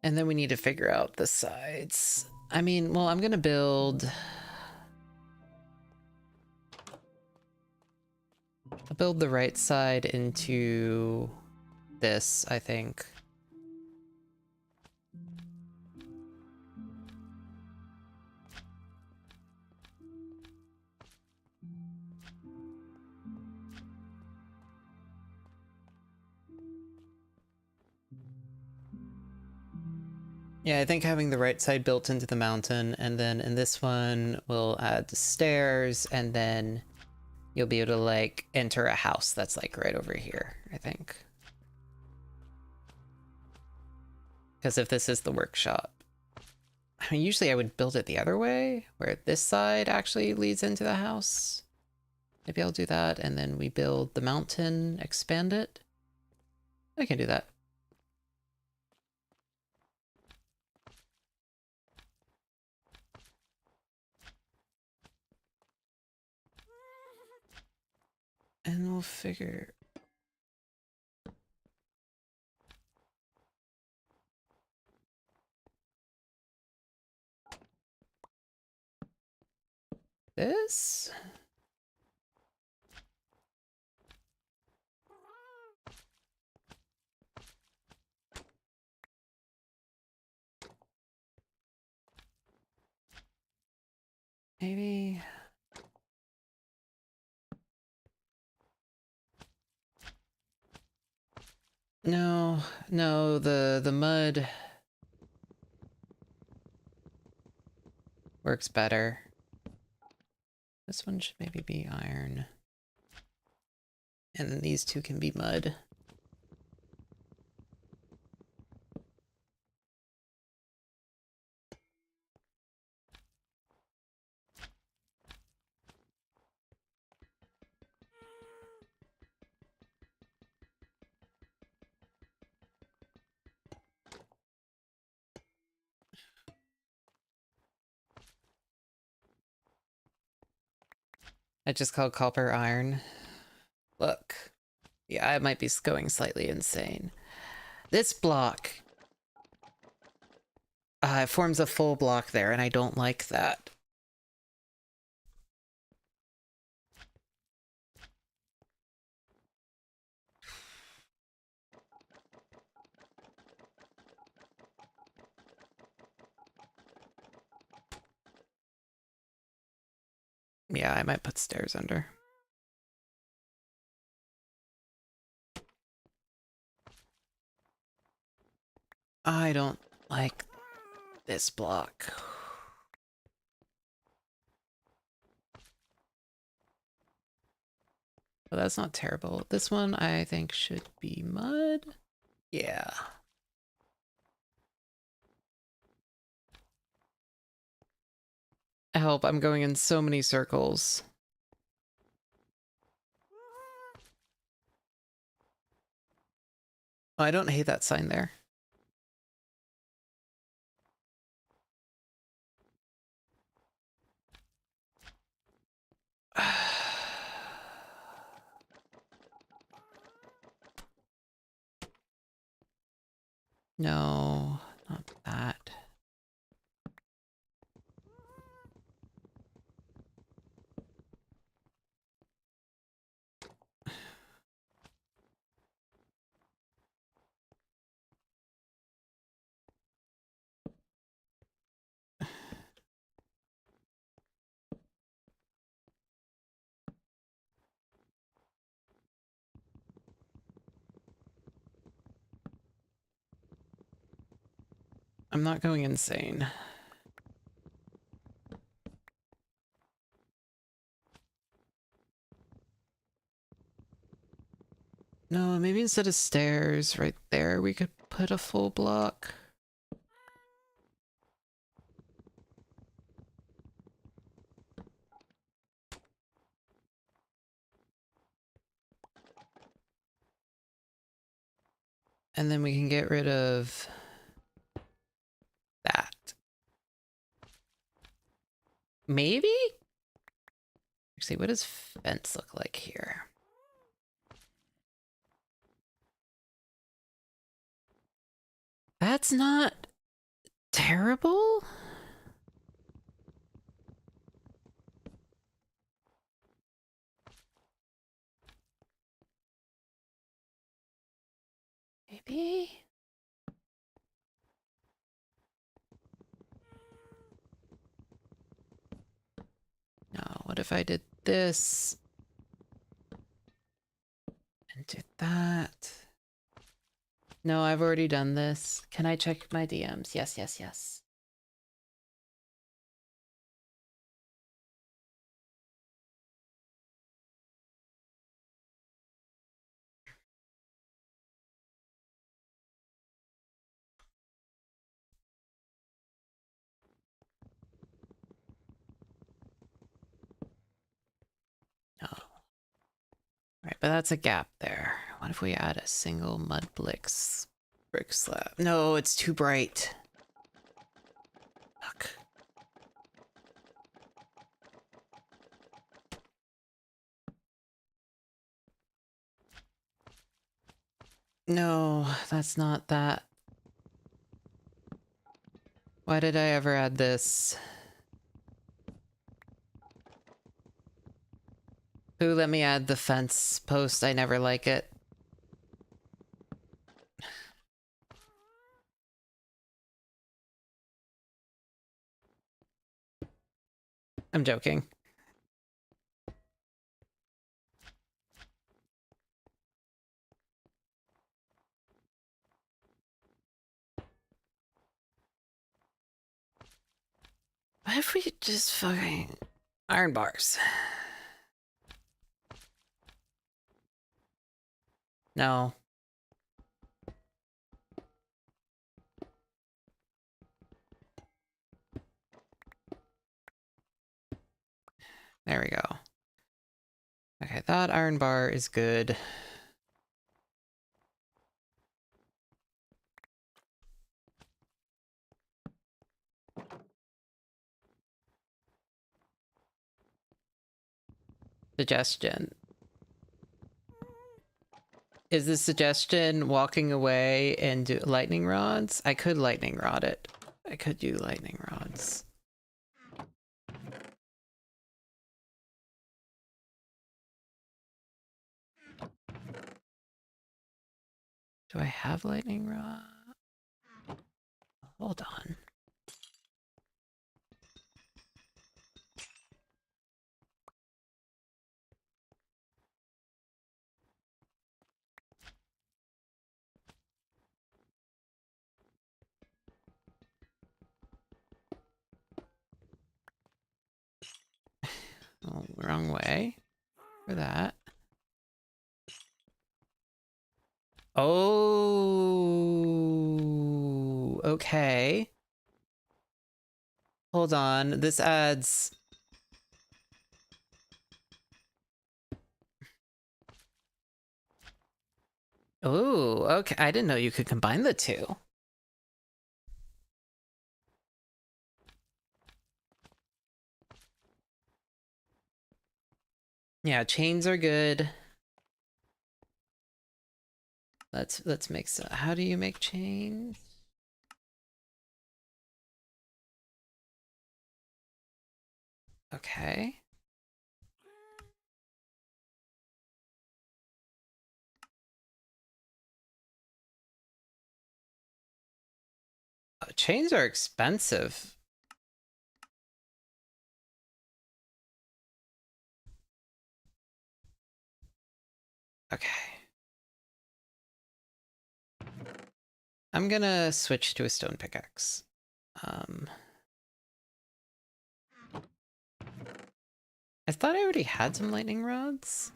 And then we need to figure out the sides. I mean, well, I'm gonna build... I'll build the right side into this, I think. Yeah, I think having the right side built into the mountain, and then in this one, we'll add the stairs, and then you'll be able to, like, enter a house that's, like, right over here, I think. Because if this is the workshop. I mean, usually I would build it the other way, where this side actually leads into the house. Maybe I'll do that, and then we build the mountain, expand it. I can do that. And we'll figure... this? Maybe... No, no, the mud works better. This one should maybe be iron. And then these two can be mud. I just called copper iron. Look. Yeah, I might be going slightly insane. This block... it forms a full block there, and I don't like that. Yeah, I might put stairs under. I don't like this block. Well, that's not terrible. This one I think should be mud. Yeah. Help, I'm going in so many circles. Oh, I don't hate that sign there. No, not that. I'm not going insane. No, maybe instead of stairs right there, we could put a full block. And then we can get rid of that. Maybe? Actually, what does fence look like here? That's not terrible. Maybe? No, what if I did this? And did that? No, I've already done this. Can I check my DMs? Yes, yes, yes. No. Right, but that's a gap there. What if we add a single mud brick slab? No, it's too bright. Fuck. No, that's not that. Why did I ever add this? Who let me add the fence post? I never like it. I'm joking. What if we just fucking iron bars? No. There we go. Okay, that iron bar is good. Suggestion. Is the suggestion walking away and do lightning rods? I could lightning rod it. I could do lightning rods. Do I have lightning rod? Hold on. Oh, wrong way for that. Oh, okay. Hold on. This adds... Oh, okay. I didn't know you could combine the two. Yeah, chains are good. Let's make some. How do you make chains? Okay. Oh, chains are expensive. Okay. I'm gonna switch to a stone pickaxe. I thought I already had some lightning rods.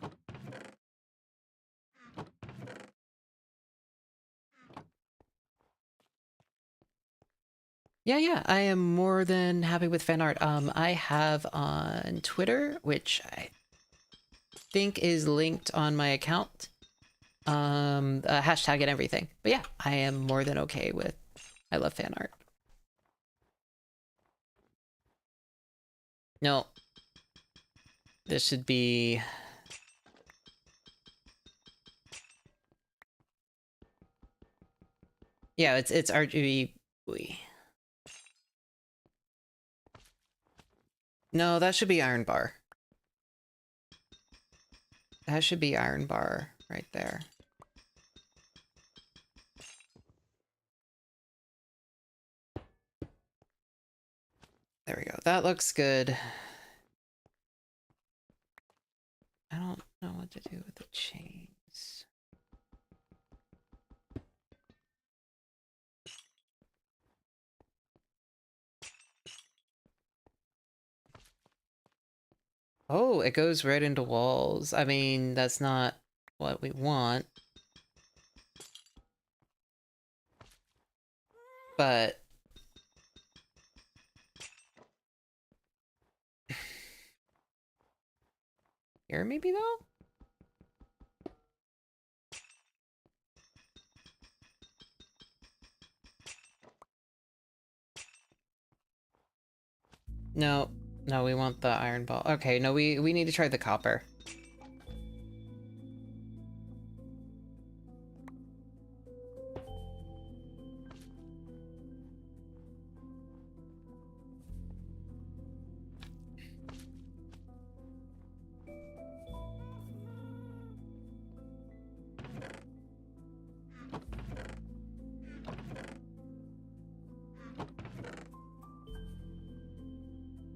Yeah, I am more than happy with fan art. I have on Twitter, which I think is linked on my account. Hashtag and everything. But yeah, I am more than okay with. I love fan art. No. This should be... Yeah, it's RGB. No, that should be iron bar. That should be iron bar right there. There we go. That looks good. I don't know what to do with the chains. Oh, it goes right into walls. I mean, that's not what we want. But... Here, maybe, though? No. No, we want the iron ball. Okay, no, we need to try the copper.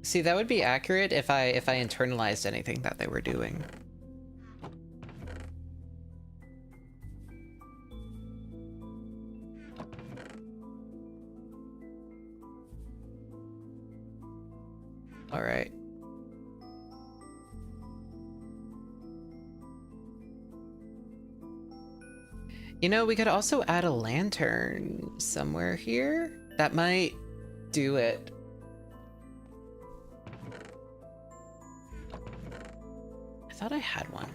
See, that would be accurate if I internalized anything that they were doing. All right. You know, we could also add a lantern somewhere here. That might do it. I thought I had one.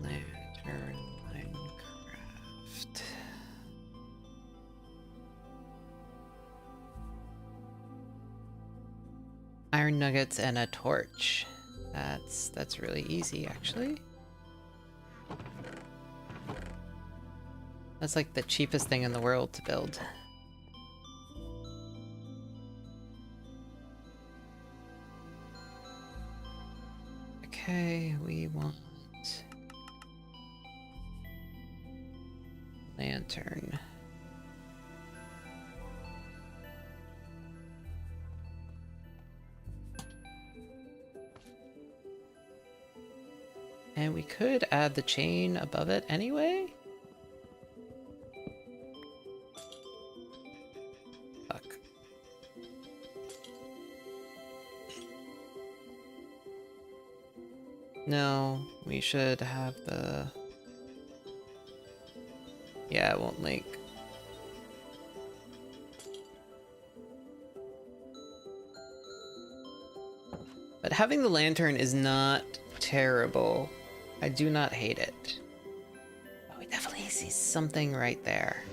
Lantern Minecraft. Iron nuggets and a torch. That's really easy, actually. That's like the cheapest thing in the world to build. Okay, we want lantern. And we could add the chain above it anyway? Fuck. No, we should have the... Yeah, it won't link. But having the lantern is not terrible. I do not hate it. Oh, we definitely see something right there.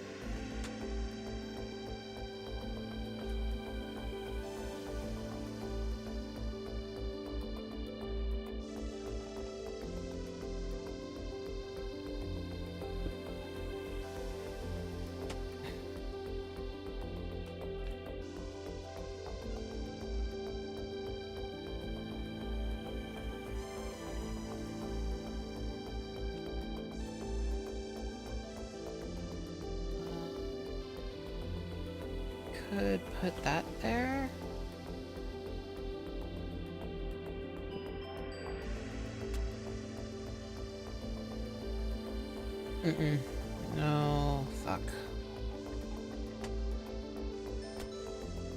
Could put that there. No, fuck.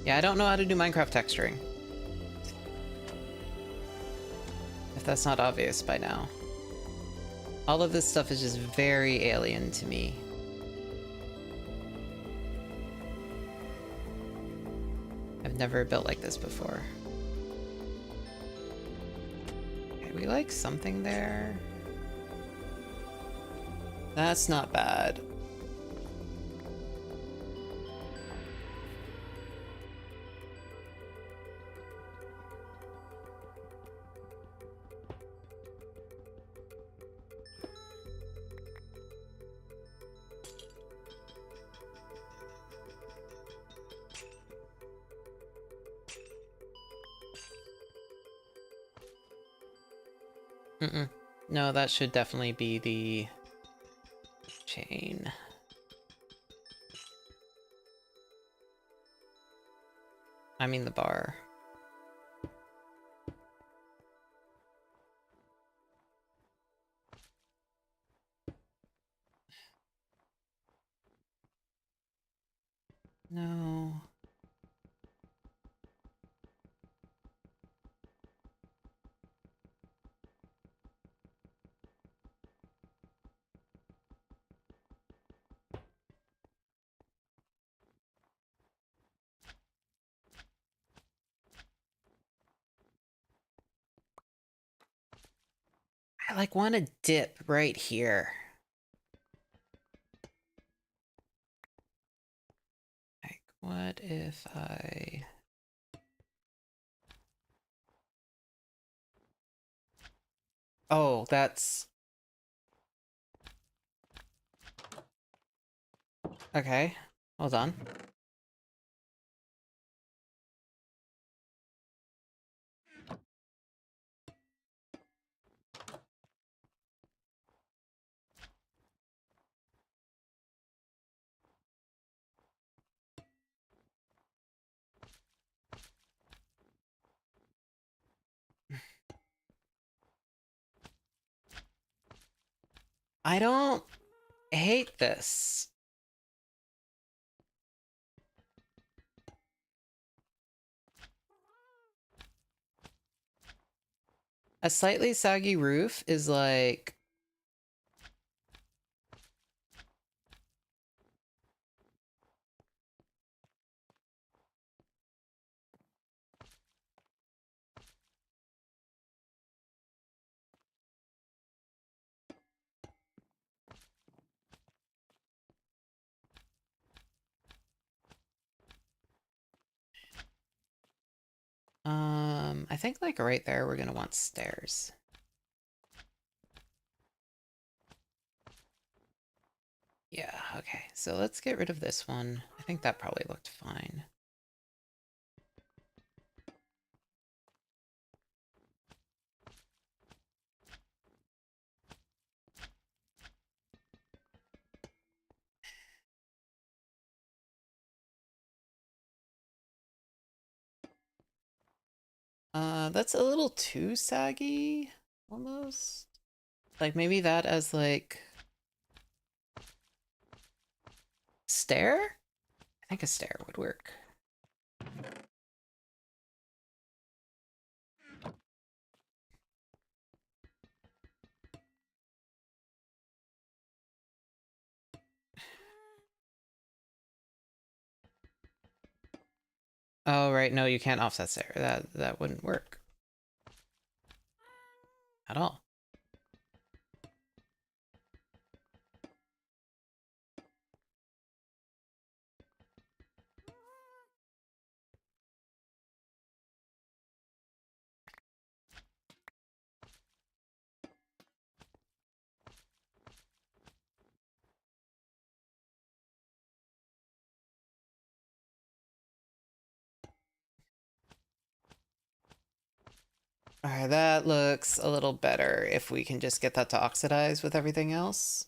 Yeah, I don't know how to do Minecraft texturing. If that's not obvious by now. All of this stuff is just very alien to me. I've never built like this before. Okay, we like something there. That's not bad. No, that should definitely be the chain. I mean the bar. No. I like want to dip right here. Like, what if I... Oh, that's... Okay, hold on. I don't hate this. A slightly saggy roof is like... I think like right there we're gonna want stairs. Yeah, okay. So let's get rid of this one. I think that probably looked fine. That's a little too saggy, almost. Like maybe that as like... stair? I think a stair would work. Oh, right, no, you can't offset stair. That wouldn't work. At all. Alright, that looks a little better if we can just get that to oxidize with everything else.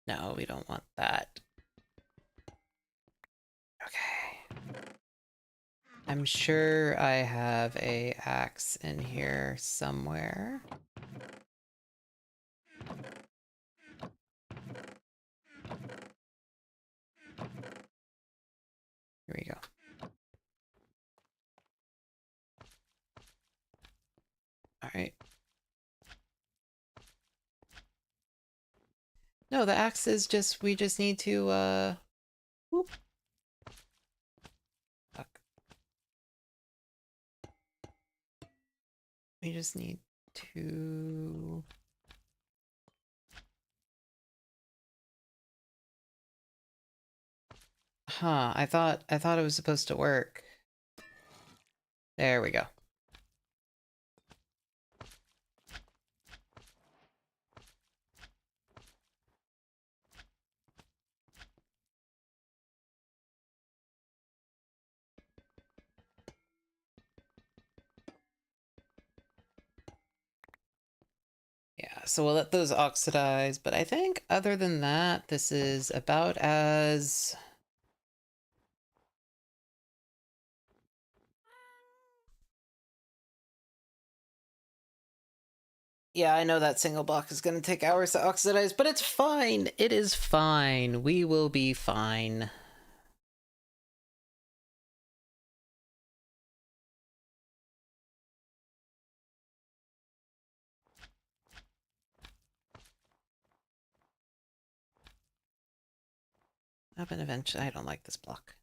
No, we don't want that. Okay. I'm sure I have a axe in here somewhere. Here we go. Alright. No, the axe is just, we just need to, whoop. Fuck. We just need to... Huh, I thought it was supposed to work. There we go. Yeah, so we'll let those oxidize, but I think other than that, this is about as... Yeah, I know that single block is going to take hours to oxidize, but it's fine. It is fine. We will be fine. Up and eventually, I don't like this block.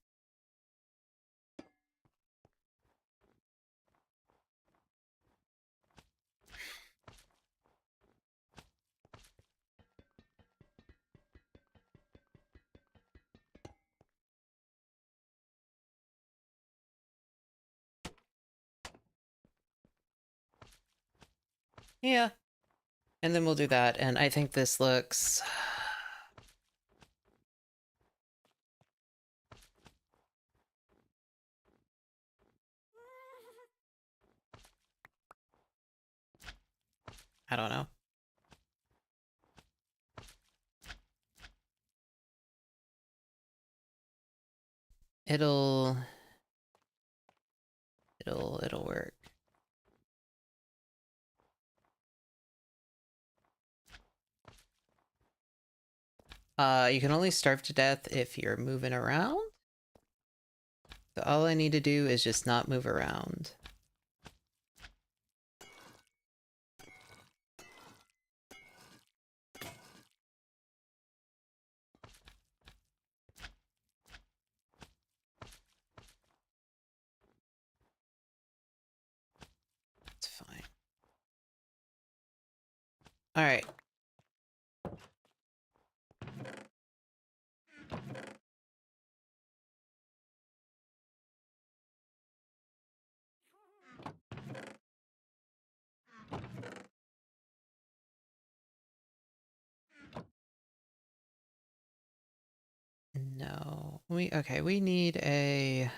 Yeah. And then we'll do that, and I think this looks... I don't know. It'll work. You can only starve to death if you're moving around. So all I need to do is just not move around. It's fine. All right. No. Okay, we need a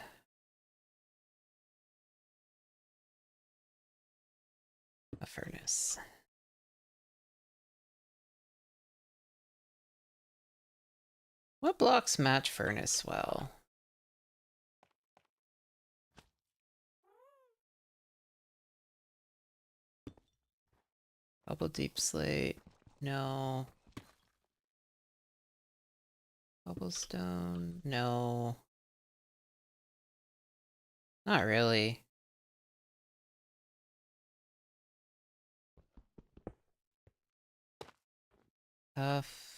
furnace. What blocks match furnace well? Bubble deep slate. No. Cobblestone. No. Not really. Tough.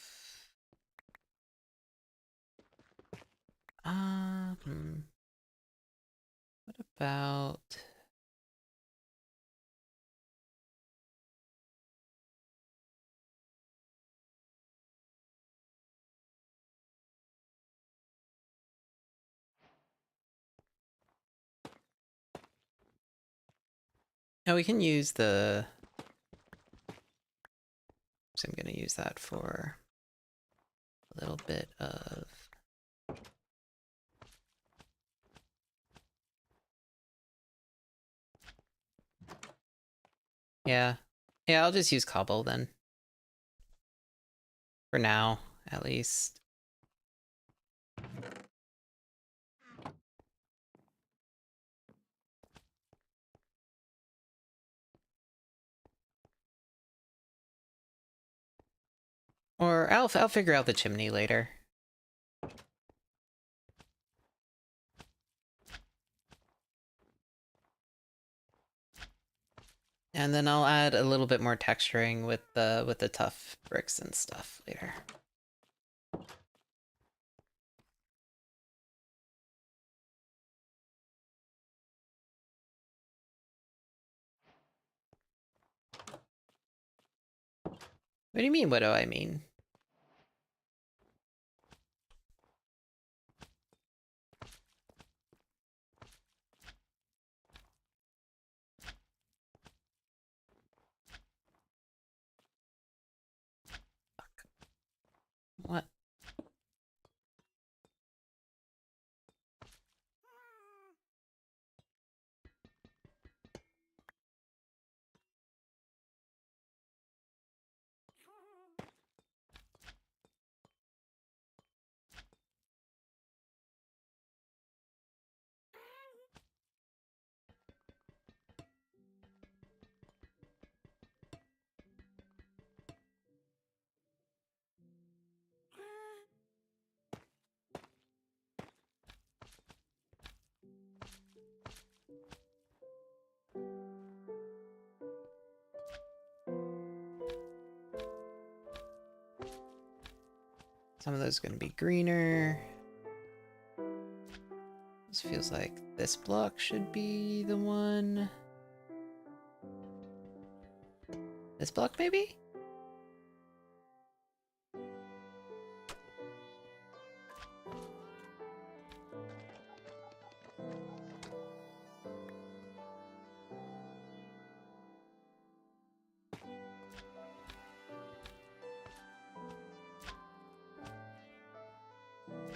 What about... Oh, we can use the... So I'm gonna use that for a little bit of... Yeah. Yeah, I'll just use cobble then. For now, at least. Or I'll figure out the chimney later. And then I'll add a little bit more texturing with the tough bricks and stuff later. What do you mean, what do I mean? Fuck. What? Some of those are gonna be greener. This feels like this block should be the one. This block, maybe?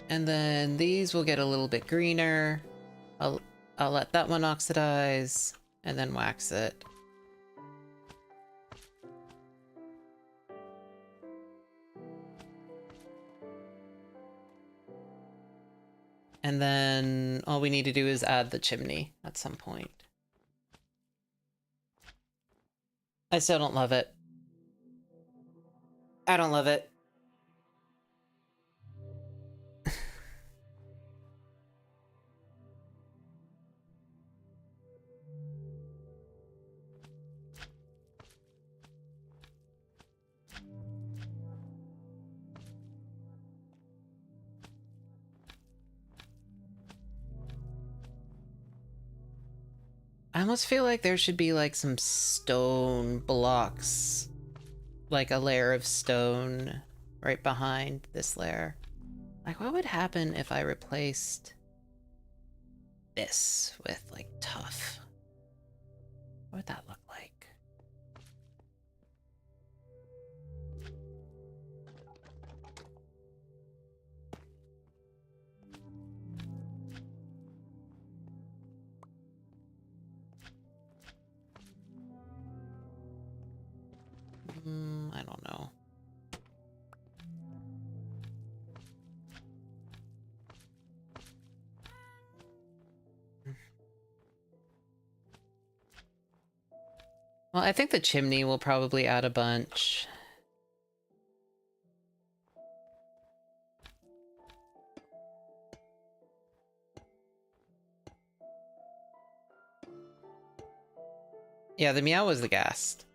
And then these will get a little bit greener. I'll let that one oxidize and then wax it. And then all we need to do is add the chimney at some point. I still don't love it. I don't love it. I almost feel like there should be like some stone blocks, like a layer of stone right behind this layer. Like, what would happen if I replaced this with like tough? What would that look like? I don't know. Well, I think the chimney will probably add a bunch. Yeah, the meow was the ghast.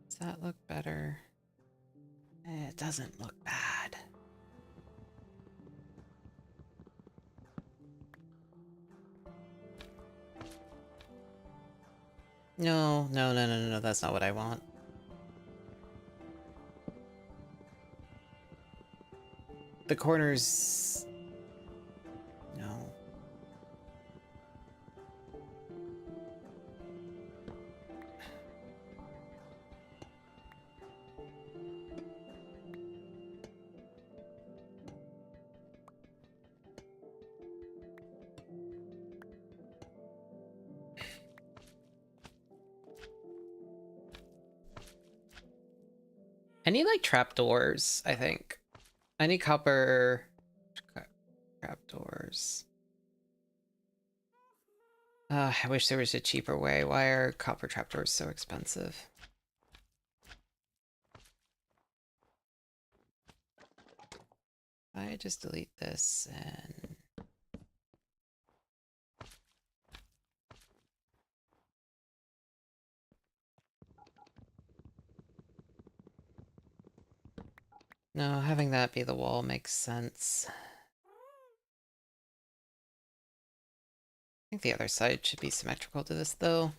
Does that look better? It doesn't look bad. No, no, no, no, no, that's not what I want. The corners... No. I need like trapdoors, I think. I need copper trapdoors. I wish there was a cheaper way. Why are copper trapdoors so expensive? I just delete this and... No, having that be the wall makes sense. I think the other side should be symmetrical to this, though.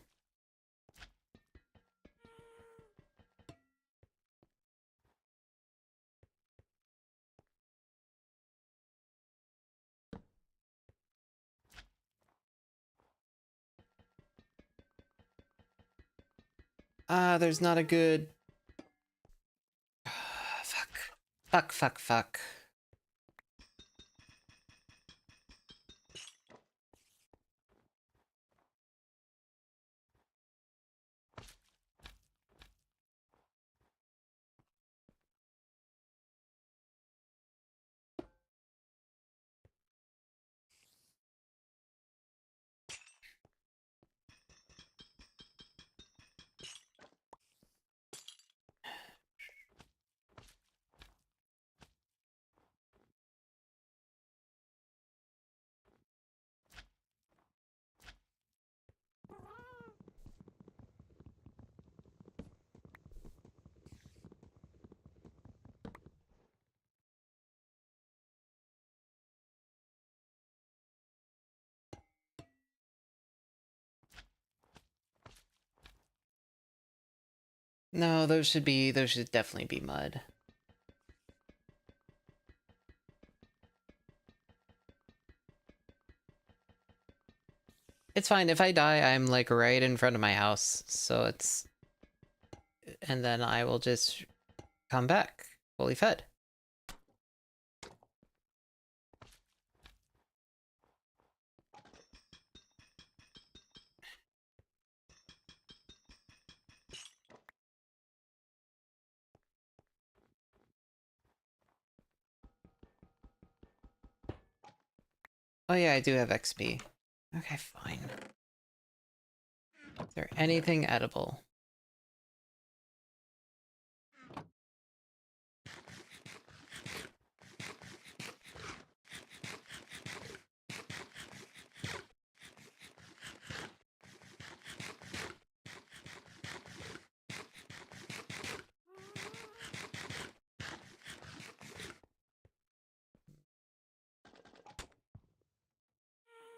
There's not a good... Fuck. Fuck, fuck, fuck. No, those should definitely be mud. It's fine. If I die, I'm like right in front of my house, so it's... And then I will just come back, fully fed. Oh yeah, I do have XP. Okay, fine. Is there anything edible?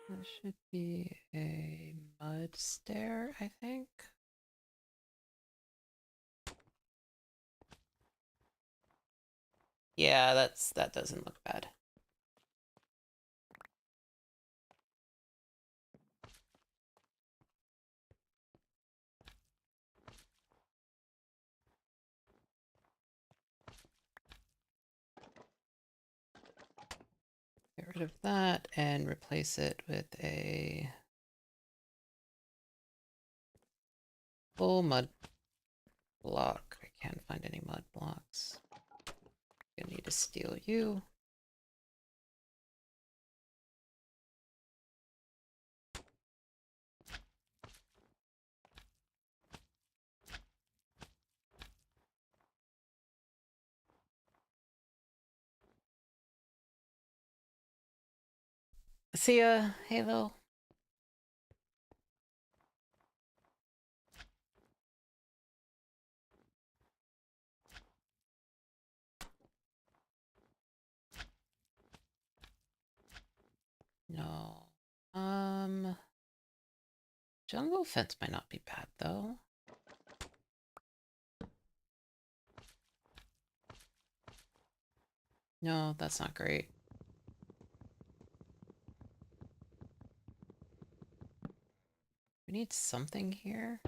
There should be a mud stair, I think. Yeah, that doesn't look bad. Get rid of that and replace it with a full mud block. I can't find any mud blocks. Gonna need to steal you. See ya, Halo. No. Jungle fence might not be bad though. No, that's not great. We need something here.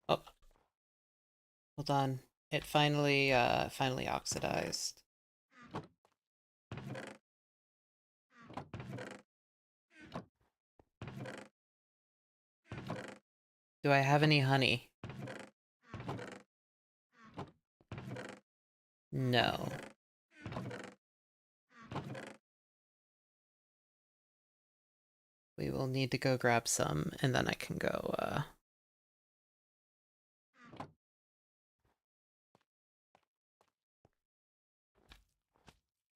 Oh, hold on. It finally oxidized. Do I have any honey? No. We will need to go grab some, and then I can go,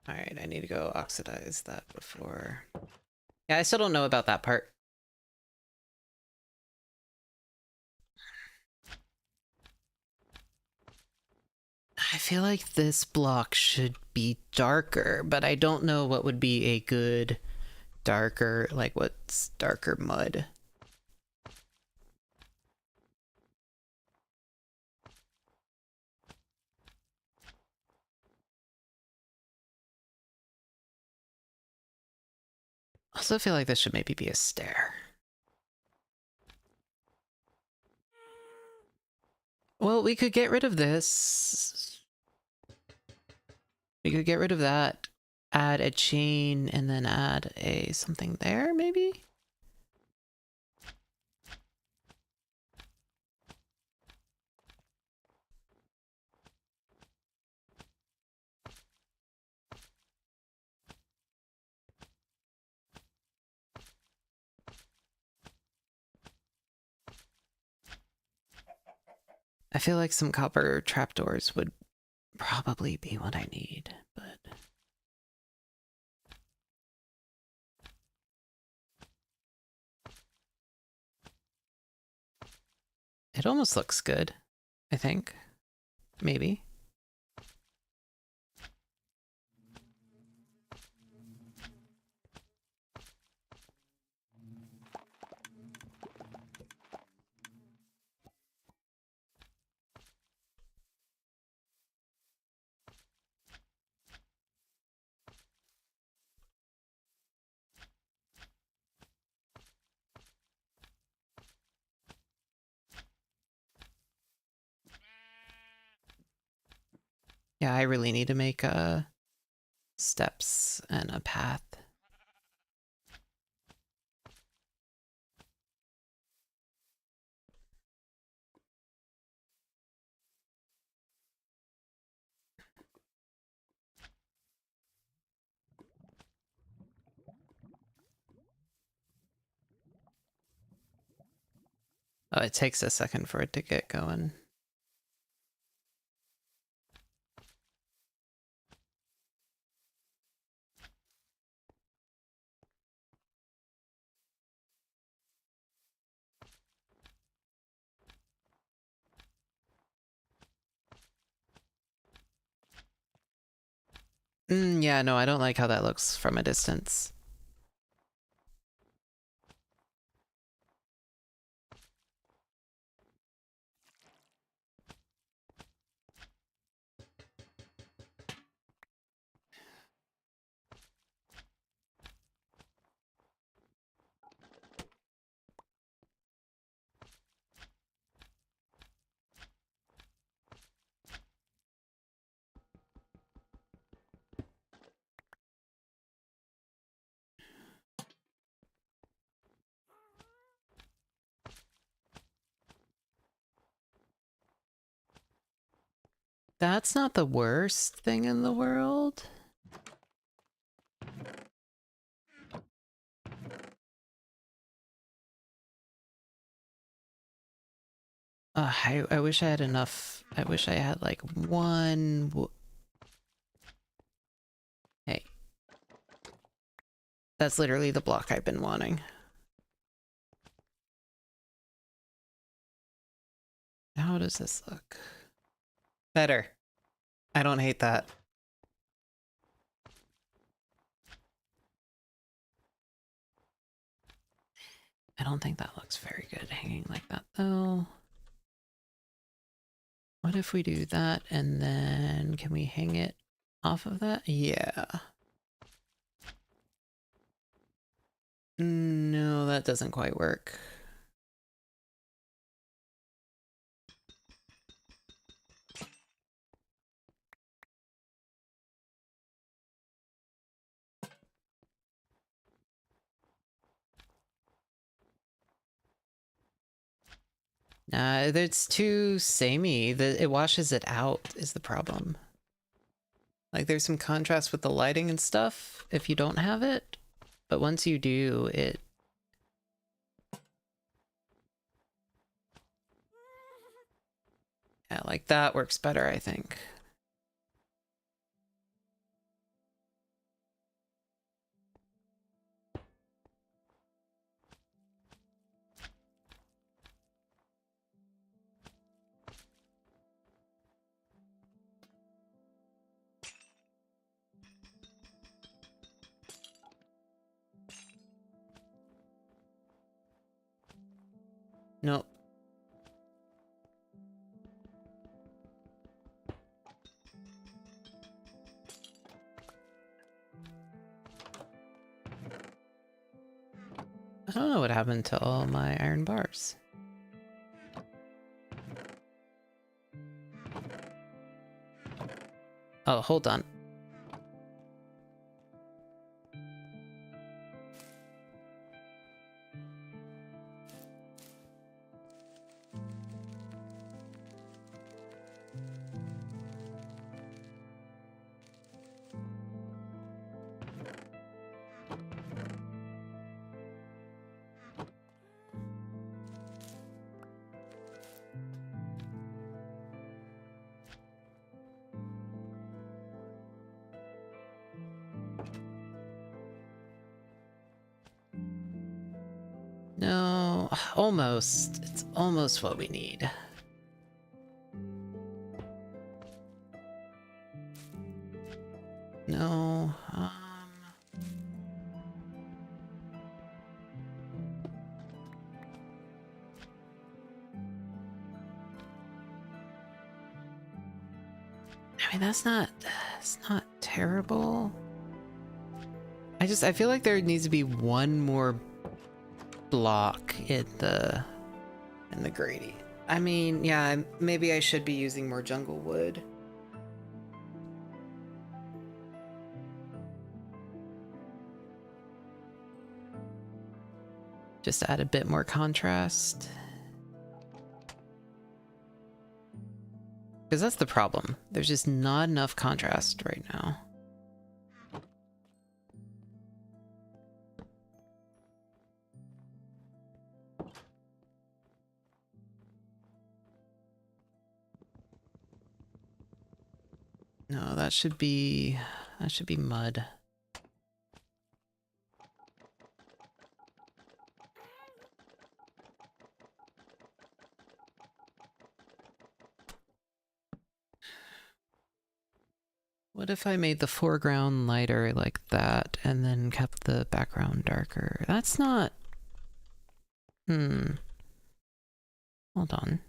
Alright, I need to go oxidize that before... Yeah, I still don't know about that part. I feel like this block should be darker, but I don't know what would be a good darker, like what's darker mud. I also feel like this should maybe be a stair. Well, we could get rid of this. We could get rid of that, add a chain, and then add a something there, maybe? I feel like some copper trapdoors would probably be what I need, but... It almost looks good, I think. Maybe. Yeah, I really need to make steps and a path. Oh, it takes a second for it to get going. Yeah, no, I don't like how that looks from a distance. That's not the worst thing in the world. I wish I had enough. I wish I had like one. Hey. That's literally the block I've been wanting. How does this look? Better. I don't hate that. I don't think that looks very good hanging like that though. What if we do that and then can we hang it off of that? Yeah. No, that doesn't quite work. Nah, it's too samey. It washes it out is the problem. Like there's some contrast with the lighting and stuff if you don't have it, but once you do, it... Yeah, like that works better, I think. Nope. I don't know what happened to all my iron bars. Oh, hold on. No, almost. It's almost what we need. No, I mean, that's not terrible. I feel like there needs to be one more block in the gradient. I mean, yeah, maybe I should be using more jungle wood. Just to add a bit more contrast. Because that's the problem. There's just not enough contrast right now. No, that should be mud. What if I made the foreground lighter like that and then kept the background darker? That's not... Hold on.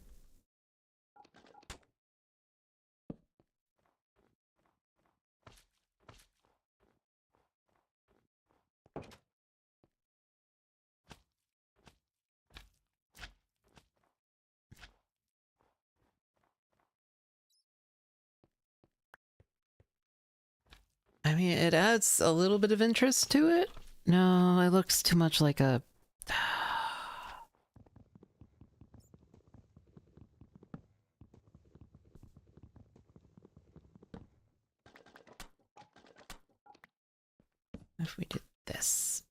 I mean, it adds a little bit of interest to it. No, it looks too much like a... If we did this.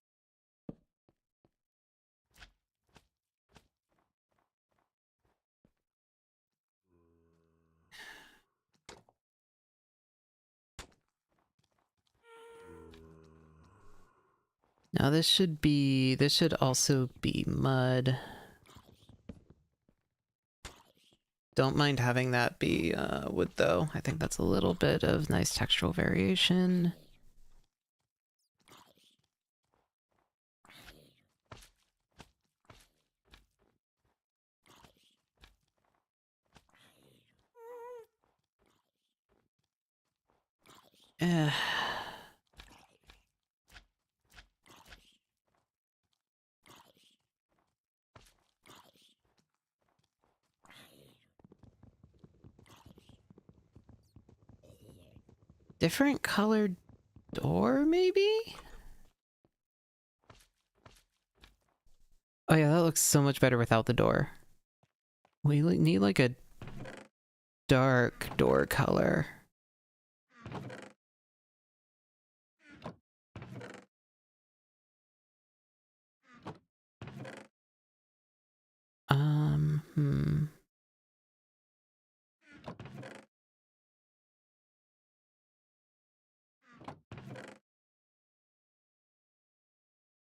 Now this should also be mud. Don't mind having that be wood though. I think that's a little bit of nice textural variation. Eh. Different colored door, maybe? Oh yeah, that looks so much better without the door. We need like a dark door color.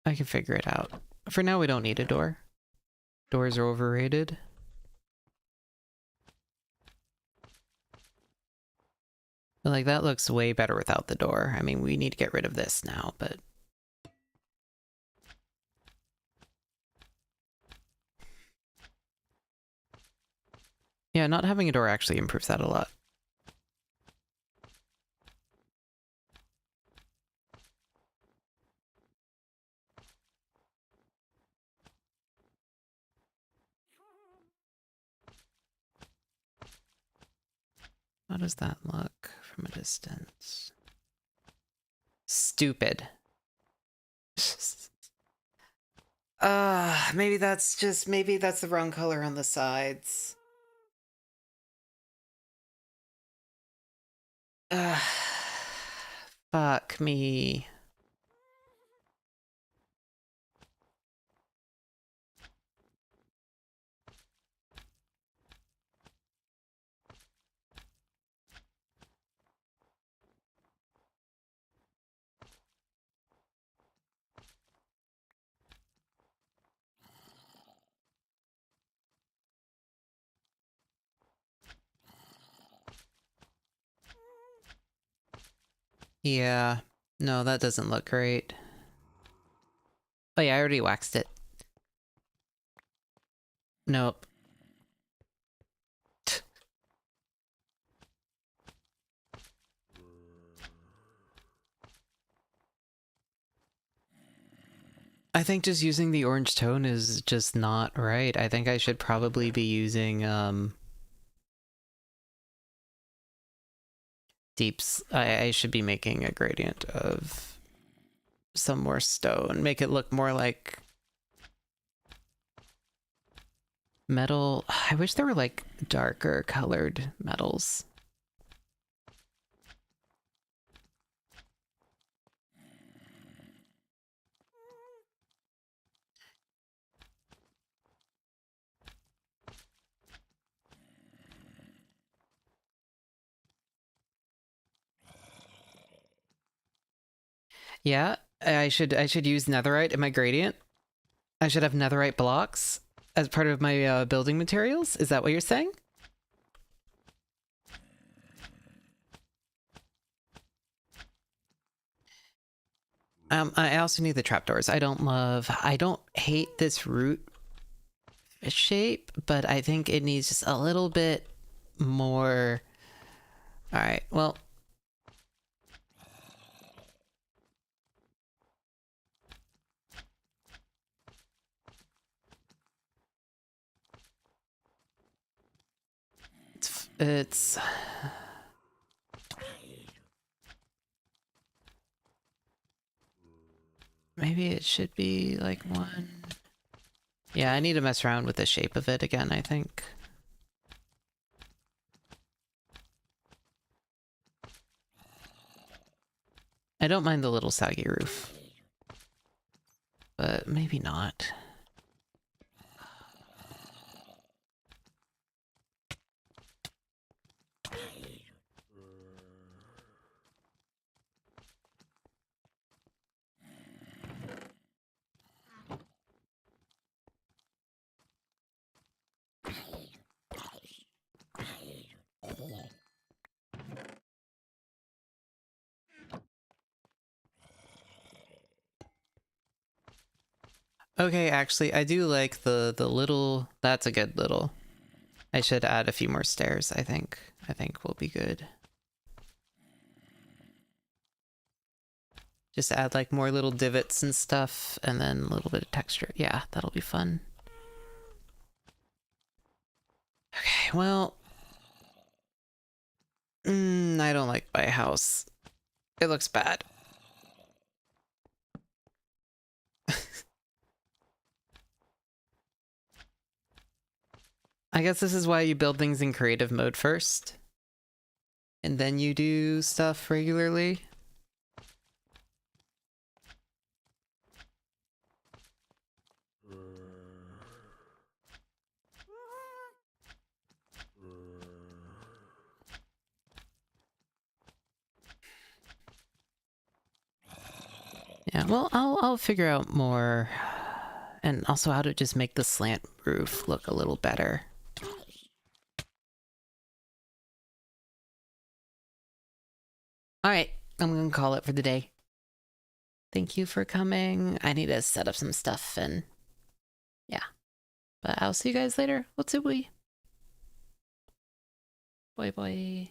I can figure it out. For now, we don't need a door. Doors are overrated. But like, that looks way better without the door. I mean, we need to get rid of this now, but... yeah, not having a door actually improves that a lot. How does that look from a distance? Stupid. Maybe that's the wrong color on the sides. Fuck me. Yeah. No, that doesn't look great. Oh yeah, I already waxed it. Nope. I think just using the orange tone is just not right. I think I should probably be using, deeps. I should be making a gradient of some more stone. Make it look more like Metal. I wish there were like darker colored metals. Yeah, I should use netherite in my gradient. I should have netherite blocks as part of my building materials. Is that what you're saying? I also need the trapdoors. I don't hate this root shape, but I think it needs just a little bit more. All right, well. It's maybe it should be like one. Yeah, I need to mess around with the shape of it again, I think. I don't mind the little saggy roof, but maybe not. Okay, actually, I do like the little. That's a good little. I should add a few more stairs, I think. I think we'll be good. Just add like more little divots and stuff, and then a little bit of texture. Yeah, that'll be fun. Okay, well. I don't like my house. It looks bad. I guess this is why you build things in creative mode first. And then you do stuff regularly. Yeah, well, I'll figure out more. And also how to just make the slant roof look a little better. Alright, I'm gonna call it for the day. Thank you for coming. I need to set up some stuff and yeah. But I'll see you guys later. What's it we? Bye bye.